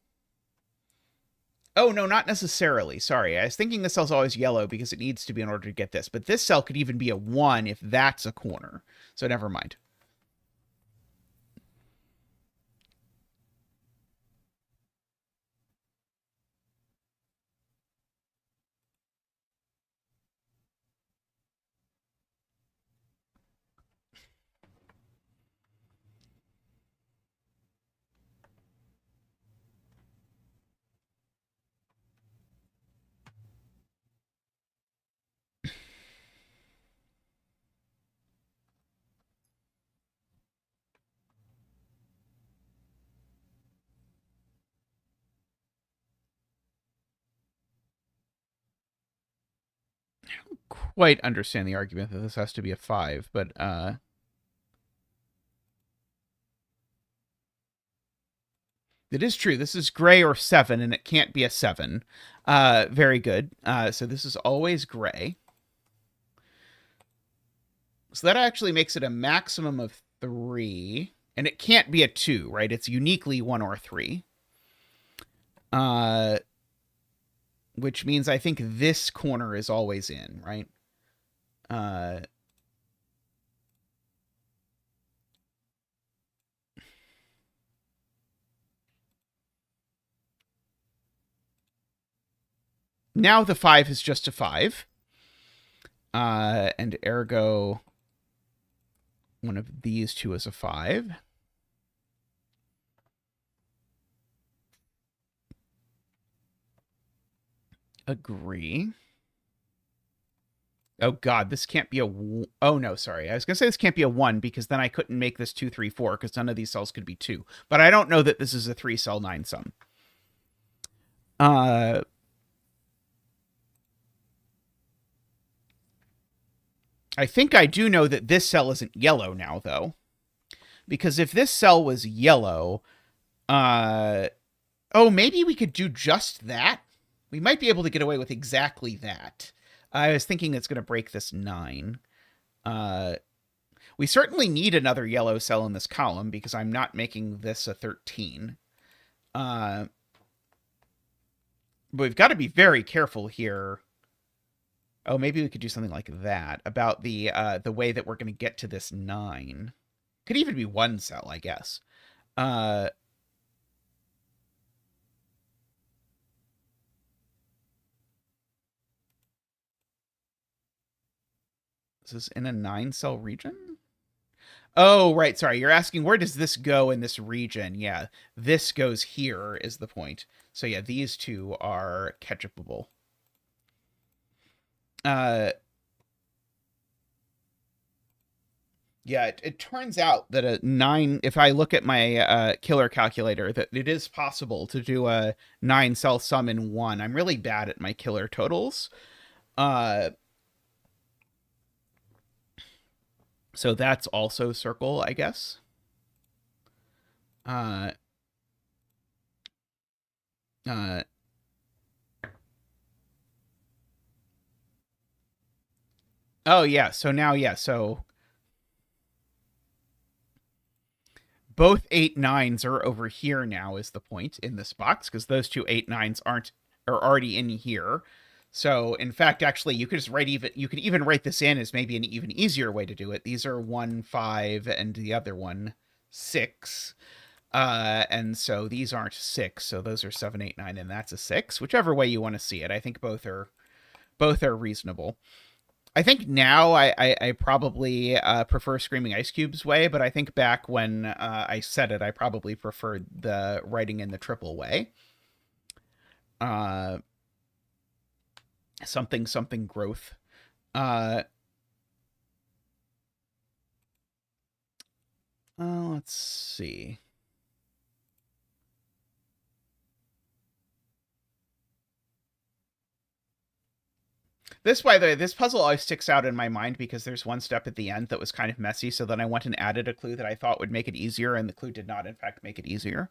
A: Oh, no, not necessarily. Sorry, I was thinking this cell's always yellow because it needs to be in order to get this. But this cell could even be a 1 if that's a corner. So never mind. Quite understand the argument that this has to be a 5, but It is true. This is gray or 7, and it can't be a 7. Very good. So this is always gray. So that actually makes it a maximum of 3. And it can't be a 2, right? It's uniquely 1 or 3. Which means I think this corner is always in, right? Now the 5 is just a 5. And ergo, one of these two is a 5. Agree. Oh, God, this can't be a... Oh, no, sorry. I was going to say this can't be a 1 because then I couldn't make this 2, 3, 4 because none of these cells could be 2. But I don't know that this is a 3-cell 9-sum. I think I do know that this cell isn't yellow now, though. Because if this cell was yellow... oh, maybe we could do just that? We might be able to get away with exactly that. I was thinking it's going to break this 9. We certainly need another yellow cell in this column because I'm not making this a 13. But we've got to be very careful here. Oh, maybe we could do something like that about the way that we're going to get to this 9. Could even be 1 cell, I guess. Is this in a 9-cell region? Oh, right. Sorry. You're asking where does this go in this region? Yeah, this goes here is the point. So yeah, these two are catchupable. Yeah, it turns out that a 9, if I look at my killer calculator, that it is possible to do a 9-cell sum in 1. I'm really bad at my killer totals. So that's also circle, I guess. Oh, yeah. So now, yeah. So both 8 9s are over here now is the point in this box because those two 8 9s are already in here. So in fact, actually, you could just you could even write this in as maybe an even easier way to do it. These are 1 5 and the other one 6. And so these aren't 6, so those are 7 8 9, and that's a 6. Whichever way you want to see it, I think both are reasonable. I think now I probably prefer Screaming Ice Cube's way, but I think back when I said it, I probably preferred the writing in the triple way. Something something growth. Let's see. This, by the way, this puzzle always sticks out in my mind because there's one step at the end that was kind of messy, so then I went and added a clue that I thought would make it easier, and the clue did not, in fact, make it easier.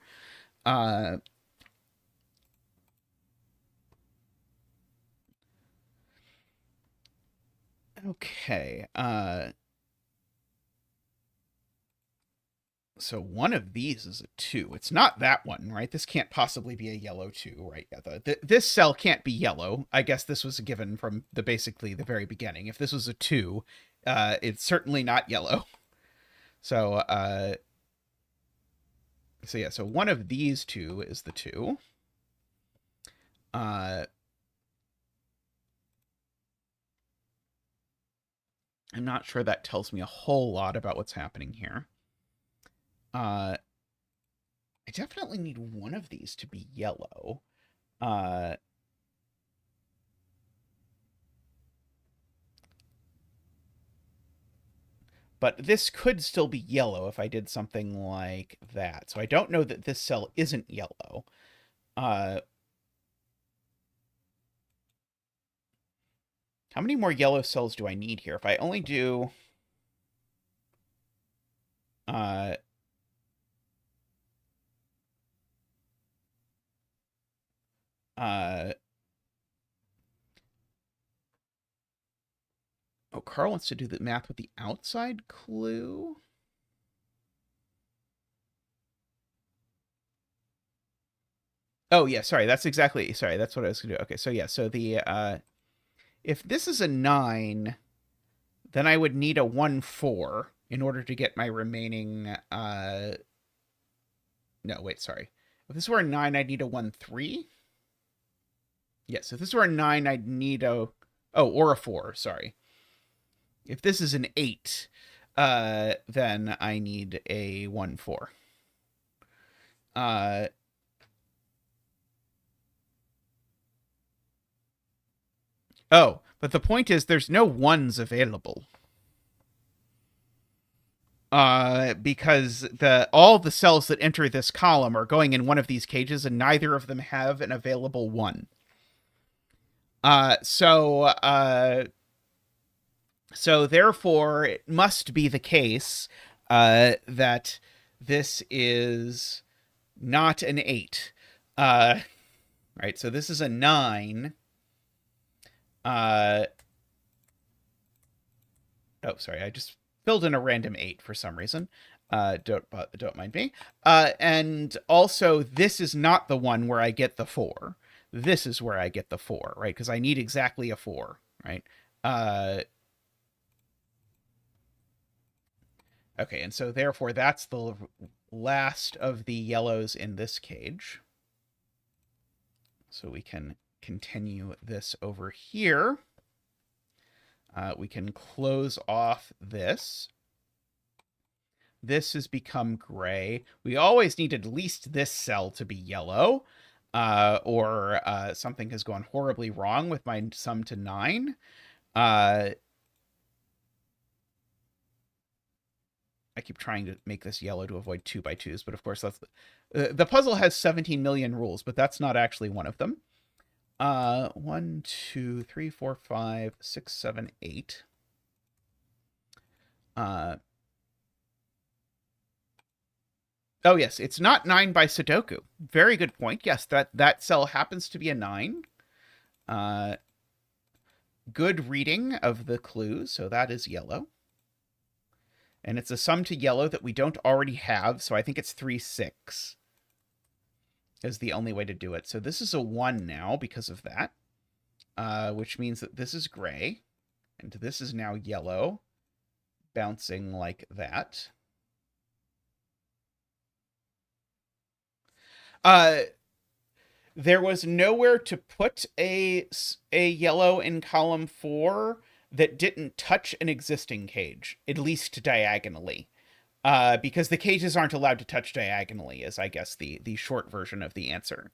A: Okay. So one of these is a 2. It's not that one, right? This can't possibly be a yellow 2, right? Yeah, this cell can't be yellow. I guess this was a given from basically the very beginning. If this was a 2, it's certainly not yellow. So, yeah, so one of these two is the 2. I'm not sure that tells me a whole lot about what's happening here. I definitely need one of these to be yellow. But this could still be yellow if I did something like that. So I don't know that this cell isn't yellow. How many more yellow cells do I need here? If I only do... Oh, Carl wants to do the math with the outside clue. Oh, yeah, sorry. That's what I was going to do. Okay, so yeah, so if this is a 9, then I would need a 1-4 in order to get my remaining no, wait, sorry. If this were a 9, I'd need a 1-3. Yes, if this were a 9, I'd need or a 4, sorry. If this is an 8, then I need a 1-4. But the point is there's no 1s available. Because all the cells that enter this column are going in one of these cages, and neither of them have an available 1. So therefore, it must be the case that this is not an 8. Right, so this is a 9. Oh, sorry, I just filled in a random 8 for some reason. Don't mind me. And also, this is not the one where I get the 4. This is where I get the 4, right? Because I need exactly a 4, right? Okay, and so therefore that's the last of the yellows in this cage. So we can continue this over here. We can close off this. This has become gray. We always need at least this cell to be yellow, or something has gone horribly wrong with my sum to 9. I keep trying to make this yellow to avoid 2x2s, but of course that's the puzzle has 17 million rules, but that's not actually one of them. 1, 2, 3, 4, 5, 6, 7, 8. Oh yes, it's not 9 by Sudoku. Very good point. Yes, that cell happens to be a 9. Good reading of the clue, so that is yellow. And it's a sum to yellow that we don't already have, so I think it's 3, 6 is the only way to do it. So this is a 1 now because of that, which means that this is gray, and this is now yellow, bouncing like that. There was nowhere to put a yellow in column 4 that didn't touch an existing cage, at least diagonally. Because the cages aren't allowed to touch diagonally, is I guess the short version of the answer.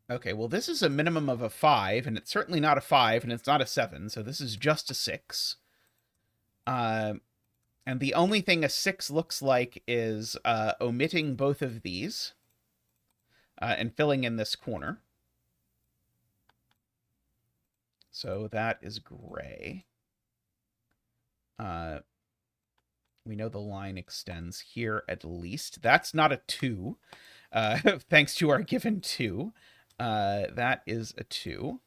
A: Okay, well, this is a minimum of a 5, and it's certainly not a 5, and it's not a 7, so this is just a 6. And the only thing a 6 looks like is omitting both of these and filling in this corner. So that is gray. We know the line extends here at least. That's not a 2, thanks to our given 2. That is a 2.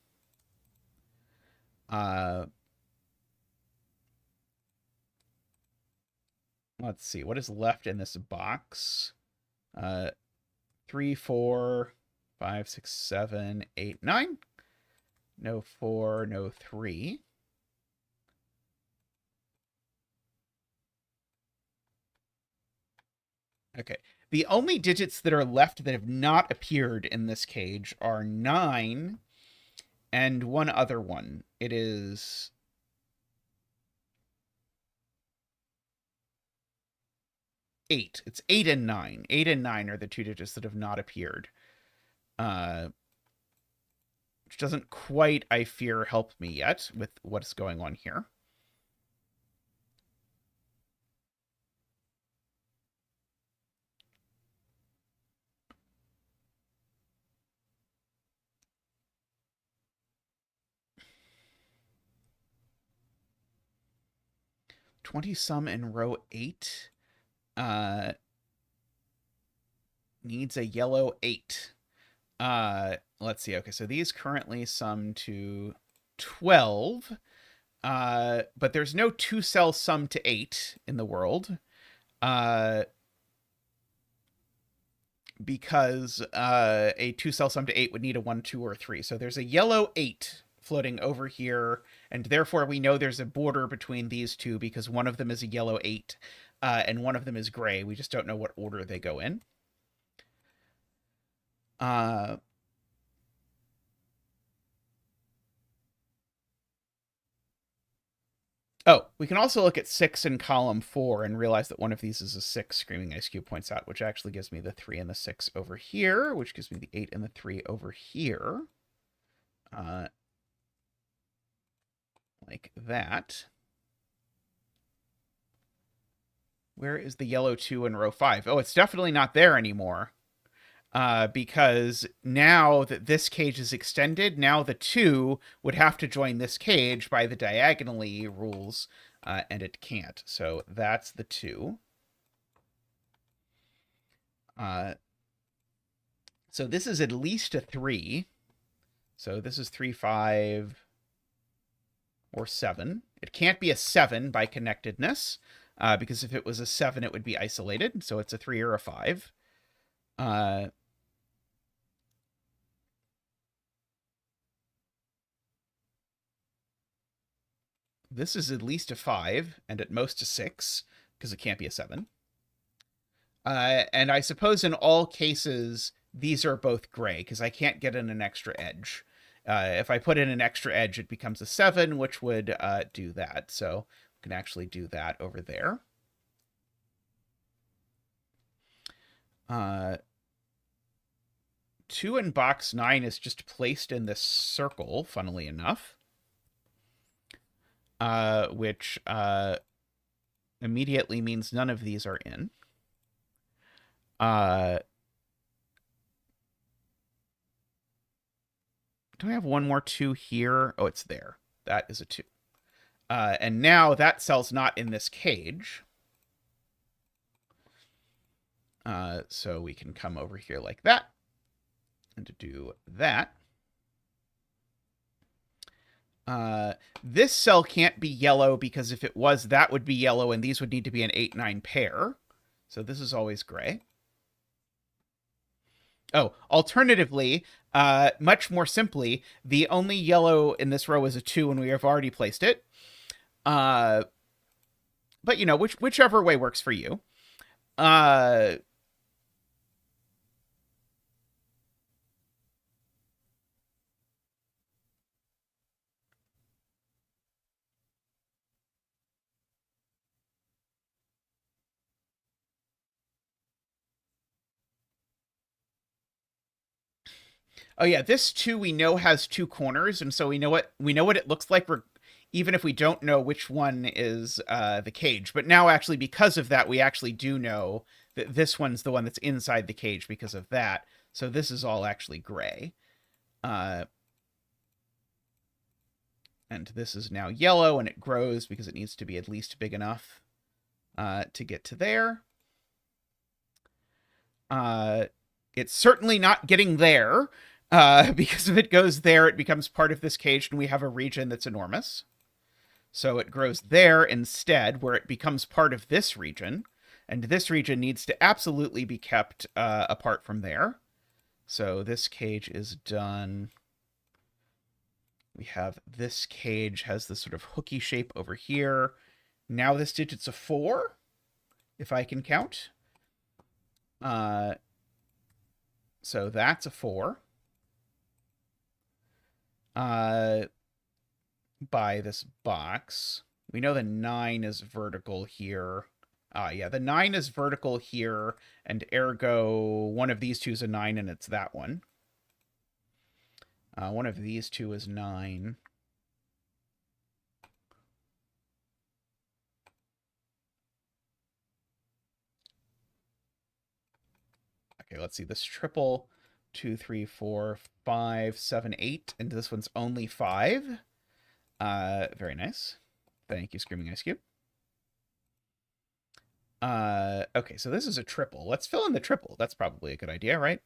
A: Let's see, what is left in this box? 3, 4, 5, 6, 7, 8, 9. No 4, no 3. Okay. The only digits that are left that have not appeared in this cage are 9 and one other one. It is 8. It's 8 and 9. 8 and 9 are the two digits that have not appeared. Which doesn't quite, I fear, help me yet with what's going on here. 20 some in row 8 needs a yellow 8. Let's see. Okay, so these currently sum to 12. But there's no 2-cell sum to 8 in the world. Because a 2-cell sum to 8 would need a 1, 2, or 3. So there's a yellow 8 floating over here, and therefore we know there's a border between these two because one of them is a yellow 8 and one of them is gray. We just don't know what order they go in. Oh, we can also look at 6 in column 4 and realize that one of these is a 6, Screaming Ice Cube points out, which actually gives me the 3 and the 6 over here, which gives me the 8 and the 3 over here. Like that. Where is the yellow 2 in row 5? Oh, it's definitely not there anymore. Because now that this cage is extended, now the 2 would have to join this cage by the diagonally rules, and it can't. So that's the 2. So this is at least a 3. So this is 3, 5, or 7. It can't be a 7 by connectedness, because if it was a 7, it would be isolated. So it's a 3 or a 5. This is at least a 5, and at most a 6, because it can't be a 7. And I suppose in all cases, these are both gray, because I can't get in an extra edge. If I put in an extra edge, it becomes a 7, which would do that. So we can actually do that over there. 2 in box 9 is just placed in this circle, funnily enough. Which immediately means none of these are in. Do I have one more 2 here? Oh, it's there. That is a 2. And now that cell's not in this cage. So we can come over here like that. And to do that. This cell can't be yellow because if it was, that would be yellow, and these would need to be an 8, 9 pair. So this is always gray. Oh, alternatively, much more simply, the only yellow in this row is a 2, and we have already placed it. But, you know, whichever way works for you. Oh yeah, this 2 we know has 2 corners, and so we know what it looks like. Even if we don't know which one is the cage, but now actually because of that, we actually do know that this one's the one that's inside the cage because of that. So this is all actually gray, and this is now yellow, and it grows because it needs to be at least big enough to get to there. It's certainly not getting there. Because if it goes there, it becomes part of this cage, and we have a region that's enormous. So it grows there instead, where it becomes part of this region. And this region needs to absolutely be kept apart from there. So this cage is done. We have this cage has this sort of hooky shape over here. Now this digit's a 4, if I can count. So that's a 4. By this box. We know the 9 is vertical here. Yeah, the 9 is vertical here, and ergo one of these two is a 9, and it's that one. One of these two is 9. Okay, let's see. This triple 2, 3, 4, 5, 7, 8, and this one's only 5. Very nice. Thank you, Screaming Ice Cube. Okay, so this is a triple. Let's fill in the triple. That's probably a good idea, right?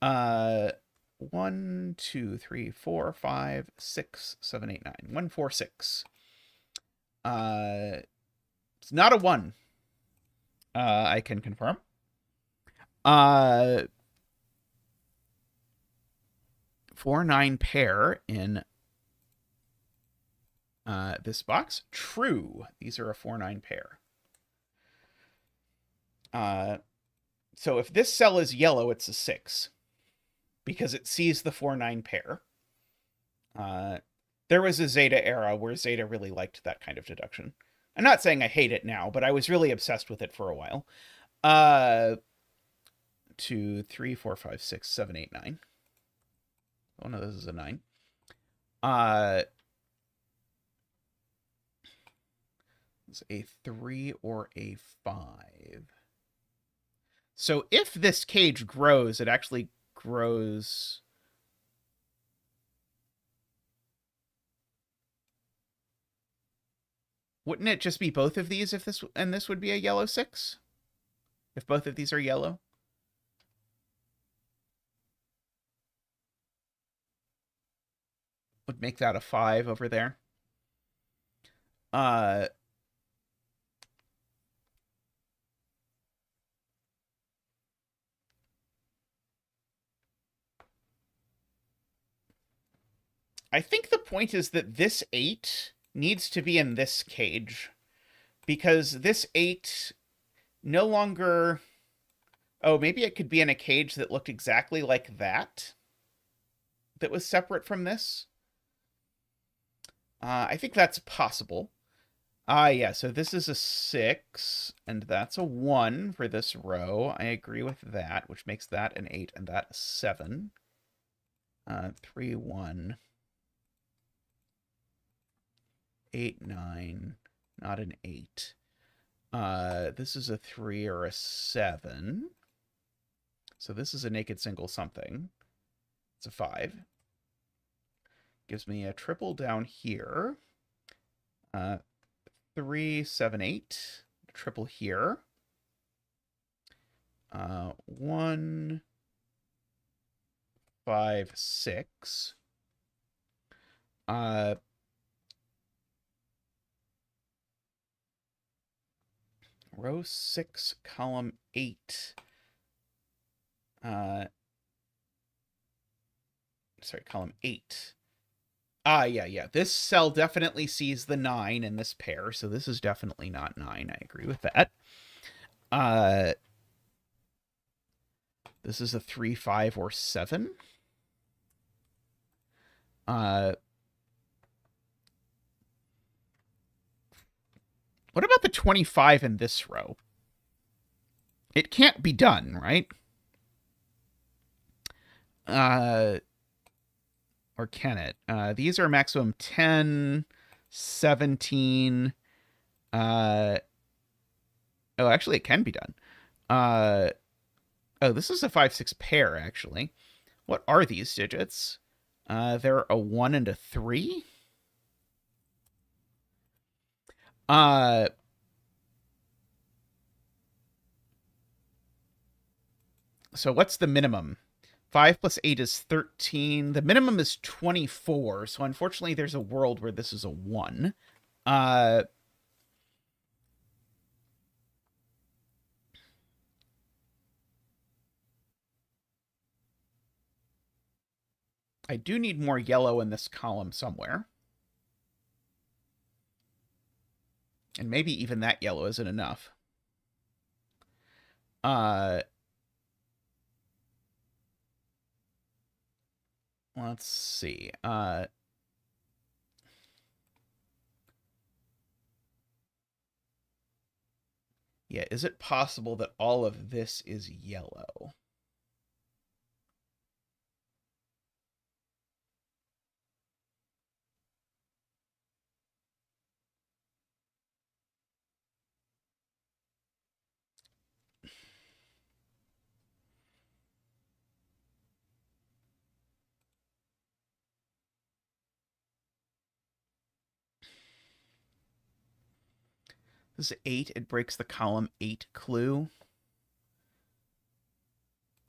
A: 1, 2, 3, 4, 5, 6, 7, 8, 9. 1, 4, 6. It's not a 1. I can confirm. 4, 9 pair in this box. True. These are a 4, 9 pair. So if this cell is yellow, it's a 6 because it sees the 4, 9 pair. There was a Zeta era where Zeta really liked that kind of deduction. I'm not saying I hate it now, but I was really obsessed with it for a while. 2, 3, 4, 5, 6, 7, 8, 9. Oh no, this is a 9. It's a 3 or a 5. So if this cage grows, it actually grows. Wouldn't it just be both of these if this and this would be a yellow 6? If both of these are yellow? Would make that a 5 over there. I think the point is that this 8 needs to be in this cage because this 8 no longer... Oh, maybe it could be in a cage that looked exactly like that was separate from this. I think that's possible. Yeah, so this is a 6, and that's a 1 for this row. I agree with that, which makes that an 8 and that a 7. 3, 1. 8, 9. Not an 8. This is a 3 or a 7. So this is a naked single something. It's a 5. Gives me a triple down here. 3, 7, 8. Triple here. 1, 5, 6. Row 6, column 8. Sorry, column 8. Yeah. This cell definitely sees the 9 in this pair, so this is definitely not 9. I agree with that. This is a 3, 5, or 7. What about the 25 in this row? It can't be done, right? Or can it? These are maximum 10, 17. Oh, actually, it can be done. Oh, this is a 5, 6 pair, actually. What are these digits? They're a 1 and a 3. So what's the minimum? 5 plus 8 is 13. The minimum is 24. So unfortunately, there's a world where this is a 1. I do need more yellow in this column somewhere. And maybe even that yellow isn't enough. Let's see. Yeah, is it possible that all of this is yellow? This is 8. It breaks the column 8 clue.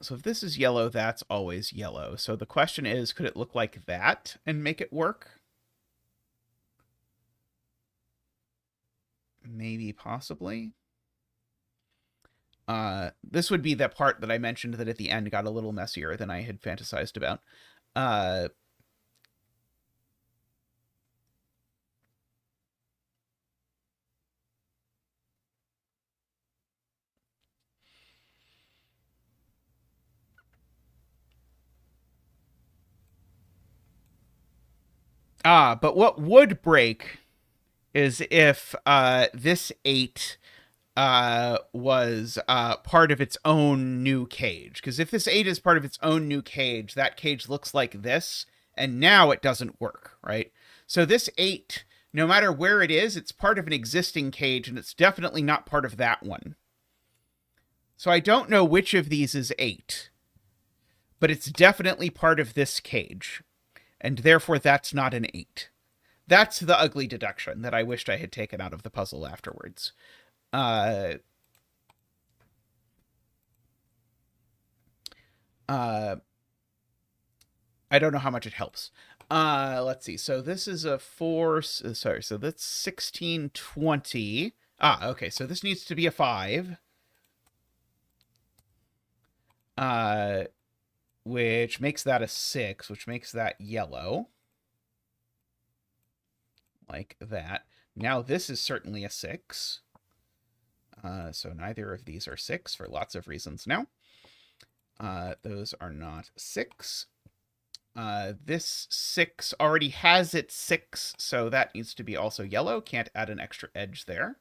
A: So if this is yellow, that's always yellow. So the question is, could it look like that and make it work? Maybe, possibly. This would be the part that I mentioned that at the end got a little messier than I had fantasized about. But what would break is if this 8 was part of its own new cage. Because if this 8 is part of its own new cage, that cage looks like this, and now it doesn't work, right? So this 8, no matter where it is, it's part of an existing cage, and it's definitely not part of that one. So I don't know which of these is 8, but it's definitely part of this cage, and therefore that's not an 8. That's the ugly deduction that I wished I had taken out of the puzzle afterwards. I don't know how much it helps. Let's see. So this is a 4. Sorry. So that's 16, 20. Okay. So this needs to be a 5. Which makes that a 6, which makes that yellow. Like that. Now this is certainly a 6. So neither of these are 6 for lots of reasons now. Those are not 6. This 6 already has its 6, so that needs to be also yellow. Can't add an extra edge there,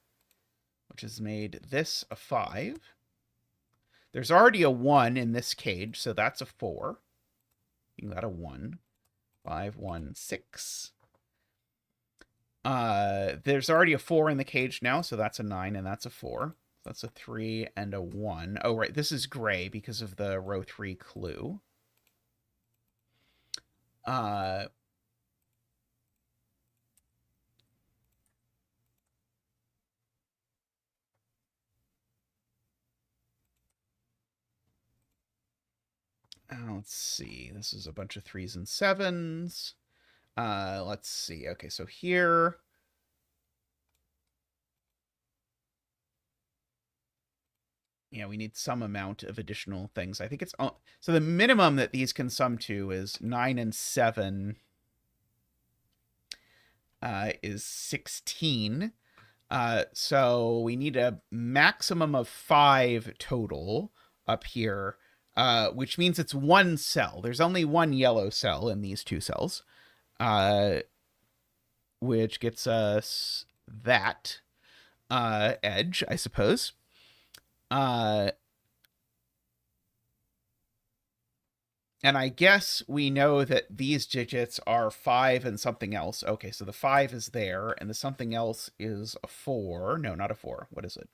A: which has made this a 5. There's already a 1 in this cage, so that's a 4. Making that a 1. 5, 1, 6. There's already a 4 in the cage now, so that's a 9, and that's a 4. That's a 3 and a 1. Oh, right, this is gray because of the row 3 clue. Let's see. This is a bunch of 3s and 7s. Let's see. Okay, so here... Yeah, we need some amount of additional things. I think it's... So the minimum that these can sum to is 9 and 7 is 16. So we need a maximum of 5 total up here, which means it's 1 cell. There's only 1 yellow cell in these 2 cells, which gets us that edge, I suppose. And I guess we know that these digits are 5 and something else. Okay, so the 5 is there, and the something else is a 4. No, not a 4. What is it?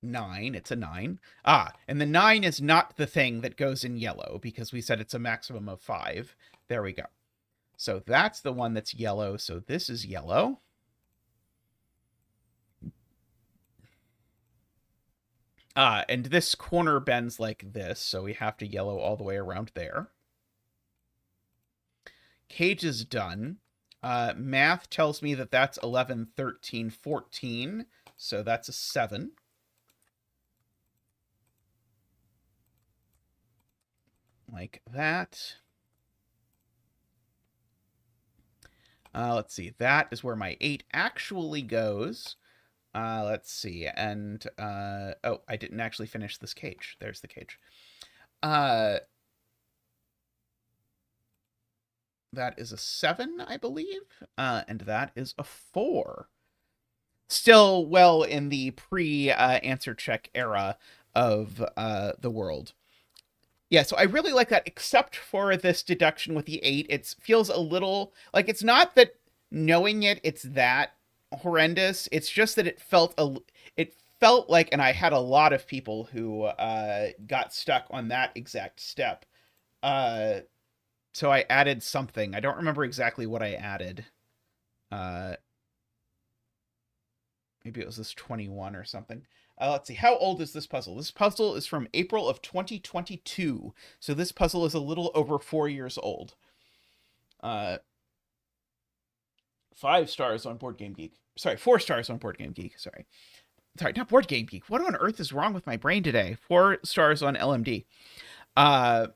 A: 9. It's a 9. And the 9 is not the thing that goes in yellow, because we said it's a maximum of 5. There we go. So that's the one that's yellow. So this is yellow. And this corner bends like this, so we have to yellow all the way around there. Cage is done. Math tells me that that's 11, 13, 14, so that's a 7. Like that. Let's see. That is where my 8 actually goes. Let's see. And, oh, I didn't actually finish this cage. There's the cage. That is a 7, I believe. And that is a 4. Still well in the pre-answer check era of the world. Yeah, so I really like that, except for this deduction with the 8. It feels a little... Like, it's not that knowing it's that horrendous. It's just that it felt like, and I had a lot of people who got stuck on that exact step, So I added something. I don't remember exactly what I added. Maybe it was this 21 or something. Let's see. How old is this puzzle? This puzzle is from April of 2022. So this puzzle is a little over 4 years old. 5 stars on Board Game Geek. Sorry, 4 stars on Board Game Geek. Sorry, not Board Game Geek. What on earth is wrong with my brain today? 4 stars on LMD. I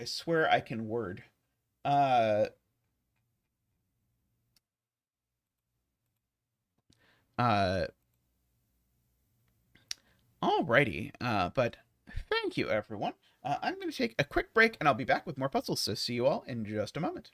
A: swear I can word. Alrighty. But thank you, everyone. I'm going to take a quick break, and I'll be back with more puzzles, so see you all in just a moment.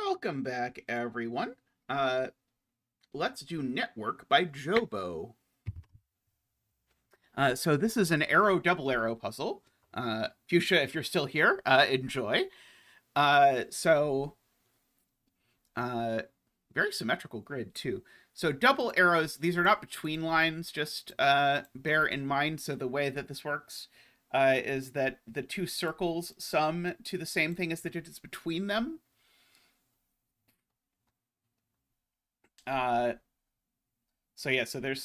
A: Welcome back, everyone. Let's do Network by Jobo. So this is an arrow double arrow puzzle. Fuchsia, if you're still here, enjoy. So very symmetrical grid too. So double arrows, these are not between lines, just bear in mind. So the way that this works is that the two circles sum to the same thing as the digits between them. So yeah, so there's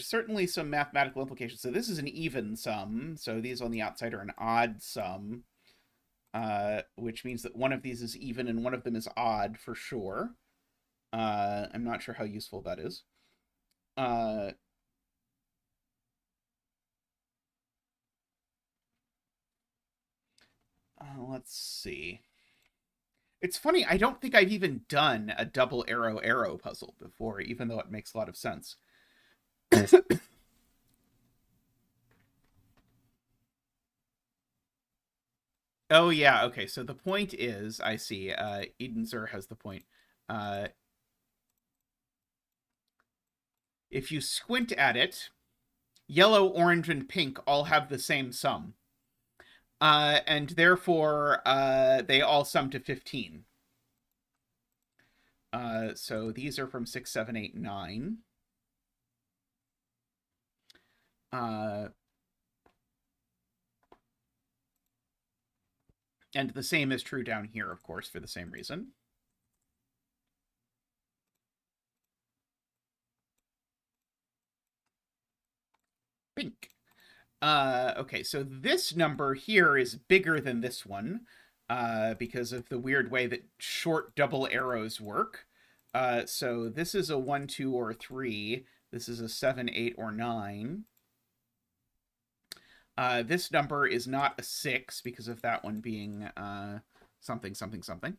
A: certainly some mathematical implications. So this is an even sum. So these on the outside are an odd sum, which means that one of these is even and one of them is odd for sure. I'm not sure how useful that is. Let's see. It's funny, I don't think I've even done a double arrow puzzle before, even though it makes a lot of sense. Oh yeah, okay. So the point is, I see. Eden Zur has the point. Uh, if you squint at it, yellow, orange, and pink all have the same sum. And therefore, they all sum to 15. So these are from 6, 7, 8, 9. And the same is true down here, of course, for the same reason. Pink. Okay, so this number here is bigger than this one because of the weird way that short double arrows work. So this is a 1, 2, or 3. This is a 7, 8, or 9. This number is not a 6 because of that one being something, something, something.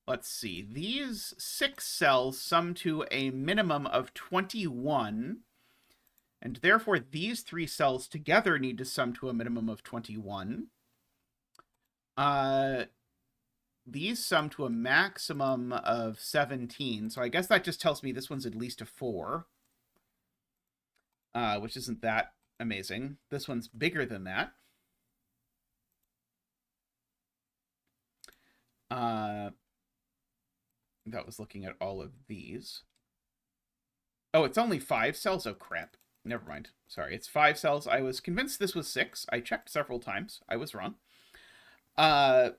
A: Let's see. These 6 cells sum to a minimum of 21. And therefore, these 3 cells together need to sum to a minimum of 21. These sum to a maximum of 17. So I guess that just tells me this one's at least a 4. Which isn't that amazing. This one's bigger than that. That was looking at all of these. Oh, it's only 5 cells? Oh, crap. Never mind. Sorry, it's 5 cells. I was convinced this was 6. I checked several times. I was wrong. Oh,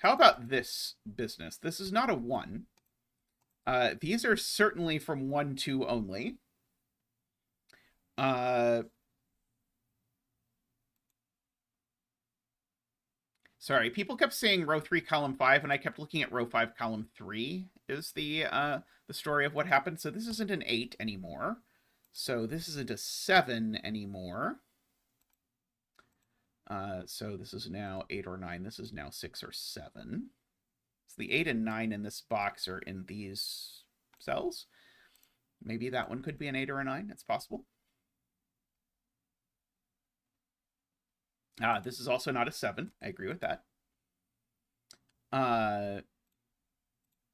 A: how about this business? This is not a 1. These are certainly from 1, 2 only. Sorry, people kept saying row 3, column 5, and I kept looking at row 5, column 3 is the story of what happened. So this isn't an 8 anymore. So this isn't a 7 anymore. So this is now 8 or 9. This is now 6 or 7. So the 8 and 9 in this box are in these cells. Maybe that one could be an 8 or a 9. It's possible. This is also not a 7. I agree with that.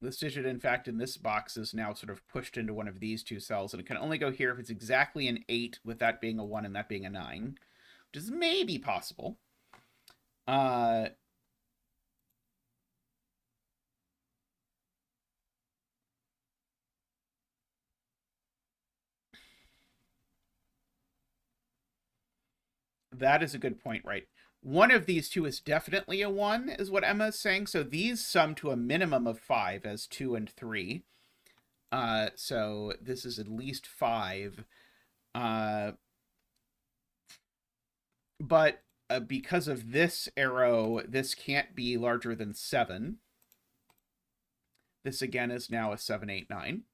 A: This digit, in fact, in this box is now sort of pushed into one of these 2 cells, and it can only go here if it's exactly an 8, with that being a 1 and that being a 9, which is maybe possible. That is a good point, right? One of these 2 is definitely a 1, is what Emma is saying. So these sum to a minimum of 5 as 2 and 3. So this is at least 5. But because of this arrow, this can't be larger than 7. This again is now a 7, 8, 9.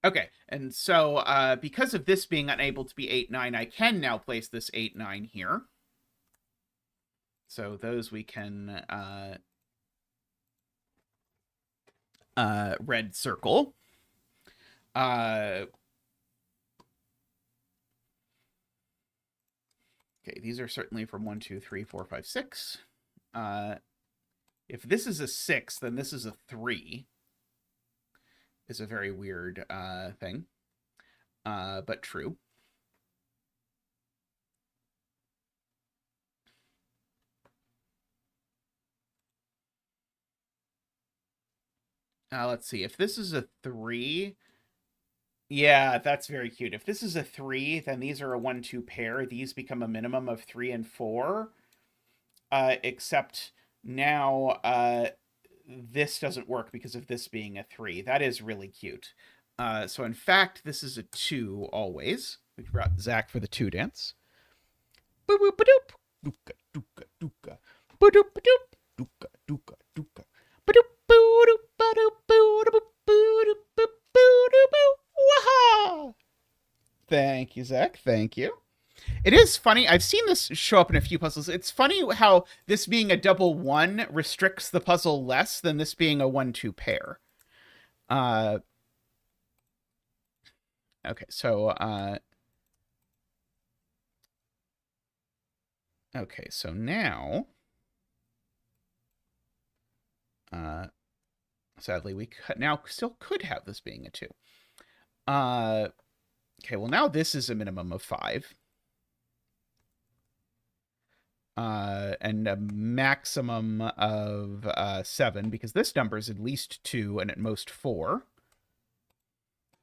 A: Okay, and so because of this being unable to be 8, 9, I can now place this 8, 9 here. So those we can red circle. Okay, these are certainly from 1, 2, 3, 4, 5, 6. If this is a 6, then this is a 3. Is a very weird thing, but true. Let's see. If this is a 3, yeah, that's very cute. If this is a 3, then these are a 1, 2 pair. These become a minimum of 3 and 4. Except now this doesn't work because of this being a 3. That is really cute. So in fact, this is a 2 always. We brought Zach for the 2 dance. Boop boop doop. Dooka dooka dooka. Boop doop dooka dooka dooka. Thank you, Zach. Thank you. It is funny. I've seen this show up in a few puzzles. It's funny how this being a double 1 restricts the puzzle less than this being a 1, 2 pair. Okay, so okay, so now sadly we now still could have this being a 2. Okay, well now this is a minimum of 5. And a maximum of 7, because this number is at least 2 and at most 4.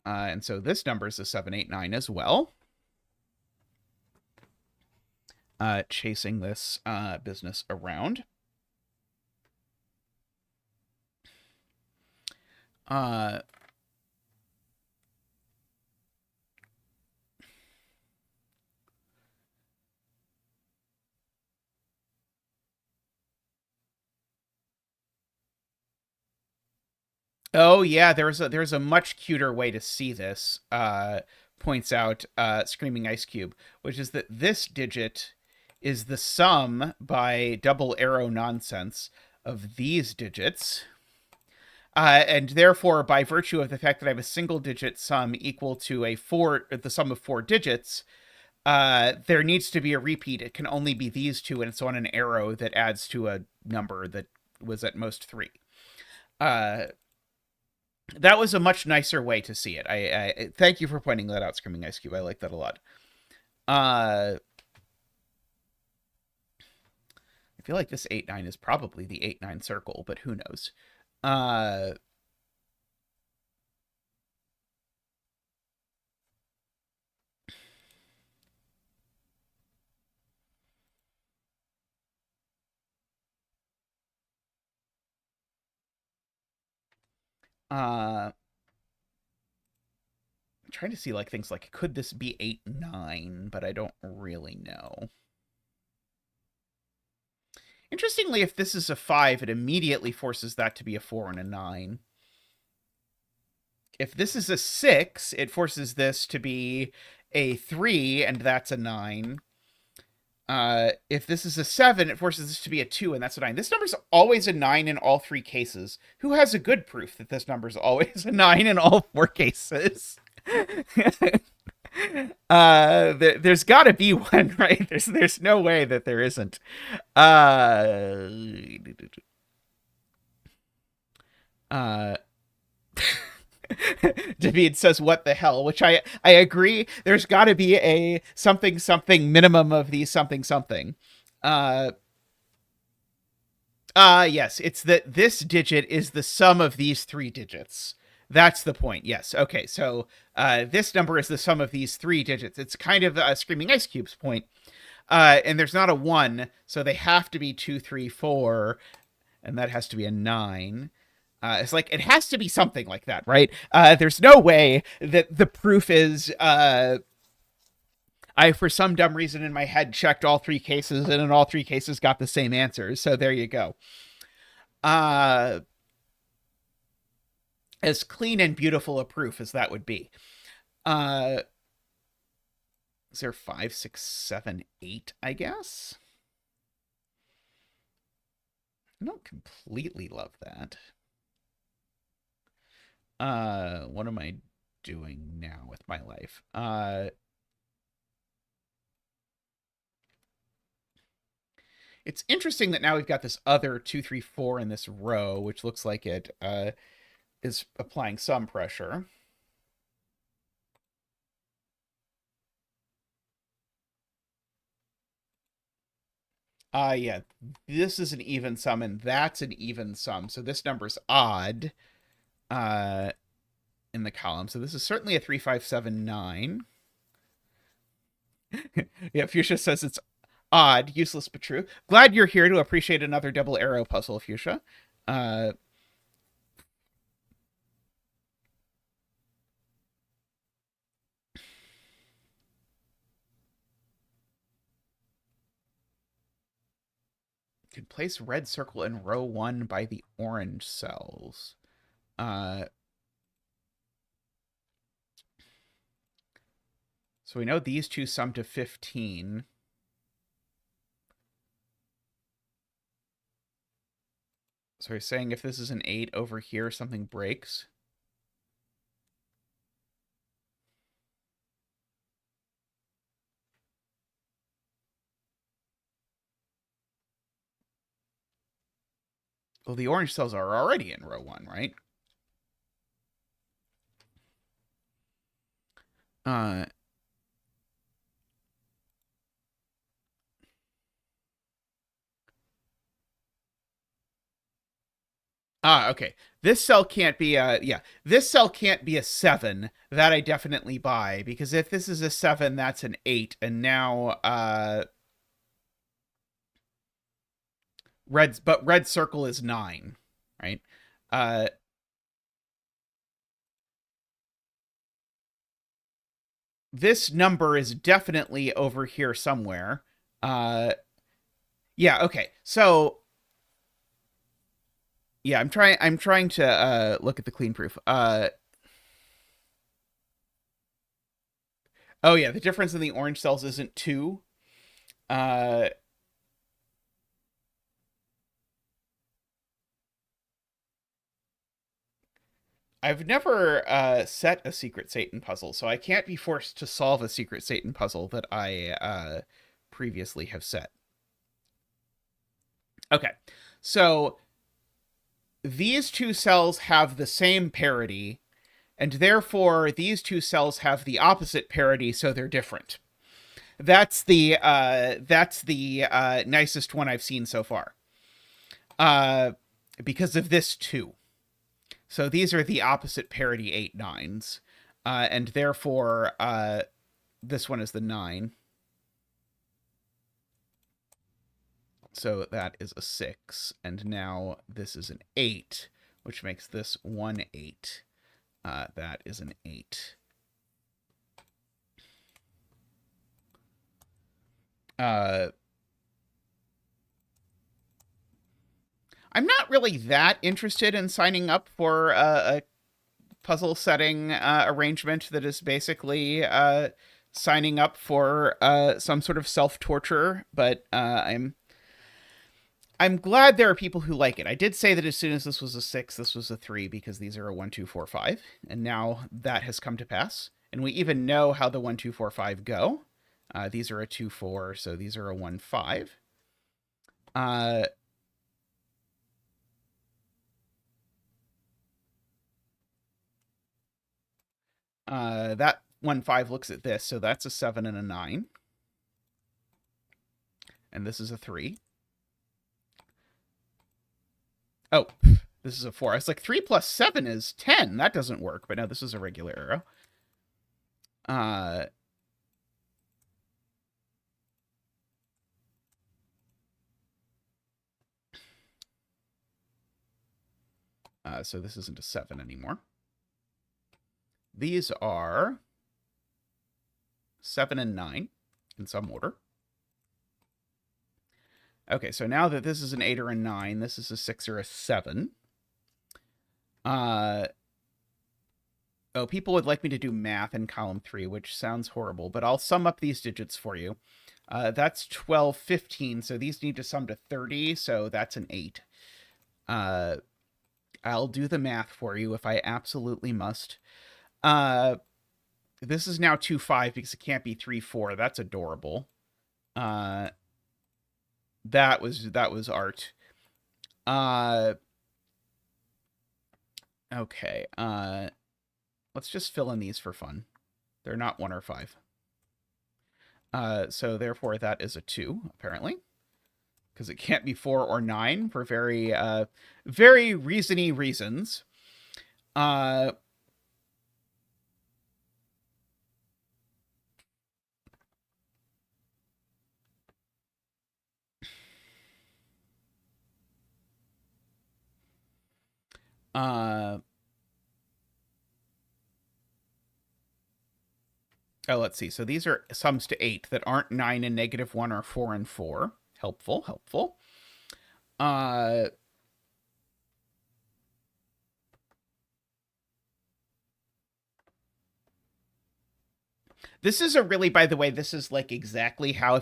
A: And so this number is a 7, 8, 9 as well. Chasing this business around. Oh yeah, there's a much cuter way to see this. Points out Screaming Ice Cube, which is that this digit is the sum by double arrow nonsense of these digits. And therefore, by virtue of the fact that I have a single digit sum equal to the sum of 4 digits, there needs to be a repeat. It can only be these two, and it's on an arrow that adds to a number that was at most 3. That was a much nicer way to see it. I thank you for pointing that out, Screaming Ice Cube. I like that a lot. I feel like this 8, 9 is probably the 8, 9 circle, but who knows? I'm trying to see like things like, could this be 8, 9? But I don't really know. Interestingly, if this is a 5, it immediately forces that to be a 4 and a 9. If this is a 6, it forces this to be a 3, and that's a 9. If this is a 7, it forces this to be a 2, and that's a 9. This number's always a 9 in all 3 cases. Who has a good proof that this number's always a 9 in all 4 cases? There's got to be one, right? There's no way that there isn't. David says, "What the hell?" Which I agree. There's got to be a something something minimum of these something something. Yes, it's that this digit is the sum of these 3 digits. That's the point. Yes. Okay. So this number is the sum of these 3 digits. It's kind of Screaming Ice Cube's point. And there's not a 1, so they have to be 2, 3, 4, and that has to be a 9. It's like, it has to be something like that, right? There's no way that the proof is, I, for some dumb reason in my head, checked all 3 cases, and in all 3 cases got the same answers. So there you go. as clean and beautiful a proof as that would be. Is there 5, 6, 7, 8, I guess? I don't completely love that. What am I doing now with my life? It's interesting that now we've got this other 2, 3, 4 in this row, which looks like it is applying some pressure. Yeah, this is an even sum and that's an even sum. So this number's odd in the column. So this is certainly a 3, 5, 7, 9. Yeah, Fuchsia says it's odd, useless but true. Glad you're here to appreciate another double arrow puzzle, Fuchsia. Can place red circle in row 1 by the orange cells. So we know these two sum to 15. So he's saying if this is an 8 over here, something breaks. Well, the orange cells are already in row 1, right? Okay. This cell can't be this cell can't be a 7. That I definitely buy, because if this is a 7, that's an 8, and now red circle is 9, right? This number is definitely over here somewhere. Yeah, okay. So yeah, I'm trying to look at the clean proof. Oh yeah, the difference in the orange cells isn't 2. I've never set a secret Satan puzzle, so I can't be forced to solve a secret Satan puzzle that I previously have set. Okay, so these two cells have the same parity, and therefore these two cells have the opposite parity, so they're different. That's the nicest one I've seen so far. Because of this 2. So these are the opposite parity 8 9s. And therefore this one is the 9. So that is a 6. And now this is an 8, which makes this 1 8. That is an 8. I'm not really that interested in signing up for a puzzle setting arrangement that is basically signing up for some sort of self-torture, but I'm glad there are people who like it. I did say that as soon as this was a 6, this was a 3, because these are a 1, 2, 4, 5, and now that has come to pass. And we even know how the 1, 2, 4, 5 go. These are a 2, 4, so these are a 1, 5. That 1, 5 looks at this, so that's a 7 and a 9. And this is a 3. Oh, this is a 4. I was like, 3 plus 7 is 10. That doesn't work, but no, this is a regular arrow. So this isn't a 7 anymore. These are 7 and 9 in some order. Okay, so now that this is an 8 or a 9, this is a 6 or a 7. Oh, people would like me to do math in column 3, which sounds horrible, but I'll sum up these digits for you. That's 12, 15, so these need to sum to 30, so that's an 8. I'll do the math for you if I absolutely must. This is now 2, 5 because it can't be 3, 4. That's adorable. That was art. Okay. Let's just fill in these for fun. They're not 1 or 5. So therefore that is a 2, apparently. Because it can't be 4 or 9 for very, very reasony reasons. Oh, let's see. So these are sums to 8 that aren't 9 and -1 or 4 and 4. Helpful, helpful. This is a really, by the way, this is like exactly how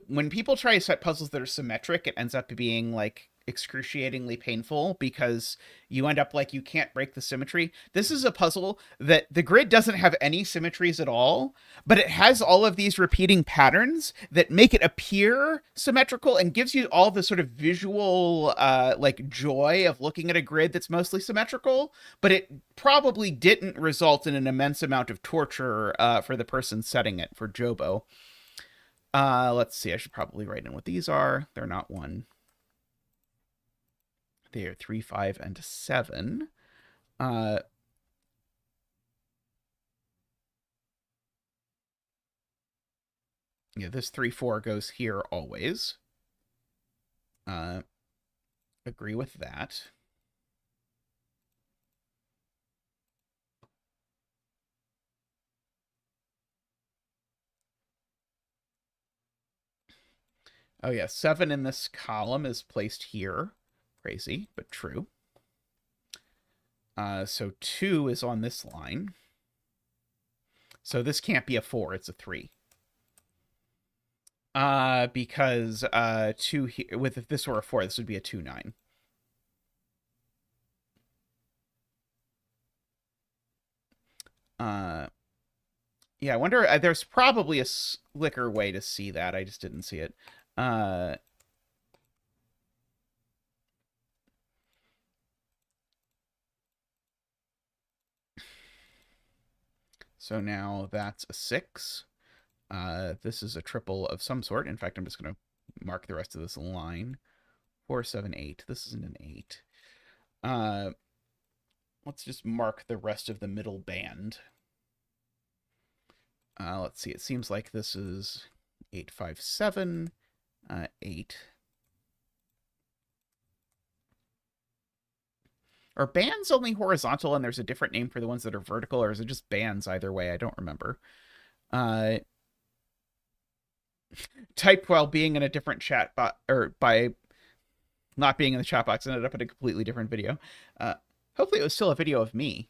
A: when people try to set puzzles that are symmetric, it ends up being like excruciatingly painful because you end up like you can't break the symmetry. This is a puzzle that the grid doesn't have any symmetries at all, but it has all of these repeating patterns that make it appear symmetrical and gives you all the sort of visual like joy of looking at a grid that's mostly symmetrical, but it probably didn't result in an immense amount of torture for the person setting it, for Jobo. Let's see. I should probably write in what these are. They're not 1. They are 3, 5, and 7. Yeah, this 3, 4 goes here always. Agree with that. Oh yeah, 7 in this column is placed here. Crazy, but true. So 2 is on this line. So this can't be a 4, it's a 3. Because 2 here, with if this were a 4, this would be a 2, 9. Yeah, I wonder, there's probably a slicker way to see that. I just didn't see it. So now that's a 6. This is a triple of some sort. In fact, I'm just going to mark the rest of this line. 4, 7, 8. This isn't an 8. Let's just mark the rest of the middle band. Let's see. It seems like this is 8, 5, 7, 8. Are bands only horizontal and there's a different name for the ones that are vertical, or is it just bands either way? I don't remember. Typed while being in a different chat box, or by not being in the chat box, ended up in a completely different video. Hopefully it was still a video of me.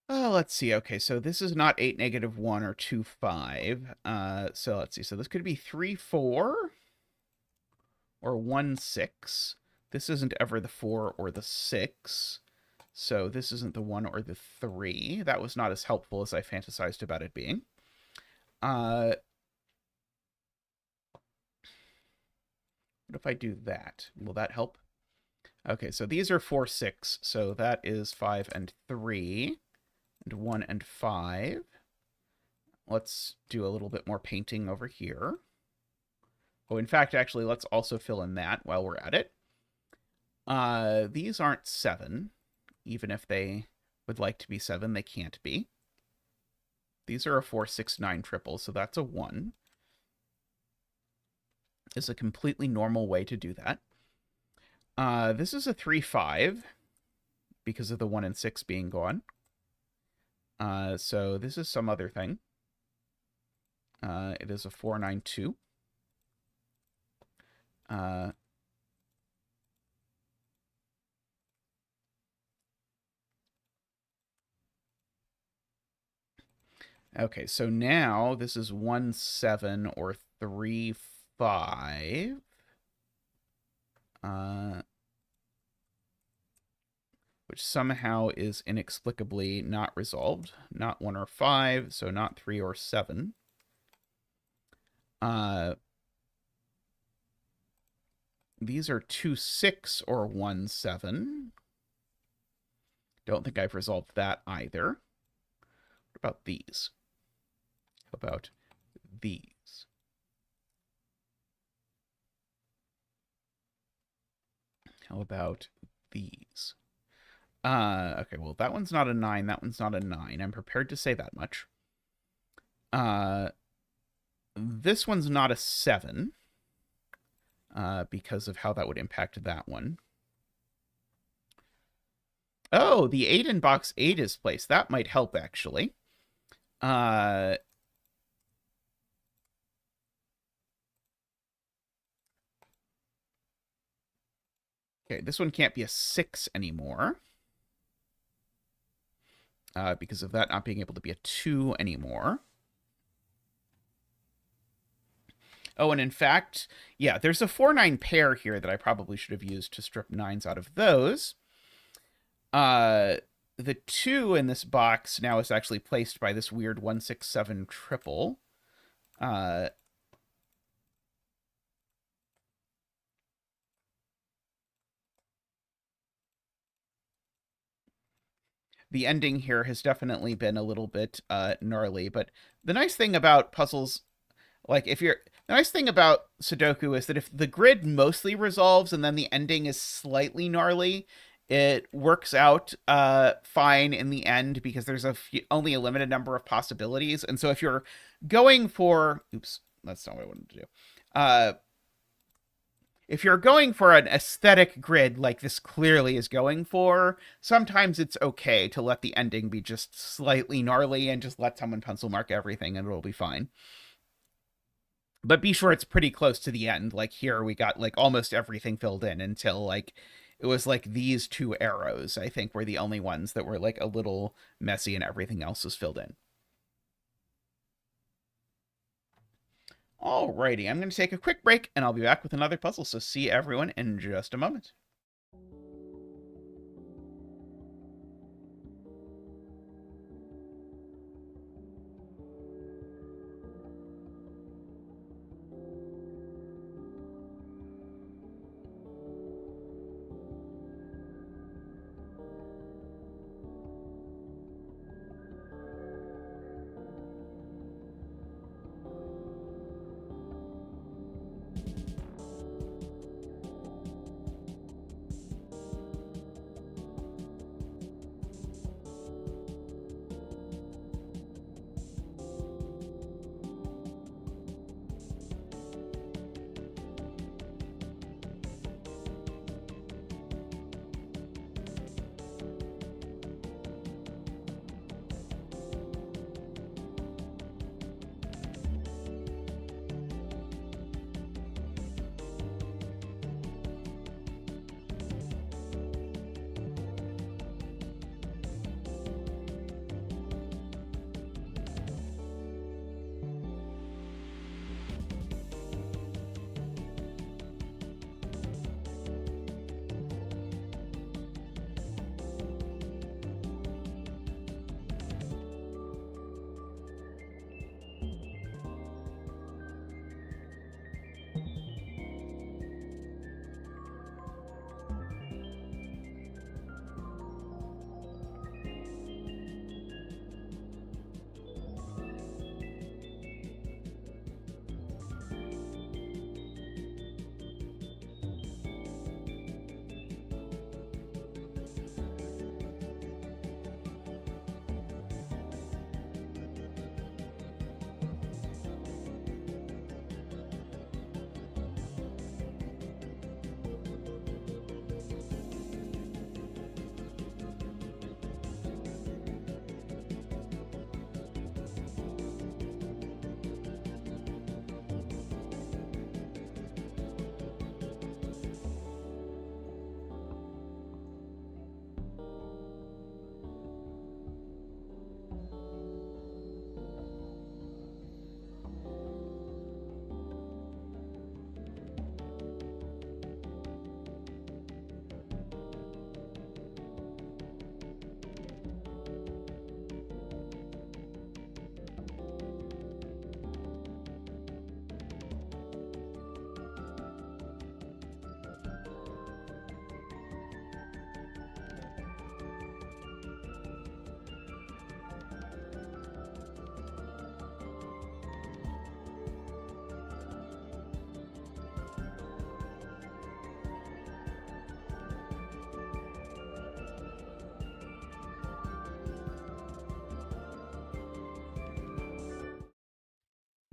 A: Let's see. Okay, so this is not 8, -1 or 2, 5. So let's see. So this could be 3, 4 or 1, 6. This isn't ever the 4 or the 6. So this isn't the 1 or the 3. That was not as helpful as I fantasized about it being. What if I do that? Will that help? Okay, so these are 4, 6. So that is 5 and 3. And 1 and 5. Let's do a little bit more painting over here. Oh, in fact, actually, let's also fill in that while we're at it. These aren't 7. Even if they would like to be 7, they can't be. These are a 4, 6, 9 triple, so that's a 1. It's a completely normal way to do that. This is a 3, 5 because of the 1 and 6 being gone. So this is some other thing. It is a 4, 9, 2. Okay, so now this is 1, 7 or 3, 5. Which somehow is inexplicably not resolved. Not 1 or 5, so not 3 or 7. These are 2, 6 or 1, 7. Don't think I've resolved that either. What about these? How about these? How about these? Okay, well, that one's not a 9. That one's not a 9. I'm prepared to say that much. This one's not a 7. Because of how that would impact that one. Oh, the 8 in box 8 is placed. That might help, actually. Okay, this one can't be a 6 anymore. Because of that not being able to be a 2 anymore. Oh, and in fact, yeah, there's a 4-9 pair here that I probably should have used to strip 9s out of those. The 2 in this box now is actually placed by this weird 1, 6, 7 triple. The ending here has definitely been a little bit gnarly, but the nice thing about puzzles, like the nice thing about Sudoku is that if the grid mostly resolves and then the ending is slightly gnarly, it works out fine in the end because there's only a limited number of possibilities. And so if you're going for, oops, that's not what I wanted to do. If you're going for an aesthetic grid like this clearly is going for, sometimes it's okay to let the ending be just slightly gnarly and just let someone pencil mark everything and it'll be fine. But be sure it's pretty close to the end. Like here we got like almost everything filled in until like it was like these 2 arrows, I think, were the only ones that were like a little messy and everything else was filled in. Alrighty, I'm going to take a quick break and I'll be back with another puzzle, so see everyone in just a moment.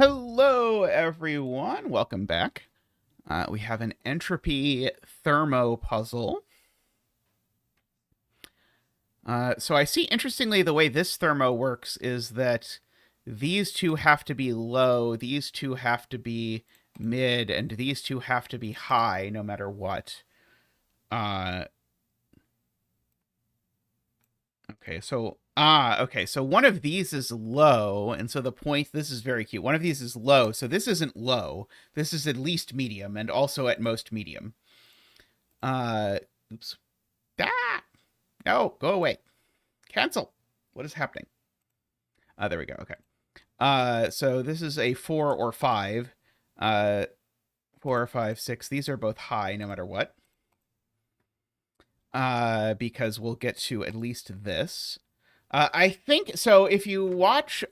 A: Hello, everyone. Welcome back. We have an entropy thermo puzzle. So I see, interestingly, the way this thermo works is that these two have to be low, these two have to be mid, and these two have to be high no matter what. Okay, so one of these is low, and so the point, this is very cute. One of these is low, so this isn't low. This is at least medium, and also at most medium. Oops. Ah! No, go away. Cancel. What is happening? There we go. Okay. So this is a 4 or 5. 4 or 5, 6. These are both high no matter what. Because we'll get to at least this. I think, so if you watch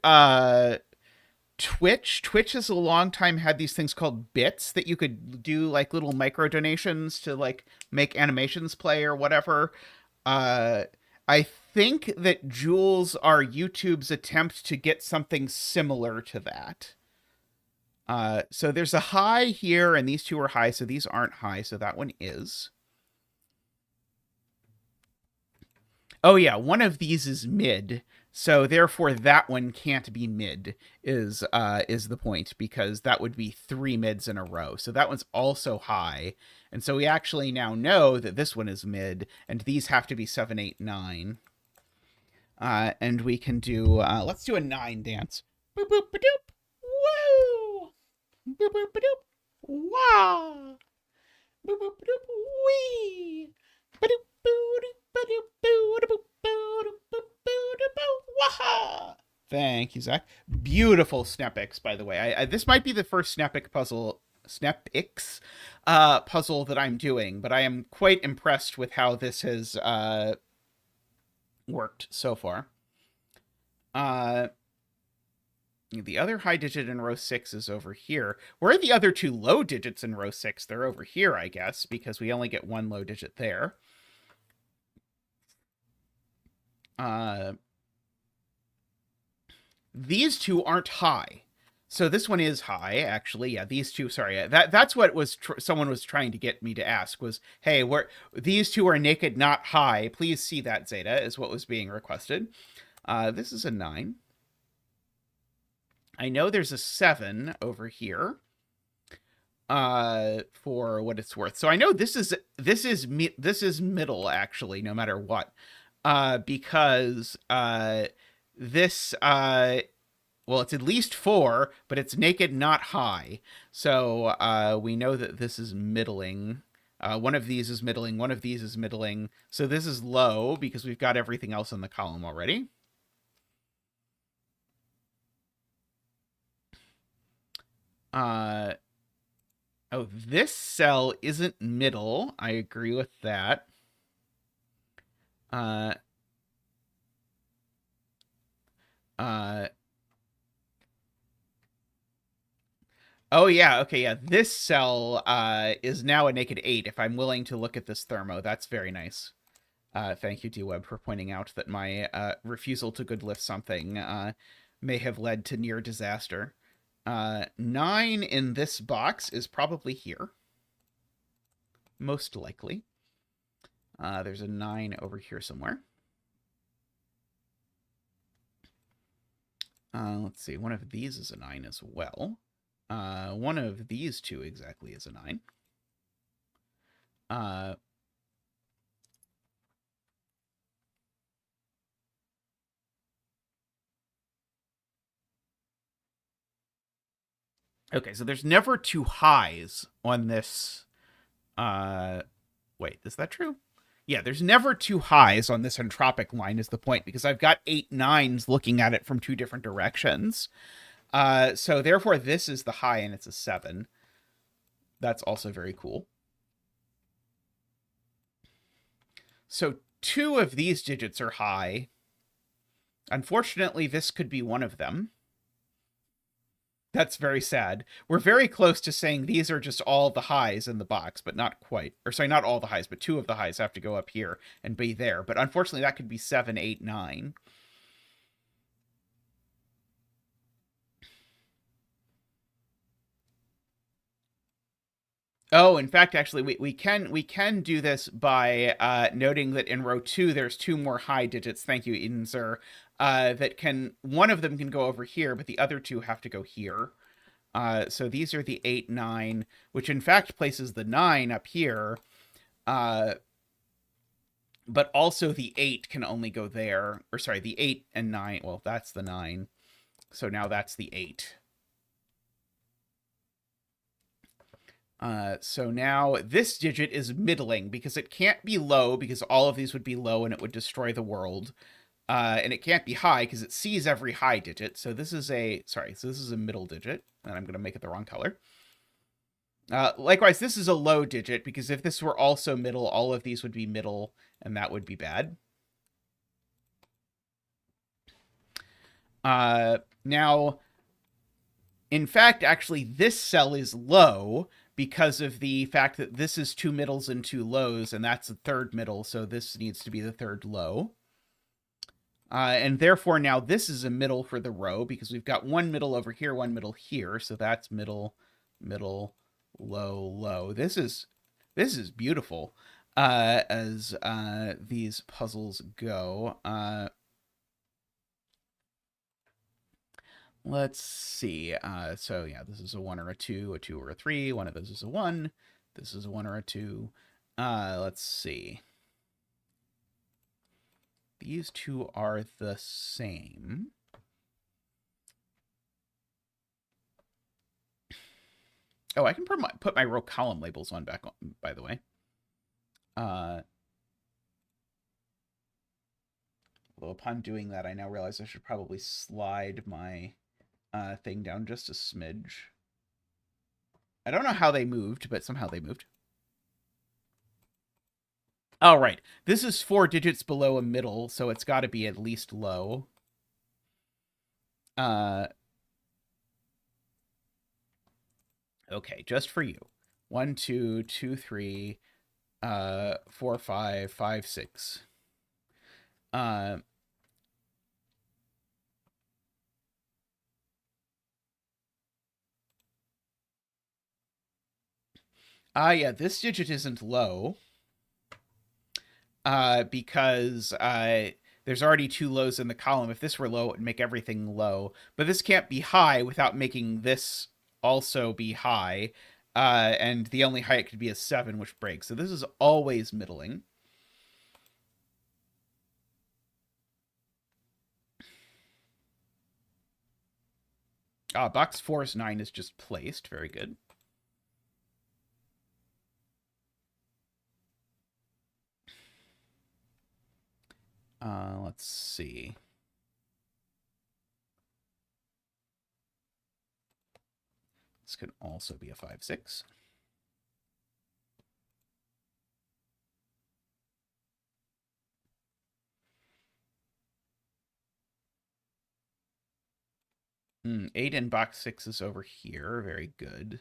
A: Twitch has a long time had these things called bits that you could do like little micro donations to like make animations play or whatever. I think that Joules are YouTube's attempt to get something similar to that. So there's a high here, and these two are high, so these aren't high, so that one is. Oh yeah, one of these is mid, so therefore that one can't be mid, is the point, because that would be 3 mids in a row. So that one's also high, and so we actually now know that this one is mid, and these have to be 7, 8, 9. And we can do, let's do a 9 dance. Boop boop ba-doop. Woo! Boop boop ba-doop. Wah! Boop boop ba-doop. Wee! Ba-doop boo-doop ba-doop boo-doop boo-doop boo-doop boo. Wah! Thank you, Zach. Beautiful Snapix, by the way. This might be the first Snapix puzzle that I'm doing, but I am quite impressed with how this has worked so far. The other high digit in row 6 is over here. Where are the other 2 low digits in row 6? They're over here, I guess, because we only get 1 low digit there. These 2 aren't high. So this one is high, actually. Yeah, these 2, sorry. That's what was someone was trying to get me to ask was, hey, these 2 are naked, not high. Please see that, Zeta, is what was being requested. This is a 9. I know there's a 7 over here. For what it's worth. So I know this is middle, actually, no matter what. Because this well, it's at least 4, but it's naked, not high. So we know that this is middling. One of these is middling, one of these is middling. So this is low because we've got everything else in the column already. Oh, this cell isn't middle. I agree with that. Oh, yeah. Okay, yeah. This cell is now a naked 8 if I'm willing to look at this thermo. That's very nice. Thank you, D-Web, for pointing out that my refusal to good lift something may have led to near disaster. 9 in this box is probably here. Most likely. There's a 9 over here somewhere. Let's see. One of these is a 9 as well. One of these 2 exactly is a 9. Okay, so there's never 2 highs on this. Wait, is that true? Yeah, there's never 2 highs on this entropic line is the point, because I've got 8 9s looking at it from 2 different directions. So therefore this is the high and it's a 7. That's also very cool. So 2 of these digits are high. Unfortunately, this could be one of them. That's very sad. We're very close to saying these are just all the highs in the box, but not quite. Or sorry, not all the highs, but 2 of the highs have to go up here and be there. But unfortunately, that could be 7, 8, 9. Oh, in fact, actually, we can do this by noting that in row 2 there's 2 more high digits. Thank you, Eden Sir. That can one of them can go over here, but the other 2 have to go here. So these are the 8, 9, which in fact places the 9 up here. But also the 8 can only go there. Or sorry, the 8 and 9. Well, that's the 9. So now that's the 8. So now this digit is middling because it can't be low because all of these would be low and it would destroy the world. And it can't be high because it sees every high digit. So this is so this is a middle digit, and I'm going to make it the wrong color. Likewise, this is a low digit because if this were also middle, all of these would be middle, and that would be bad. Now, in fact, actually, this cell is low because of the fact that this is 2 middles and 2 lows, and that's the third middle, so this needs to be the third low. And therefore, now this is a middle for the row because we've got 1 middle over here, 1 middle here, so that's middle, middle, low, low. This is beautiful as these puzzles go. Let's see. So yeah, this is a 1 or a 2 or a 3. One of those is a 1. This is a 1 or a 2. Let's see. These 2 are the same. Oh, I can put my row column labels on back on, by the way. Although upon doing that, I now realize I should probably slide my thing down just a smidge. I don't know how they moved, but somehow they moved. All right. This is 4 digits below a middle, so it's got to be at least low. Okay, just for you. 1, 2, 2, 3, 4, 5, 5, 6. Yeah, this digit isn't low. Because there's already 2 lows in the column. If this were low, it would make everything low. But this can't be high without making this also be high. And the only high it could be is 7, which breaks. So this is always middling. Box 4's 9 is just placed. Very good. Let's see. This could also be a 5, 6. Hmm, 8 in box 6 is over here. Very good.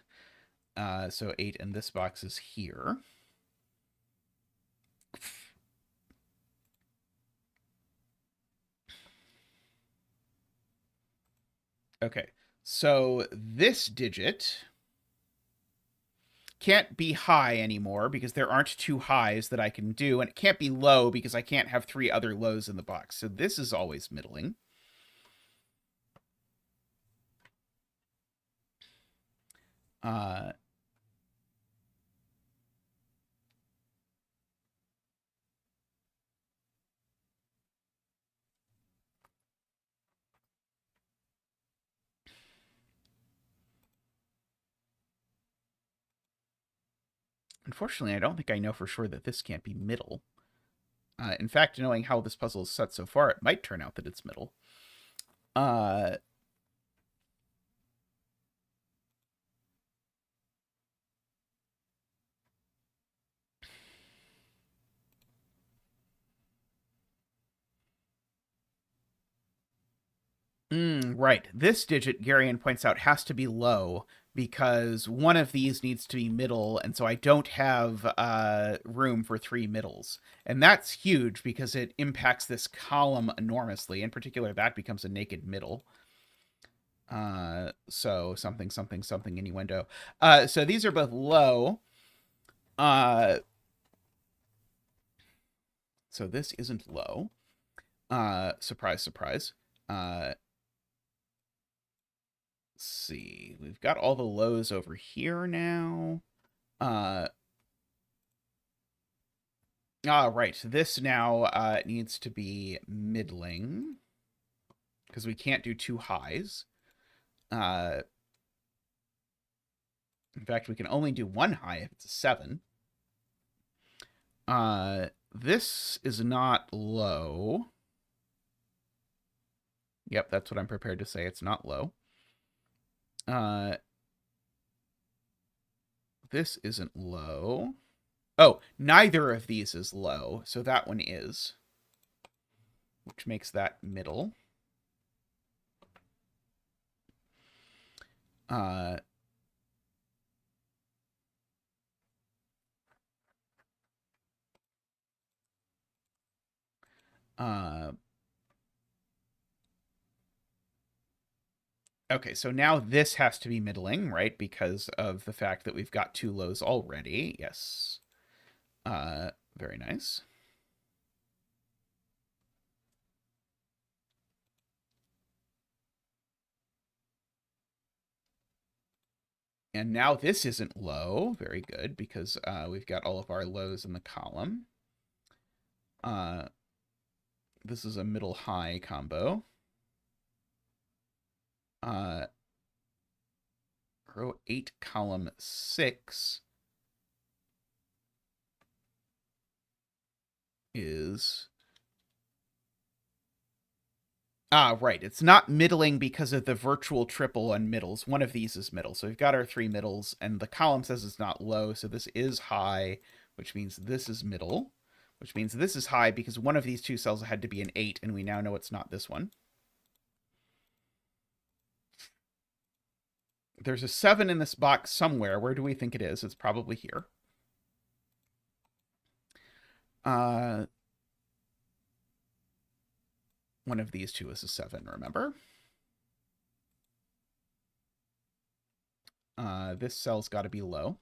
A: So 8 in this box is here. Okay, so this digit can't be high anymore because there aren't 2 highs that I can do, and it can't be low because I can't have 3 other lows in the box. So this is always middling. Unfortunately, I don't think I know for sure that this can't be middle. In fact, knowing how this puzzle is set so far, it might turn out that it's middle. Right. This digit, Garion points out, has to be low because one of these needs to be middle, and so I don't have room for 3 middles. And that's huge because it impacts this column enormously. In particular, that becomes a naked middle. So something, something, something, innuendo. So these are both low. So this isn't low. Surprise, surprise. Let's see. We've got all the lows over here now. Right. This now needs to be middling because we can't do two highs. In fact, we can only do one high if it's a 7. This is not low. Yep, that's what I'm prepared to say. It's not low. This isn't low. Oh, neither of these is low, so that one is, which makes that middle. Okay, so now this has to be middling, right? Because of the fact that we've got two lows already. Yes. Very nice. And now this isn't low. Very good, because we've got all of our lows in the column. This is a middle-high combo. Row 8, column 6 is... right. It's not middling because of the virtual triple on middles. One of these is middle. So we've got our 3 middles, and the column says it's not low, so this is high, which means this is middle, which means this is high because one of these two cells had to be an 8, and we now know it's not this one. There's a 7 in this box somewhere. Where do we think it is? It's probably here. One of these two is a 7, remember? This cell's got to be low.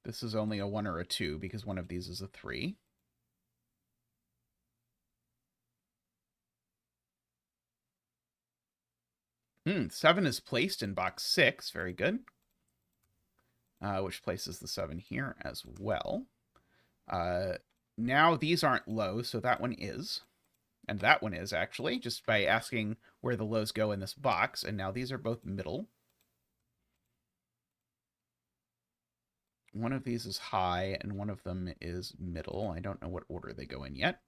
A: This is only a 1 or a 2 because one of these is a 3. 7 is placed in box 6. Very good. Which places the 7 here as well. Now these aren't low, so that one is. And that one is, actually, just by asking where the lows go in this box. And now these are both middle. One of these is high, and one of them is middle. I don't know what order they go in yet.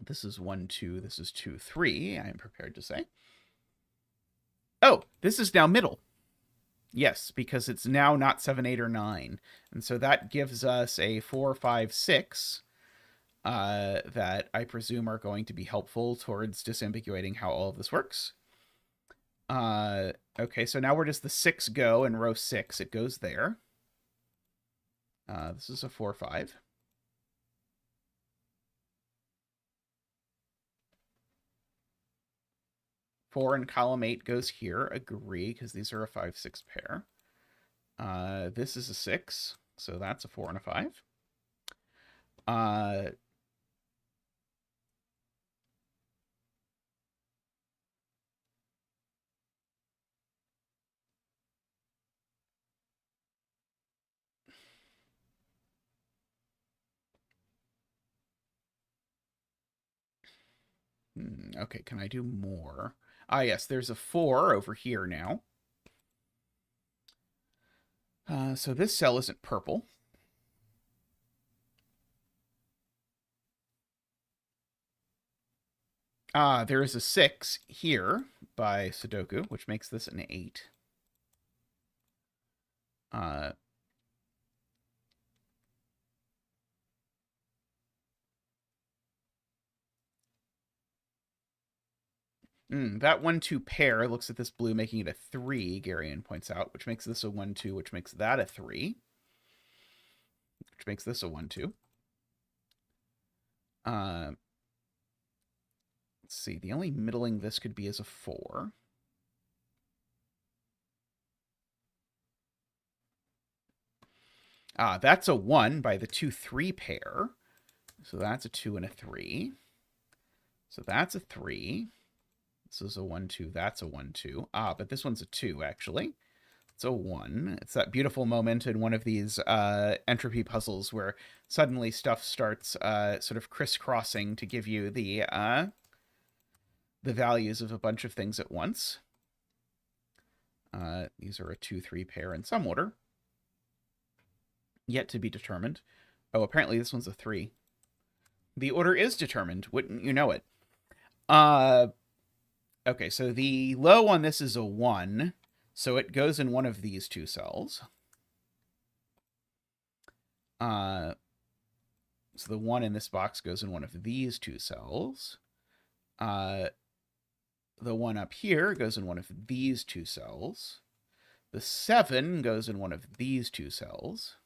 A: This is 1, 2. This is 2, 3, I am prepared to say. Oh, this is now middle. Yes, because it's now not 7, 8, or 9. And so that gives us a 4, 5, 6 that I presume are going to be helpful towards disambiguating how all of this works. Okay, so now where does the 6 go in row 6? It goes there. This is a 4, 5. Four in column 8 goes here. Agree, because these are a 5, 6 pair. This is a 6, so that's a 4 and a 5. Okay, can I do more? Yes, there's a 4 over here now. So this cell isn't purple. There is a 6 here by Sudoku, which makes this an 8. That 1, 2 pair looks at this blue, making it a 3, Garian points out, which makes this a 1, 2, which makes that a 3, which makes this a 1, 2. Let's see. The only middling this could be is a 4. That's a 1 by the 2-3 pair. So that's a 2 and a 3. So that's a 3. This is a 1-2. That's a 1-2. But this one's a 2, actually. It's a 1. It's that beautiful moment in one of these entropy puzzles where suddenly stuff starts sort of crisscrossing to give you the values of a bunch of things at once. These are a 2-3 pair in some order. Yet to be determined. Oh, apparently this one's a 3. The order is determined. Wouldn't you know it? Okay, so the low on this is a 1. So it goes in one of these 2 cells. So the 1 in this box goes in one of these 2 cells. The 1 up here goes in one of these 2 cells. The 7 goes in one of these 2 cells.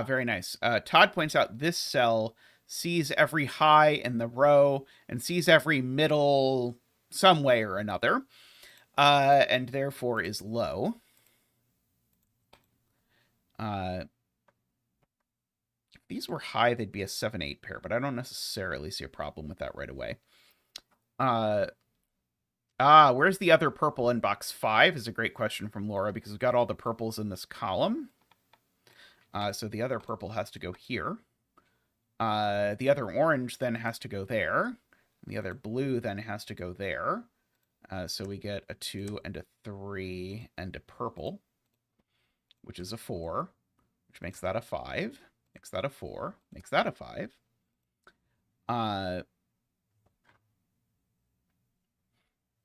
A: Very nice. Todd points out this cell sees every high in the row and sees every middle some way or another, and therefore is low. If these were high, they'd be a 7-8 pair, but I don't necessarily see a problem with that right away. Where's the other purple in box 5 is a great question from Laura, because we've got all the purples in this column. So the other purple has to go here. The other orange then has to go there. The other blue then has to go there. So we get a 2 and a 3 and a purple, which is a 4, which makes that a 5, makes that a 4, makes that a 5.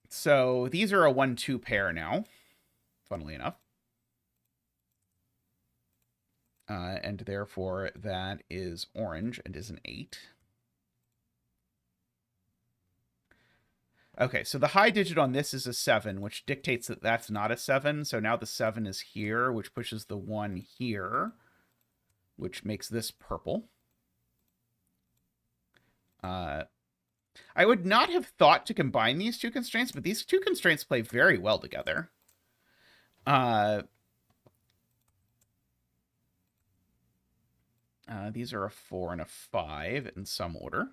A: So these are a 1-2 pair now, funnily enough. And therefore that is orange and is an 8. Okay, so the high digit on this is a 7, which dictates that that's not a 7. So now the 7 is here, which pushes the 1 here, which makes this purple. I would not have thought to combine these 2 constraints, but these 2 constraints play very well together. These are a 4 and a 5 in some order.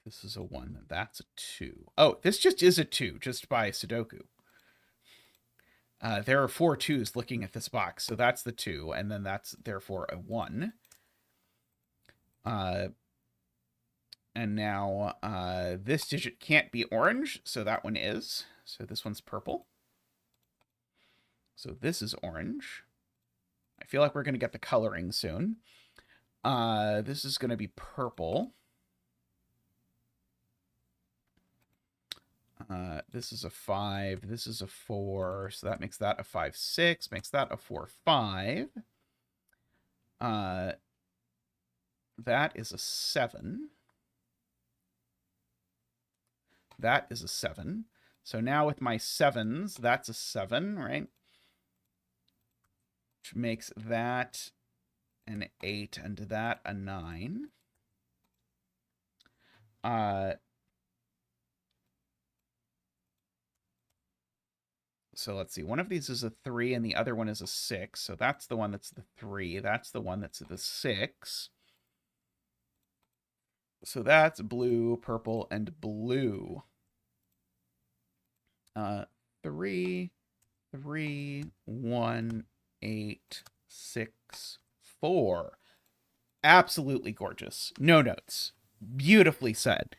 A: This is a 1. That's a 2. Oh, this just is a 2, just by Sudoku. There are 4 2s looking at this box, so that's the 2, and then that's therefore a 1. And now this digit can't be orange, so that one is. So this one's purple. So this is orange. I feel like we're going to get the coloring soon. This is going to be purple. This is a 5. This is a 4. So that makes that a 5, 6. Makes that a 4, 5. That is a 7. That is a 7. So now with my 7s, that's a 7, right? Which makes that an 8 and that a 9. So let's see. One of these is a 3 and the other one is a 6. So that's the one that's the 3. That's the one that's the 6. So that's blue, purple, and blue. 3, 3, 1, 8, 6, 4. Absolutely gorgeous. No notes. Beautifully said.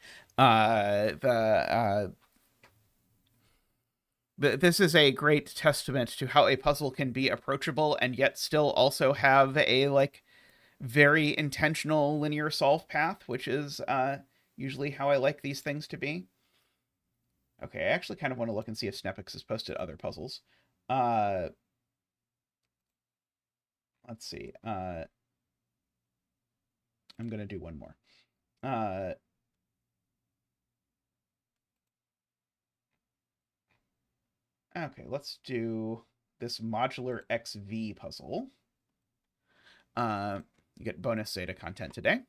A: This is a great testament to how a puzzle can be approachable and yet still also have a, like, very intentional linear solve path, which is usually how I like these things to be. Okay, I actually kind of want to look and see if Snepix has posted other puzzles. Let's see. I'm going to do one more. Okay, let's do this modular XV puzzle. You get bonus Zeta content today.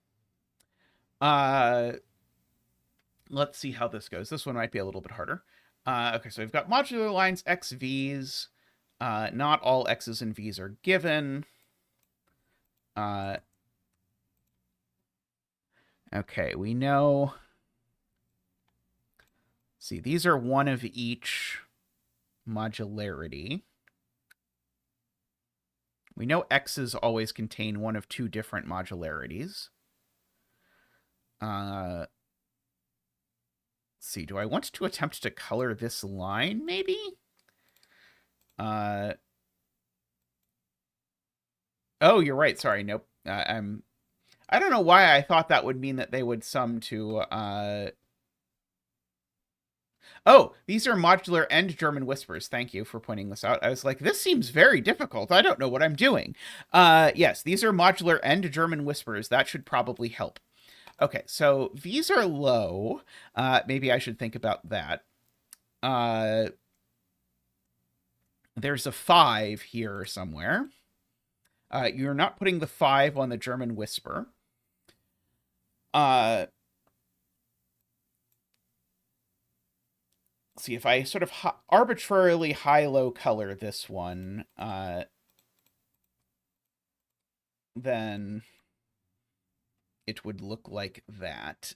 A: Let's see how this goes. This one might be a little bit harder. Okay, so we've got modular lines XVs. Not all X's and V's are given. Okay, we know. See, these are one of each modularity. We know X's always contain one of two different modularities. Let's see, do I want to attempt to color this line, maybe? Oh, you're right. Sorry, nope. I don't know why I thought that would mean that they would sum to... Oh, these are modular and German whispers. Thank you for pointing this out. I was like, this seems very difficult. I don't know what I'm doing. Yes, these are modular and German whispers. That should probably help. Okay, so V's are low. Maybe I should think about that. There's a 5 here somewhere. You're not putting the 5 on the German whisper. See, if I sort of arbitrarily high-low color this one, then it would look like that.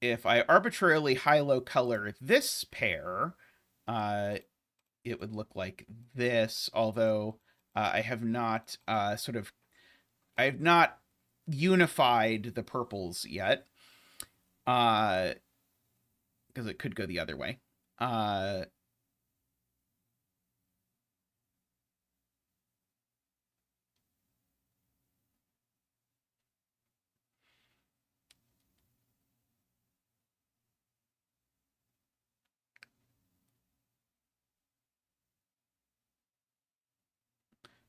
A: If I arbitrarily high-low color this pair, it would look like this, although I have not I have not unified the purples yet, because it could go the other way.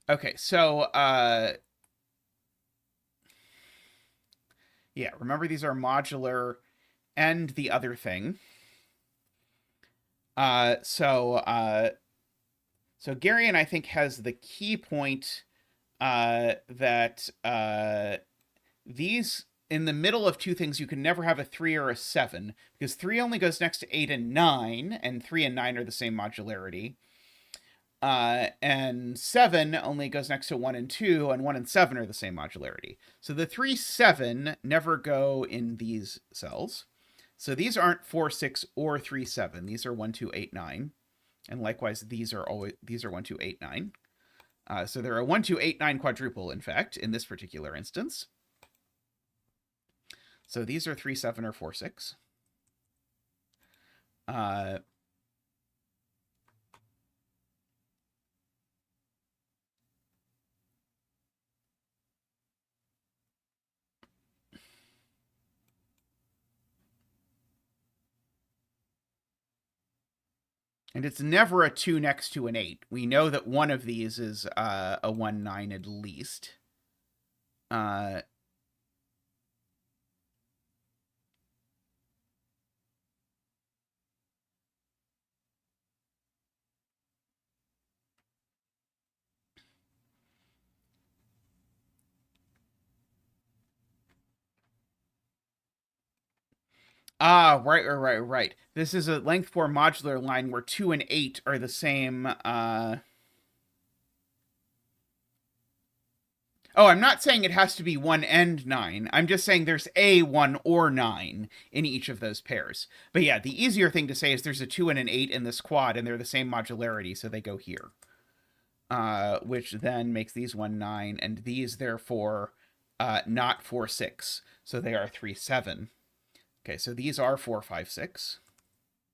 A: Okay, so yeah, remember these are modular and the other thing. So Garion, I think, has the key point that these, in the middle of two things, you can never have a 3 or a 7, because 3 only goes next to 8 and 9, and 3 and 9 are the same modularity. And 7 only goes next to 1 and 2, and 1 and 7 are the same modularity. So the 3, 7 never go in these cells. So these aren't 4, 6, or 3, 7. These are 1, 2, 8, 9. And likewise, these are 1, 2, 8, 9. So they're a 1, 2, 8, 9 quadruple, in fact, in this particular instance. So these are 3, 7, or 4, 6. And it's never a 2 next to an 8. We know that one of these is a 1, 9 at least. Right. This is a length 4 modular line where 2 and 8 are the same. Oh, I'm not saying it has to be 1 and 9. I'm just saying there's a 1 or 9 in each of those pairs. But yeah, the easier thing to say is there's a 2 and an 8 in this quad, and they're the same modularity, so they go here. Which then makes these 1, 9, and these, therefore, not 4, 6. So they are 3, 7. Okay, so these are 4, 5, 6.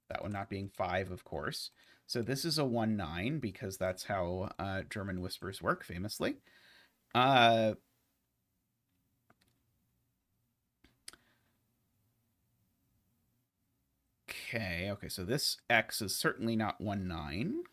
A: That one not being 5, of course. So this is a 1, 9, because that's how German whispers work, famously. Okay, so this X is certainly not 1, 9.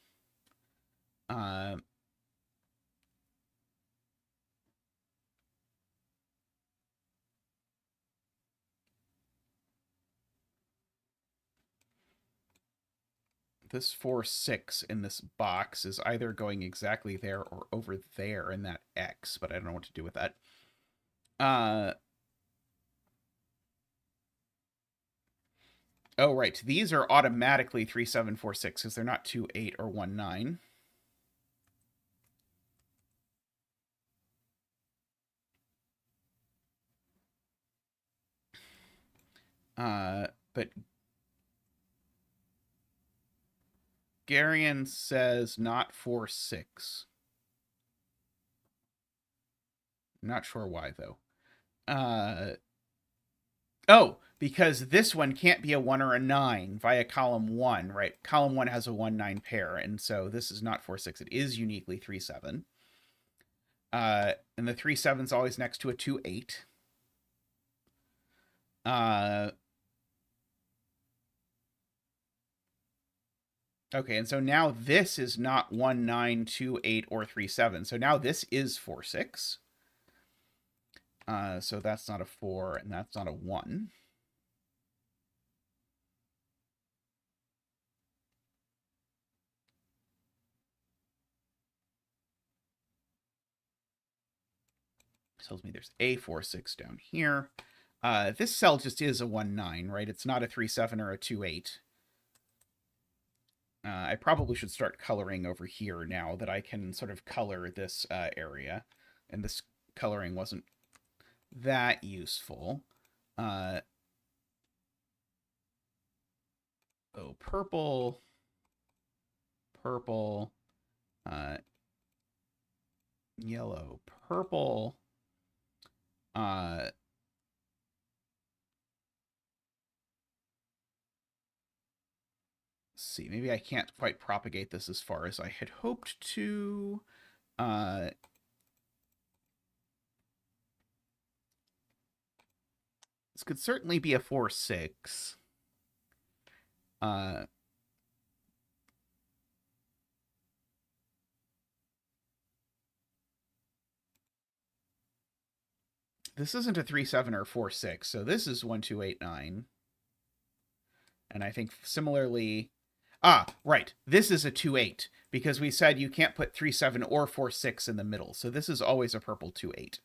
A: This 4-6 in this box is either going exactly there or over there in that X, but I don't know what to do with that. Oh, right. These are automatically 3, 7, 4, 6 because they're not 2, 8 or 1, 9. But Garion says not 4, 6. I'm not sure why, though. Oh, because this one can't be a 1 or a 9 via column 1, right? Column 1 has a 1, 9 pair, and so this is not 4, 6. It is uniquely 3, 7. And the 3, 7 is always next to a 2, 8. Okay, and so now this is not 1, 9, 2, 8, or 3, 7. So now this is 4, 6. So that's not a 4, and that's not a 1. Tells me there's a 4, 6 down here. This cell just is a 1, 9, right? It's not a 3, 7 or a 2, 8. I probably should start coloring over here now that I can sort of color this area. And this coloring wasn't that useful. Oh, purple, purple, yellow, purple. Let's see, maybe I can't quite propagate this as far as I had hoped to. This could certainly be a 4, 6. This isn't a 3, 7 or 4, 6, so this is 1, 2, 8, 9. And I think similarly... right. This is a 2, 8, because we said you can't put 3, 7 or 4, 6 in the middle. So this is always a purple 2, 8.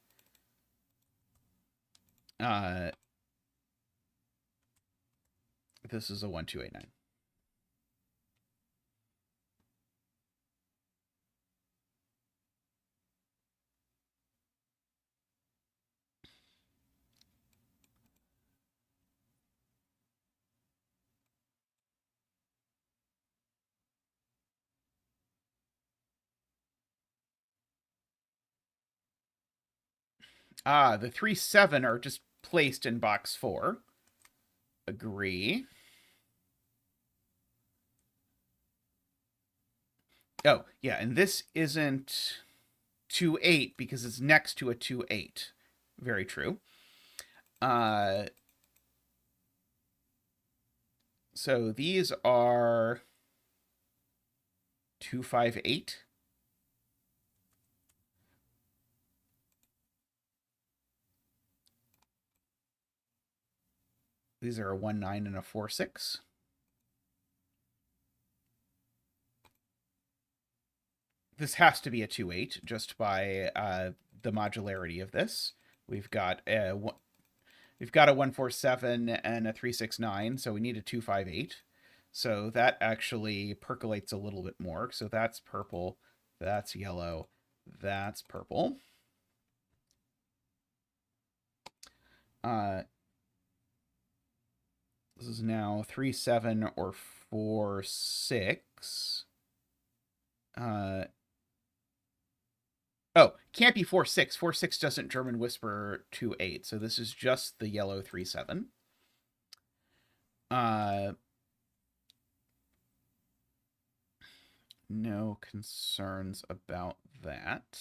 A: This is a 1, 2, 8, 9. The 3, 7 are just placed in box 4. Agree. Oh, yeah, and this isn't 2, 8 because it's next to a 2, 8. Very true. So these are 2, 5, 8. These are a 1, 9 and a 4, 6. This has to be a 2, 8 just by the modularity of this. We've got a 1, 4, 7 and a 3, 6, 9, so we need a 2, 5, 8. So that actually percolates a little bit more. So that's purple, that's yellow, that's purple. This is now 3, 7 or 4, 6. Oh, can't be 4, 6. 4, 6 doesn't German whisper 2, 8. So this is just the yellow 3, 7. No concerns about that.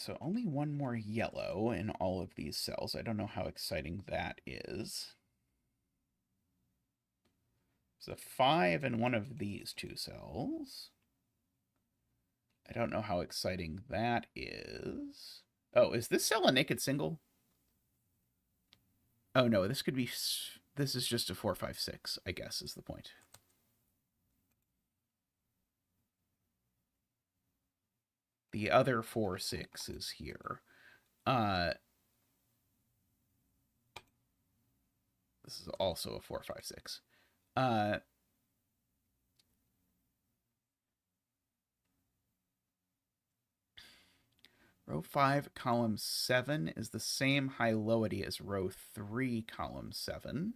A: So only one more yellow in all of these cells. I don't know how exciting that is. There's a 5 in one of these two cells. I don't know how exciting that is. Oh, is this cell a naked single? Oh, no, this could be... This is just a 4, 5, 6, I guess, is the point. The other 4, 6 is here. This is also a 4, 5, 6. Row 5, column 7 is the same high-lowity as row 3, column 7.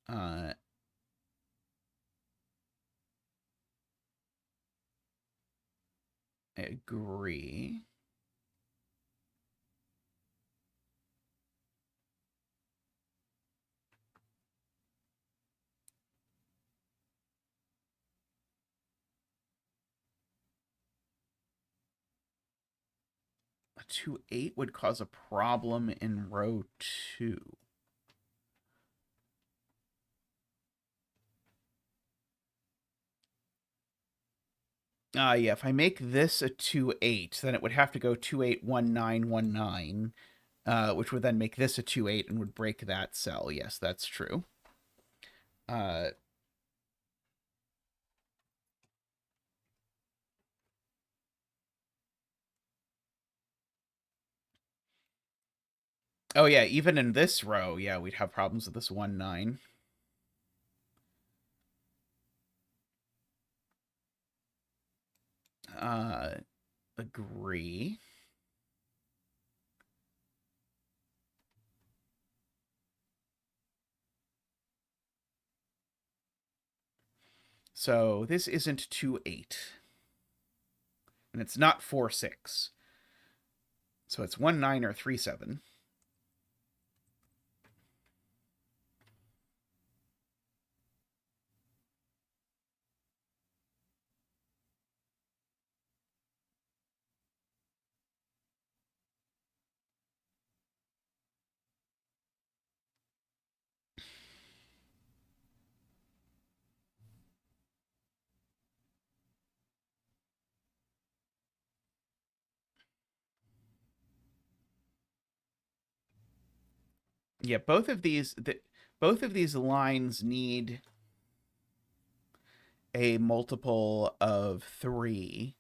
A: I agree. A 2, 8 would cause a problem in row 2. Yeah, if I make this a 2, 8, then it would have to go 2, 8, 1, 9, 1, 9, which would then make this a 2, 8 and would break that cell. Yes, that's true. Oh, yeah, even in this row, yeah, we'd have problems with this 1, 9. Agree. So this isn't 2, 8. And it's not 4, 6. So it's 1, 9 or 3, 7. Yeah, both of these lines need a multiple of 3.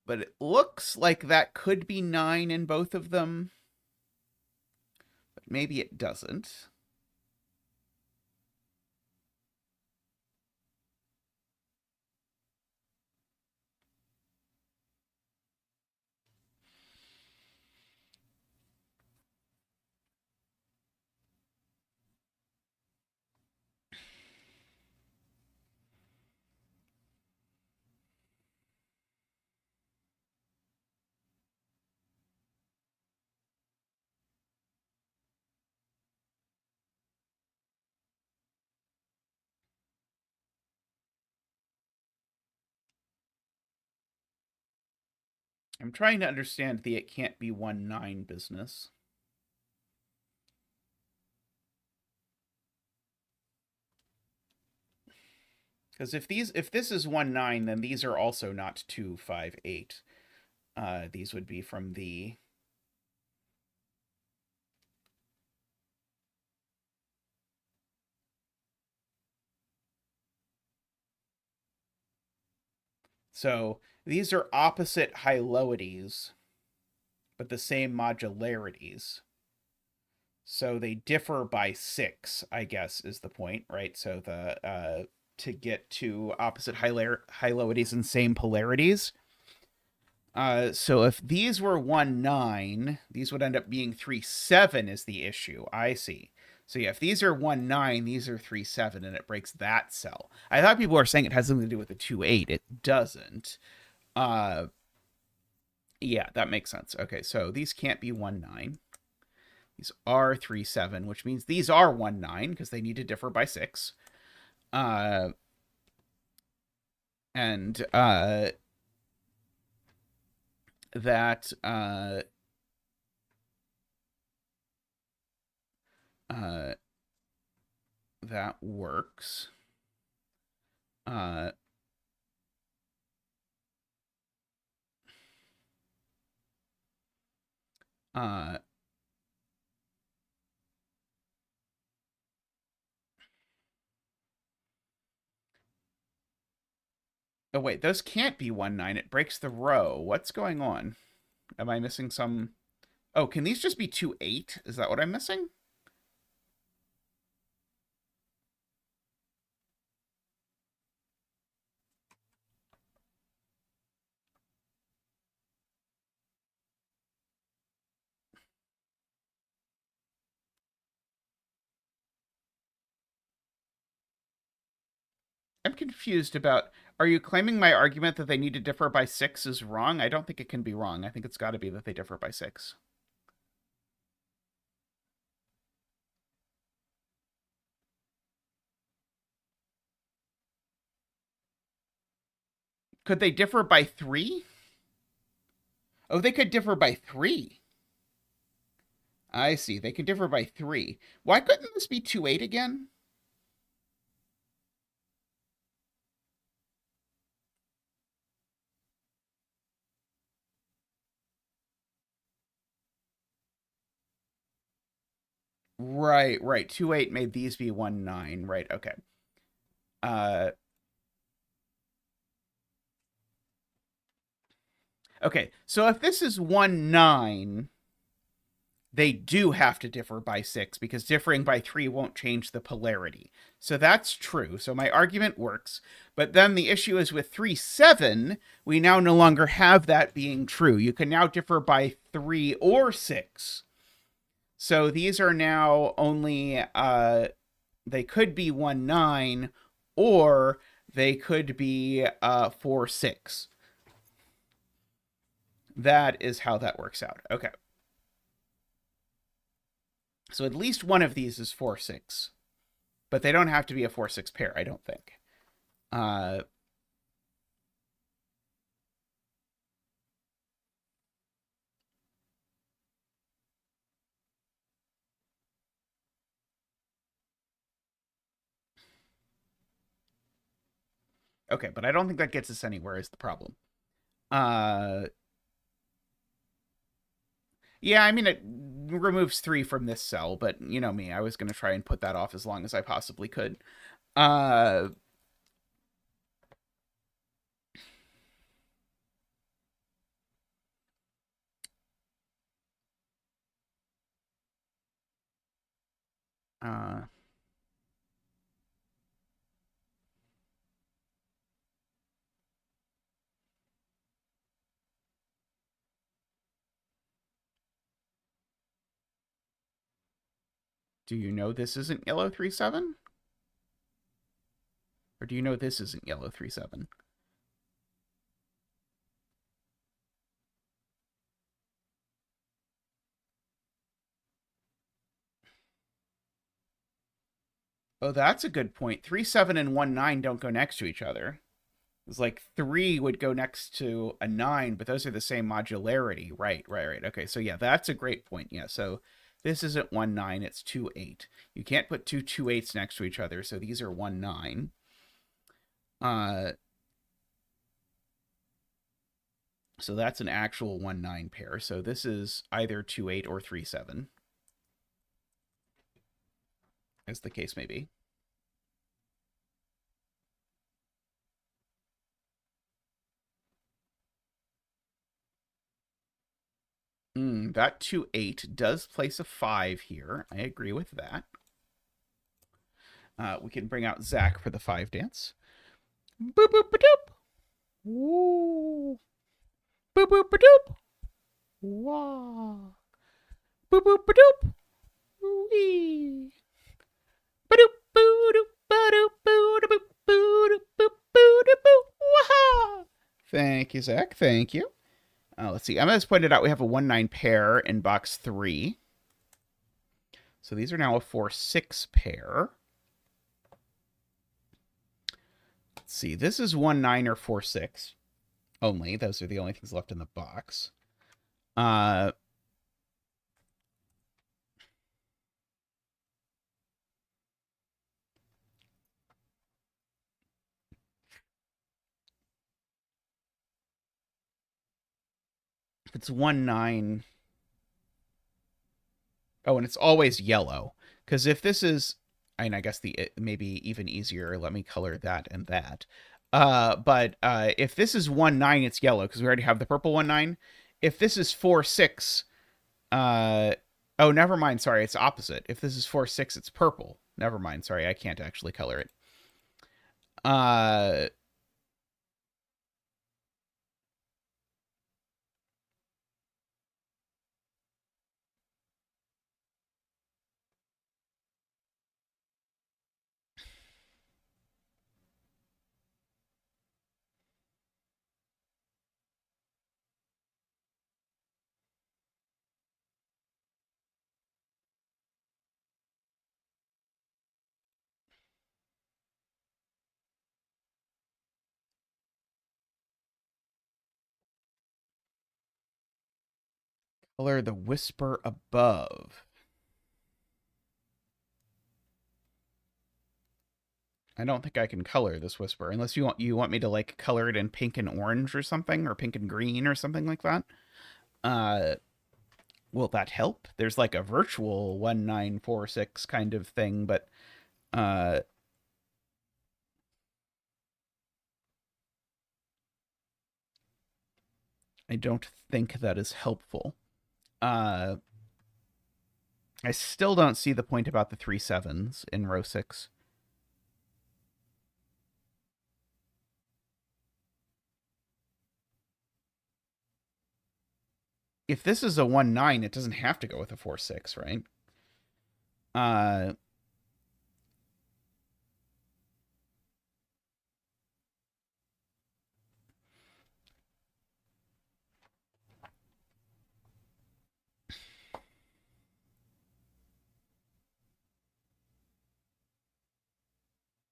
A: But it looks like that could be 9 in both of them. But maybe it doesn't. I'm trying to understand the it can't be 1, 9 business. Because if this is 1, 9, then these are also not 2, 5, 8. These would be from the... So these are opposite high-lowities, but the same modularities. So they differ by 6, I guess, is the point, right? So the to get to opposite high-lowities and same polarities. So if these were 1, 9, these would end up being 3, 7 is the issue. I see. So yeah, if these are 1, 9, these are 3, 7, and it breaks that cell. I thought people were saying it has something to do with the 2, 8. It doesn't. Yeah, that makes sense. Okay, so these can't be 1, 9. These are 3, 7, which means these are 1, 9 because they need to differ by 6. And that that works. Oh, wait, those can't be 1, 9. It breaks the row. What's going on? Am I missing some... Oh, can these just be 2, 8? Is that what I'm missing? I'm confused about... Are you claiming my argument that they need to differ by 6 is wrong? I don't think it can be wrong. I think it's got to be that they differ by 6. Could they differ by 3? Oh, they could differ by 3. I see. They can differ by 3. Why couldn't this be 2, 8 again? Right, right. 2, 8 made these be 1, 9. Right, okay. Okay, so if this is 1, 9, they do have to differ by 6 because differing by 3 won't change the polarity. So that's true. So my argument works. But then the issue is with 3, 7, we now no longer have that being true. You can now differ by 3 or 6. So these are now only, they could be 1, 9, or they could be 4, 6. That is how that works out. Okay. So at least one of these is 4, 6. But they don't have to be a 4, 6 pair, I don't think. Okay, but I don't think that gets us anywhere is the problem. Yeah, I mean, it removes 3 from this cell, but you know me, I was going to try and put that off as long as I possibly could. Do you know this isn't yellow 3, 7? Or do you know this isn't yellow 3, 7? Oh, that's a good point. 3, 7 and 1, 9 don't go next to each other. It's like 3 would go next to a 9, but those are the same modularity. Right, right, right. Okay, so yeah, that's a great point. Yeah, so this isn't 1, 9, it's 2, 8. You can't put 2, 2, 8s next to each other, so these are 1, 9. So that's an actual 1, 9 pair. So this is either 2, 8 or 3, 7, as the case may be. That 2, 8 does place a 5 here. I agree with that. We can bring out Zach for the 5 dance. Boop, boop, ba-doop. Woo. Boop, boop, ba-doop. Wah. Boop, boop, ba-doop. Wee. Ba-doop, boo-doop, ba-doop, boo-doop, boo-doop, boop, boo-doop, boo. Wah. Thank you, Zach. Thank you. Let's see. Emma has pointed out we have a 1, 9 pair in box 3. So these are now a 4, 6 pair. Let's see. This is 1, 9, or 4, 6 only. Those are the only things left in the box. If it's 1, 9... Oh, and it's always yellow. Because if this is... And I guess maybe even easier, let me color that and that. But if this is 1, 9, it's yellow, because we already have the purple 1, 9. If this is 4, 6... oh, never mind, sorry, it's opposite. If this is 4, 6, it's purple. Never mind, sorry, I can't actually color it. Color the whisper above. I don't think I can color this whisper unless you want me to like color it in pink and orange or something, or pink and green or something like that. Will that help? There's like a virtual 1946 kind of thing, but I don't think that is helpful. I still don't see the point about the 3 7s in row 6. If this is a 1, 9, it doesn't have to go with a 4, 6, right?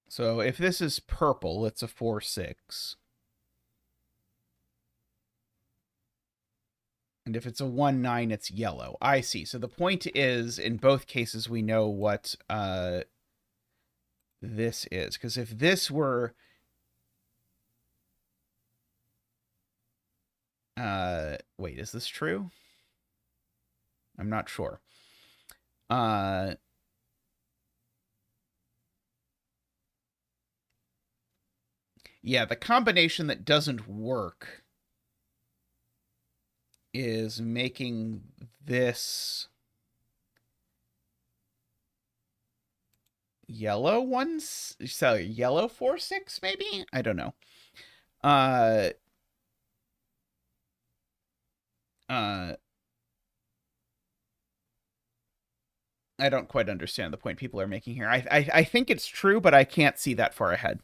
A: So if this is purple, it's a 4, 6. And if it's a 1, 9, it's yellow. I see. So the point is, in both cases, we know what this is. Because if this were... wait, is this true? I'm not sure. Yeah, the combination that doesn't work is making this yellow ones, so yellow 4, 6 maybe? I don't know. I don't quite understand the point people are making here. I think it's true, but I can't see that far ahead.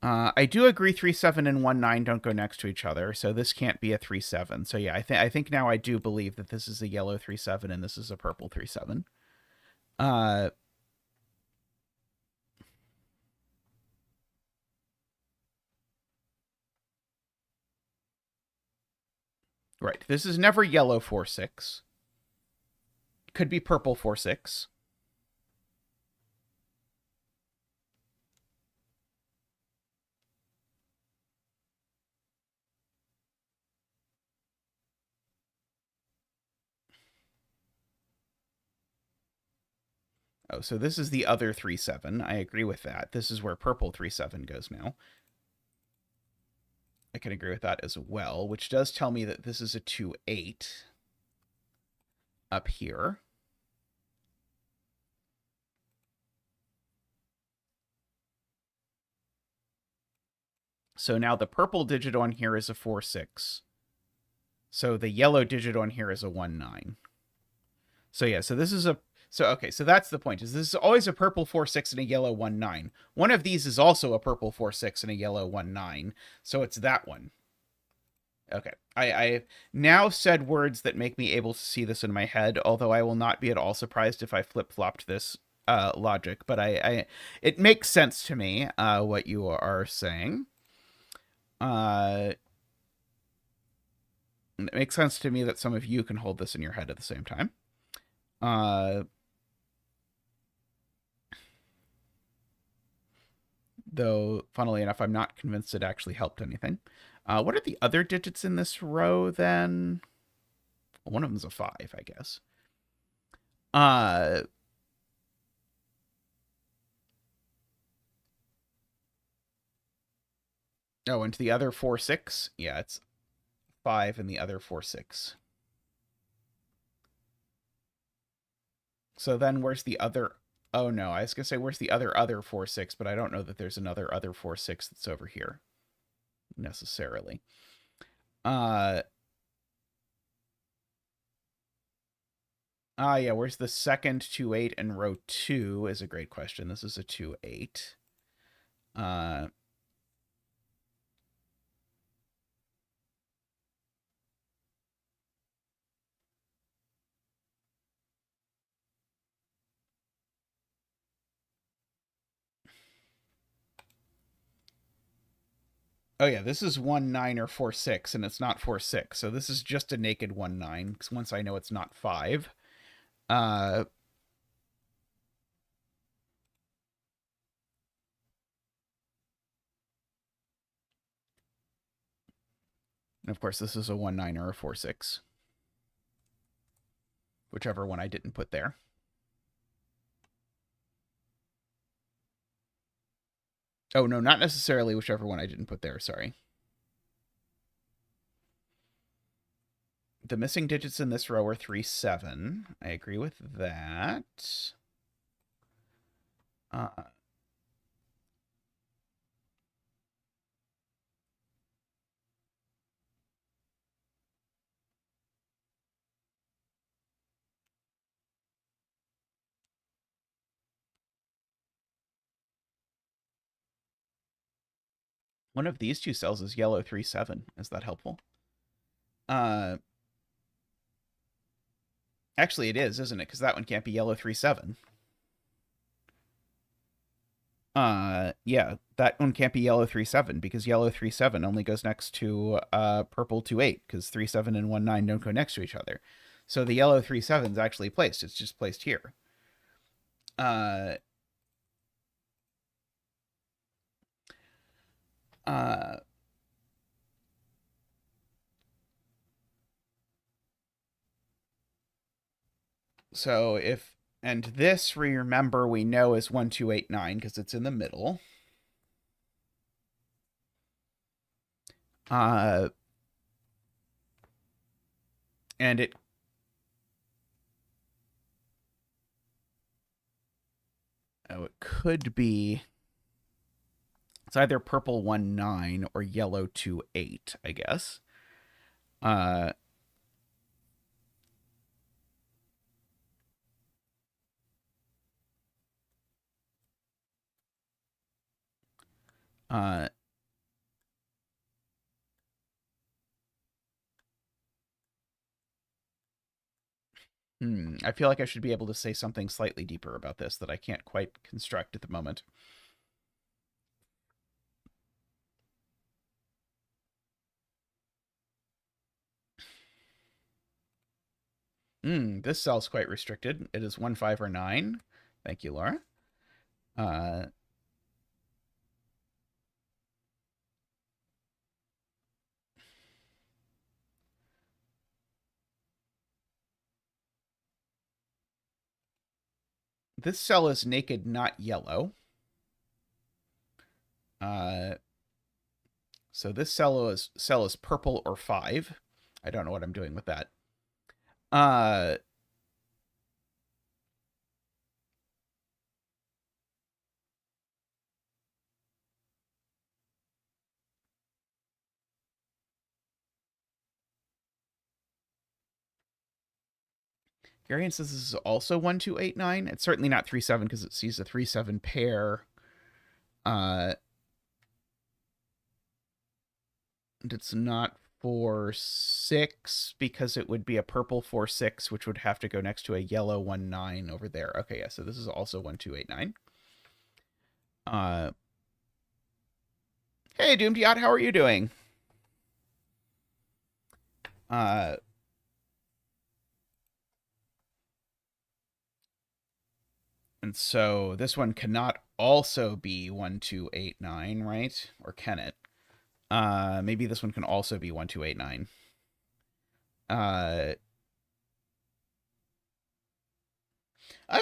A: I do agree 3, 7 and 1, 9 don't go next to each other, so this can't be a 3, 7. So yeah, I think now I do believe that this is a yellow 3, 7 and this is a purple 3, 7. Right. This is never yellow 4, 6. Could be purple 4, 6. Oh, so this is the other 3, 7. I agree with that. This is where purple 3, 7 goes now. I can agree with that as well, which does tell me that this is a 2, 8 up here. So now the purple digit on here is a 4, 6. So the yellow digit on here is a 1, 9. So yeah, so this is a... So, okay, so that's the point. Is this is always a purple 4, 6 and a yellow 1, 9. One of these is also a purple 4, 6 and a yellow 1, 9. So it's that one. Okay. I now said words that make me able to see this in my head, although I will not be at all surprised if I flip-flopped this logic, but it makes sense to me what you are saying. It makes sense to me that some of you can hold this in your head at the same time. Though, funnily enough, I'm not convinced it actually helped anything. What are the other digits in this row, then? Well, one of them's a 5, I guess. Oh, and to the other 4, 6? Yeah, it's 5 and the other 4, 6. So then where's the other... Oh, no, I was going to say where's the other 4, 6, but I don't know that there's another 4, 6 that's over here, necessarily. Yeah, where's the second 2, 8 in row 2 is a great question. This is a 2, 8. Oh, yeah, this is 1, 9 or 4, 6, and it's not 4, 6. So this is just a naked 1, 9, because once I know it's not 5. And of course, this is a 1, 9 or a 4, 6. Whichever one I didn't put there. Oh, no, not necessarily whichever one I didn't put there, sorry. The missing digits in this row are 3, 7. I agree with that. One of these two cells is yellow 3, 7. Is that helpful? Actually, it is, isn't it? Because that one can't be yellow 3, 7. Yeah, that one can't be yellow 3, 7 because yellow 3, 7 only goes next to purple 2, 8 because 3, 7 and 1, 9 don't go next to each other. So the yellow 3, 7 is actually placed. It's just placed here. So if, and this, remember, we know is 1, 2, 8, 9 because it's in the middle. And it could be, it's either purple 1, 9 or yellow 2, 8, I guess. I feel like I should be able to say something slightly deeper about this that I can't quite construct at the moment. This cell's quite restricted. It is 1, 5, or 9. Thank you, Laura. This cell is naked, not yellow. So this cell is purple or 5. I don't know what I'm doing with that. Garian says this is also 1, 2, 8, 9. It's certainly not 3, 7 because it sees a 3, 7 pair. And it's not 4-6 because it would be a purple 4-6, which would have to go next to a yellow 1-9 over there. Okay, yeah, so this is also 1-2-8-9. Hey, Doomdiot, how are you doing? And so this one cannot also be 1-2-8-9, right? Or can it? Maybe this one can also be 1-2-8-9. I've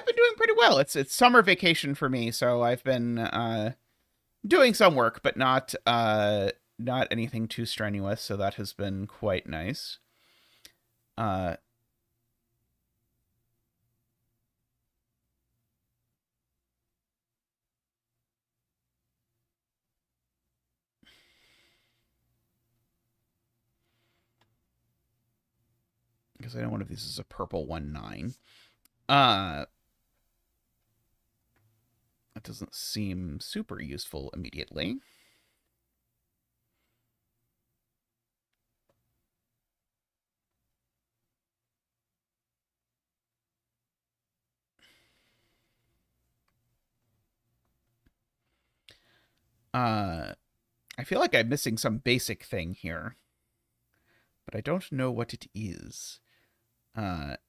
A: been doing pretty well. It's summer vacation for me, so I've been doing some work, but not anything too strenuous. So that has been quite nice. Because I know one of these is a purple 1-9. That doesn't seem super useful immediately. I feel like I'm missing some basic thing here, but I don't know what it is. I've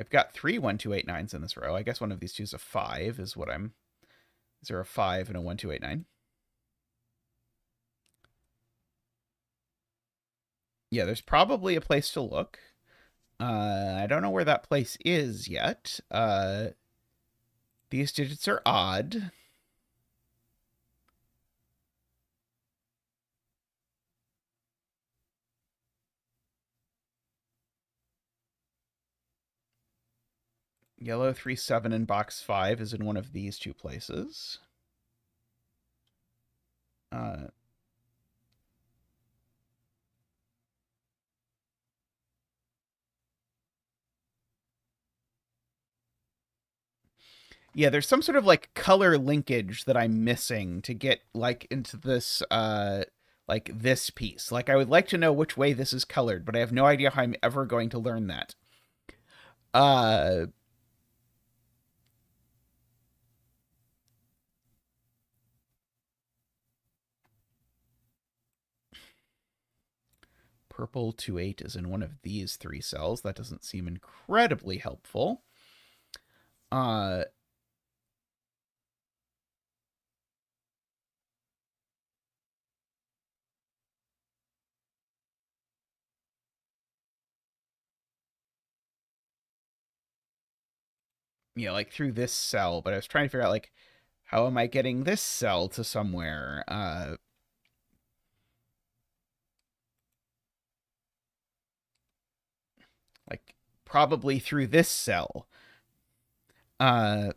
A: got 3 1-2-8-9s in this row. I guess one of these two is a 5, is what I'm... Is there a 5 and a 1-2-8-9? Yeah, there's probably a place to look. I don't know where that place is yet. These digits are odd. Yellow 3-7 in box 5 is in one of these two places. Yeah, there's some sort of like color linkage that I'm missing to get like into this like this piece. Like I would like to know which way this is colored, but I have no idea how I'm ever going to learn that. Purple 2-8 is in one of these 3 cells. That doesn't seem incredibly helpful. You know, like through this cell, but I was trying to figure out like how am I getting this cell to somewhere? Like probably through this cell. Like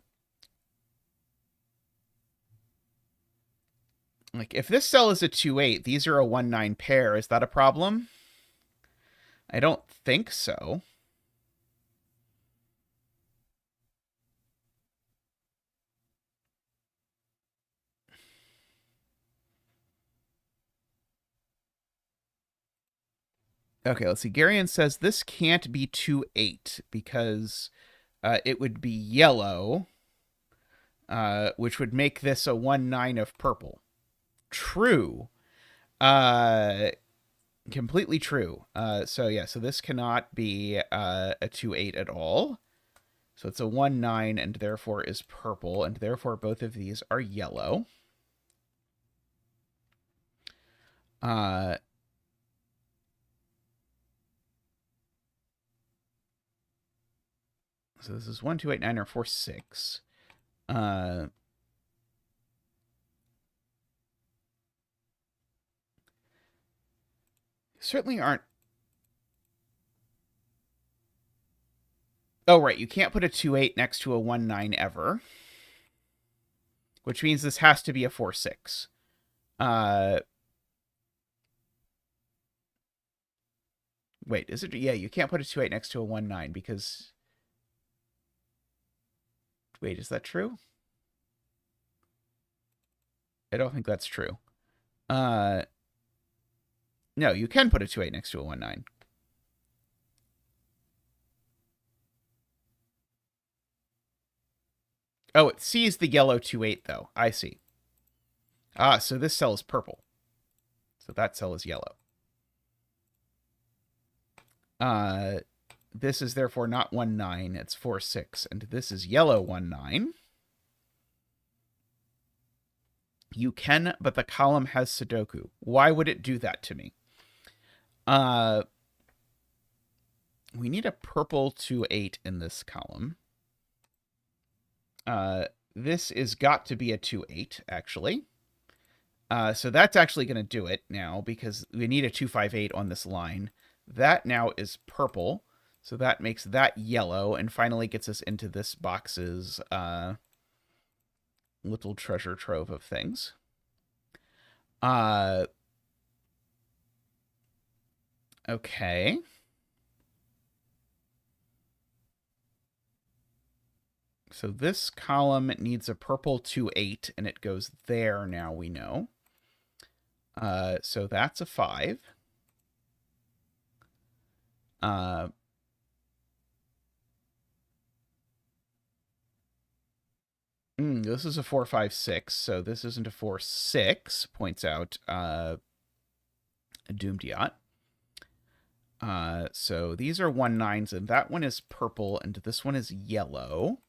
A: if this cell is a 2-8, these are a 1-9 pair. Is that a problem? I don't think so. Okay, let's see. Garion says this can't be 2-8 because it would be yellow, which would make this a 1-9 of purple. True. Completely true. So yeah, so this cannot be a 2-8 at all. So it's a 1-9 and therefore is purple, and therefore both of these are yellow. So this is 1-2-8-9 or 4-6. Certainly aren't. Oh, right. You can't put a 2-8 next to a 1-9 ever. Which means this has to be a 4-6. Wait, is it? Yeah, you can't put a 2-8 next to a 1-9 because... Wait, is that true? I don't think that's true. No, you can put a 2-8 next to a 1-9. Oh, it sees the yellow 2-8, though. I see. Ah, so this cell is purple. So that cell is yellow. This is therefore not 1-9, it's 4-6. And this is yellow 1-9. You can, but the column has Sudoku. Why would it do that to me? We need a purple 2-8 in this column. This is got to be a 2-8, actually. So that's actually going to do it now, because we need a 2-5-8 on this line. That now is purple, so that makes that yellow, and finally gets us into this box's little treasure trove of things. Okay. So this column needs a purple 2-8, and it goes there now, we know. So that's a 5. This is a 4-5-6, so this isn't a 4-6, points out Doomed Yacht. So these are 1-9s, and that one is purple, and this one is yellow.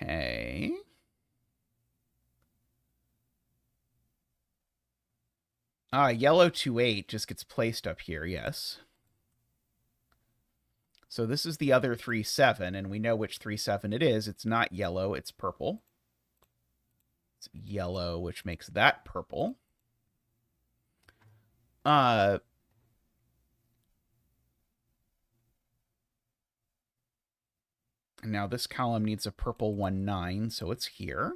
A: Okay. Yellow 2-8 just gets placed up here, yes. So this is the other 3-7, and we know which 3-7 it is. It's not yellow, it's purple. It's yellow, which makes that purple. Now this column needs a purple 1-9, so it's here.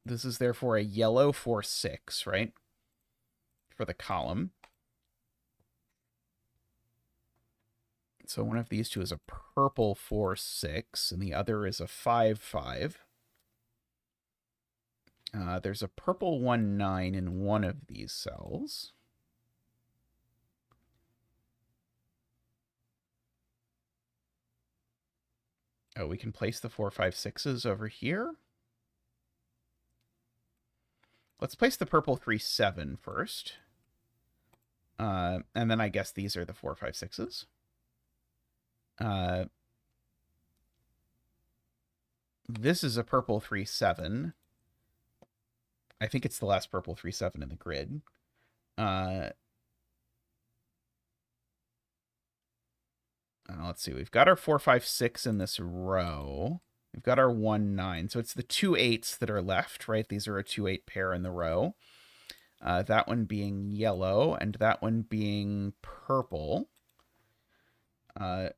A: This is therefore a yellow 4-6, right? For the column. So one of these two is a purple 4-6, and the other is a 5-5. There's a purple 1-9 in one of these cells. Oh, we can place the 4-5-6s over here. Let's place the purple 3-7 first. And then I guess these are the 4-5-6s. This is a purple 3-7. I think it's the last purple 3-7 in the grid. Let's see. We've got our 4-5-6 in this row. We've got our 1-9. So it's the 2-8s that are left, right? These are a 2-8 pair in the row. That one being yellow and that one being purple. 2-8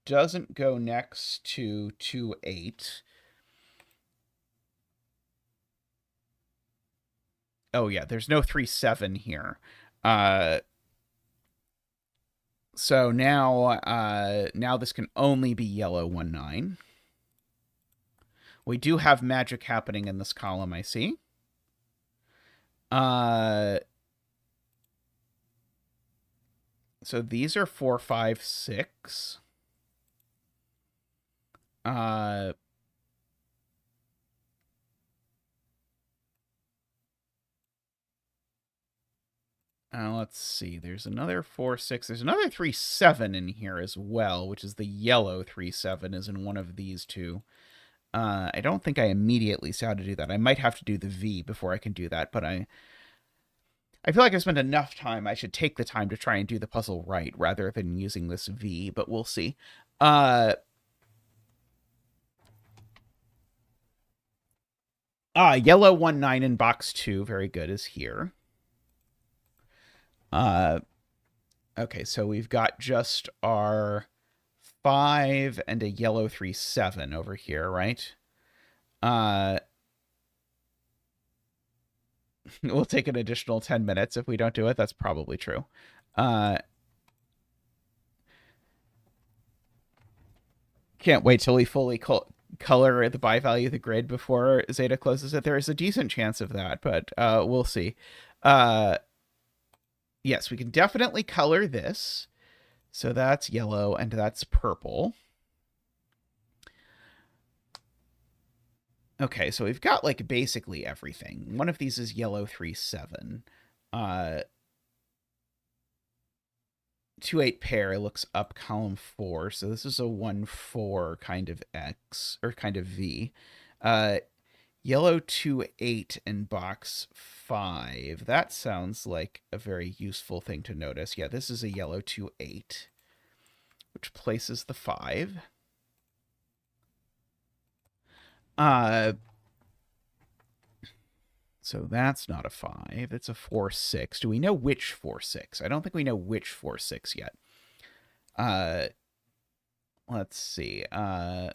A: doesn't go next to 2-8. Oh, yeah, there's no 3-7 here. So now this can only be yellow 1-9. We do have magic happening in this column, I see. So these are 4-5-6. Let's see. There's another 4-6. There's another 3-7 in here as well, which is the yellow 3-7 is in one of these two. I don't think I immediately saw how to do that. I might have to do the V before I can do that, but I feel like I've spent enough time. I should take the time to try and do the puzzle right rather than using this V, but we'll see. Yellow 1-9 in box 2, very good, is here. Okay, so we've got just our 5 and a yellow 3-7 over here, right? we'll take an additional 10 minutes if we don't do it. That's probably true. Can't wait till we fully color the by value of the grid before Zeta closes it. There is a decent chance of that, but we'll see. Yes, we can definitely color this. So that's yellow and that's purple. Okay, so we've got like basically everything. One of these is yellow 3-7. 2-8 pair looks up column 4, so this is a 1-4 kind of X or kind of V. Yellow 2-8 in box 5. That sounds like a very useful thing to notice. Yeah, this is a yellow 2-8, which places the 5. So that's not a 5. It's a 4-6. Do we know which 4-6? I don't think we know which 4-6 yet. Let's see. Oh,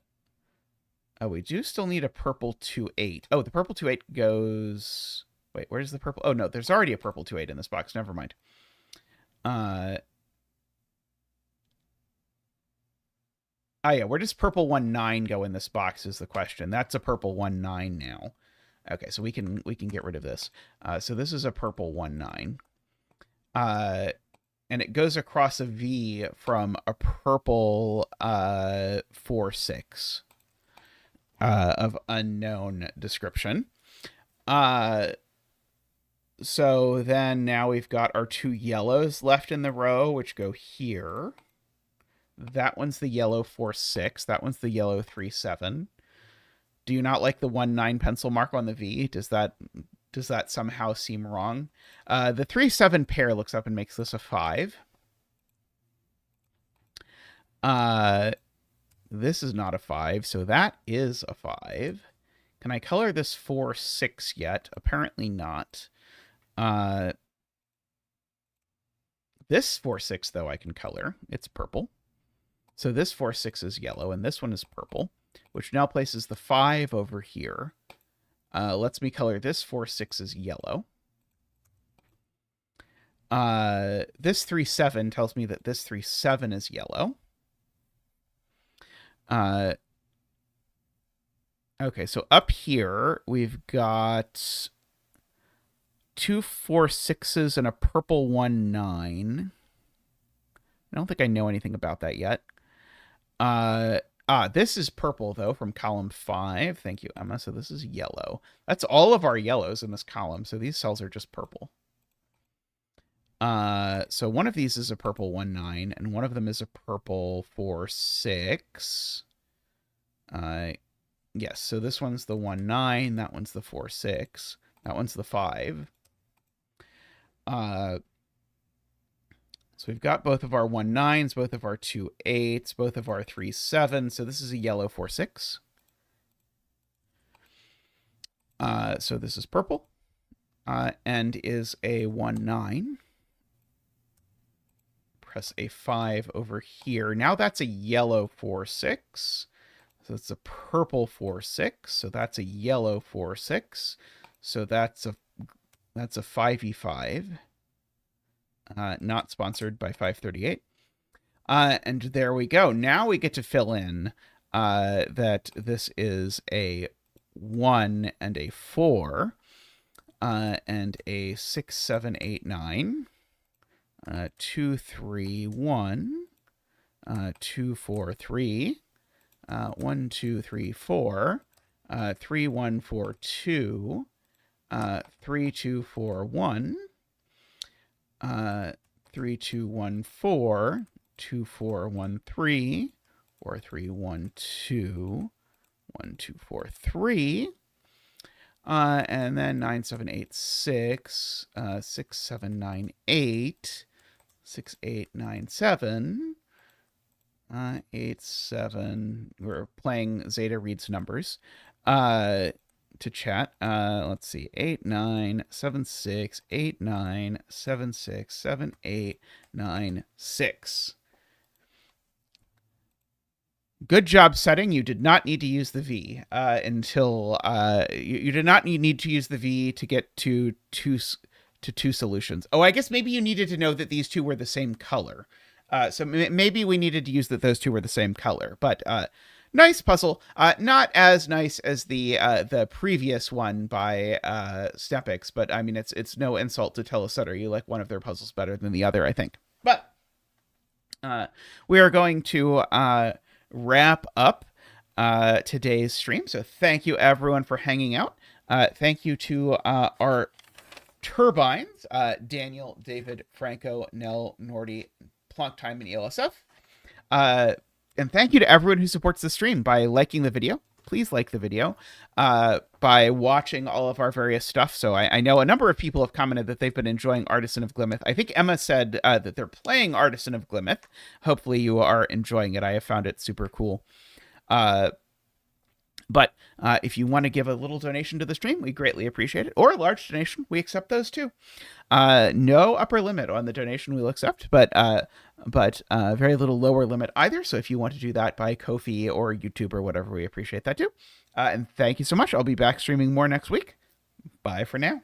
A: we do still need a purple 2-8. Oh, the purple 2-8 goes... Wait, where's the purple? Oh, no, there's already a purple 2-8 in this box. Never mind. Oh, yeah, where does purple 1-9 go in this box is the question. That's a purple 1-9 now. Okay, so we can get rid of this. So this is a purple 1-9. And it goes across a V from a purple 4-6 of unknown description. So then now we've got our 2 yellows left in the row, which go here. That one's the yellow 4-6. That one's the yellow 3-7. Do you not like the 1-9 pencil mark on the V? Does that somehow seem wrong? The 3-7 pair looks up and makes this a 5. This is not a 5, so that is a 5. Can I color this 4-6 yet? Apparently not. This 4-6, though, I can color. It's purple. So this 4-6 is yellow, and this one is purple, which now places the 5 over here. Lets me color this 4-6 as yellow. This 3-7 tells me that this 3-7 is yellow. Okay, so up here, we've got 2 4-6s and a purple 1-9. I don't think I know anything about that yet. This is purple, though, from column 5. Thank you, Emma. So this is yellow. That's all of our yellows in this column, so these cells are just purple. So one of these is a purple 1-9, and one of them is a purple 4-6. Yes, so this one's the 1-9, that one's the 4-6, that one's the 5. So we've got both of our 1-9s, both of our 2-8s, both of our 3-7s. So this is a yellow 4-6. So this is purple and is a 1-9. Press a 5 over here. Now that's a yellow 4-6. So it's a purple 4-6. So that's a yellow 4-6. So that's a 5e5. Not sponsored by 538. And there we go. Now we get to fill in that this is a 1 and a 4 and a 6, 7, 8, 9. 2, 3, 1. 2, 4, 3. 1, 2, 3, 4. 3, 1, 4, 2. 3, 2, 4, 1. 3, 2, 1, 4, 2, 4, 1, 3, 4, 3, 1, 2, 1, 2, 4, 3, and then 9, 7, 8, 6, 6, 7, 9, 8, 6, 8, 9, 7, 8, 7, we're playing Zeta reads numbers, to chat. Let's see. 8, 9, 7, 6, 8, 9, 7, 6, 7, 8, 9, 6. Good job setting. You did not need to use the V until you did not need to use the V to get to two solutions. Oh, I guess maybe you needed to know that these two were the same color. So maybe we needed to use that those two were the same color. But nice puzzle. Not as nice as the previous one by Stepix, but I mean it's no insult to Telesetter. You like one of their puzzles better than the other, I think. But we are going to wrap up today's stream. So thank you everyone for hanging out. Thank you to our turbines, Daniel, David, Franco, Nell, Nordy, Plonktime, and ELSF. And thank you to everyone who supports the stream by liking the video. Please like the video, by watching all of our various stuff. So I know a number of people have commented that they've been enjoying Artisan of Glimeth. I think Emma said that they're playing Artisan of Glimeth. Hopefully you are enjoying it. I have found it super cool. But if you want to give a little donation to the stream, we greatly appreciate it. Or a large donation, we accept those too. No upper limit on the donation we'll accept, but very little lower limit either. So if you want to do that by Ko-fi or YouTube or whatever, we appreciate that too. And thank you so much. I'll be back streaming more next week. Bye for now.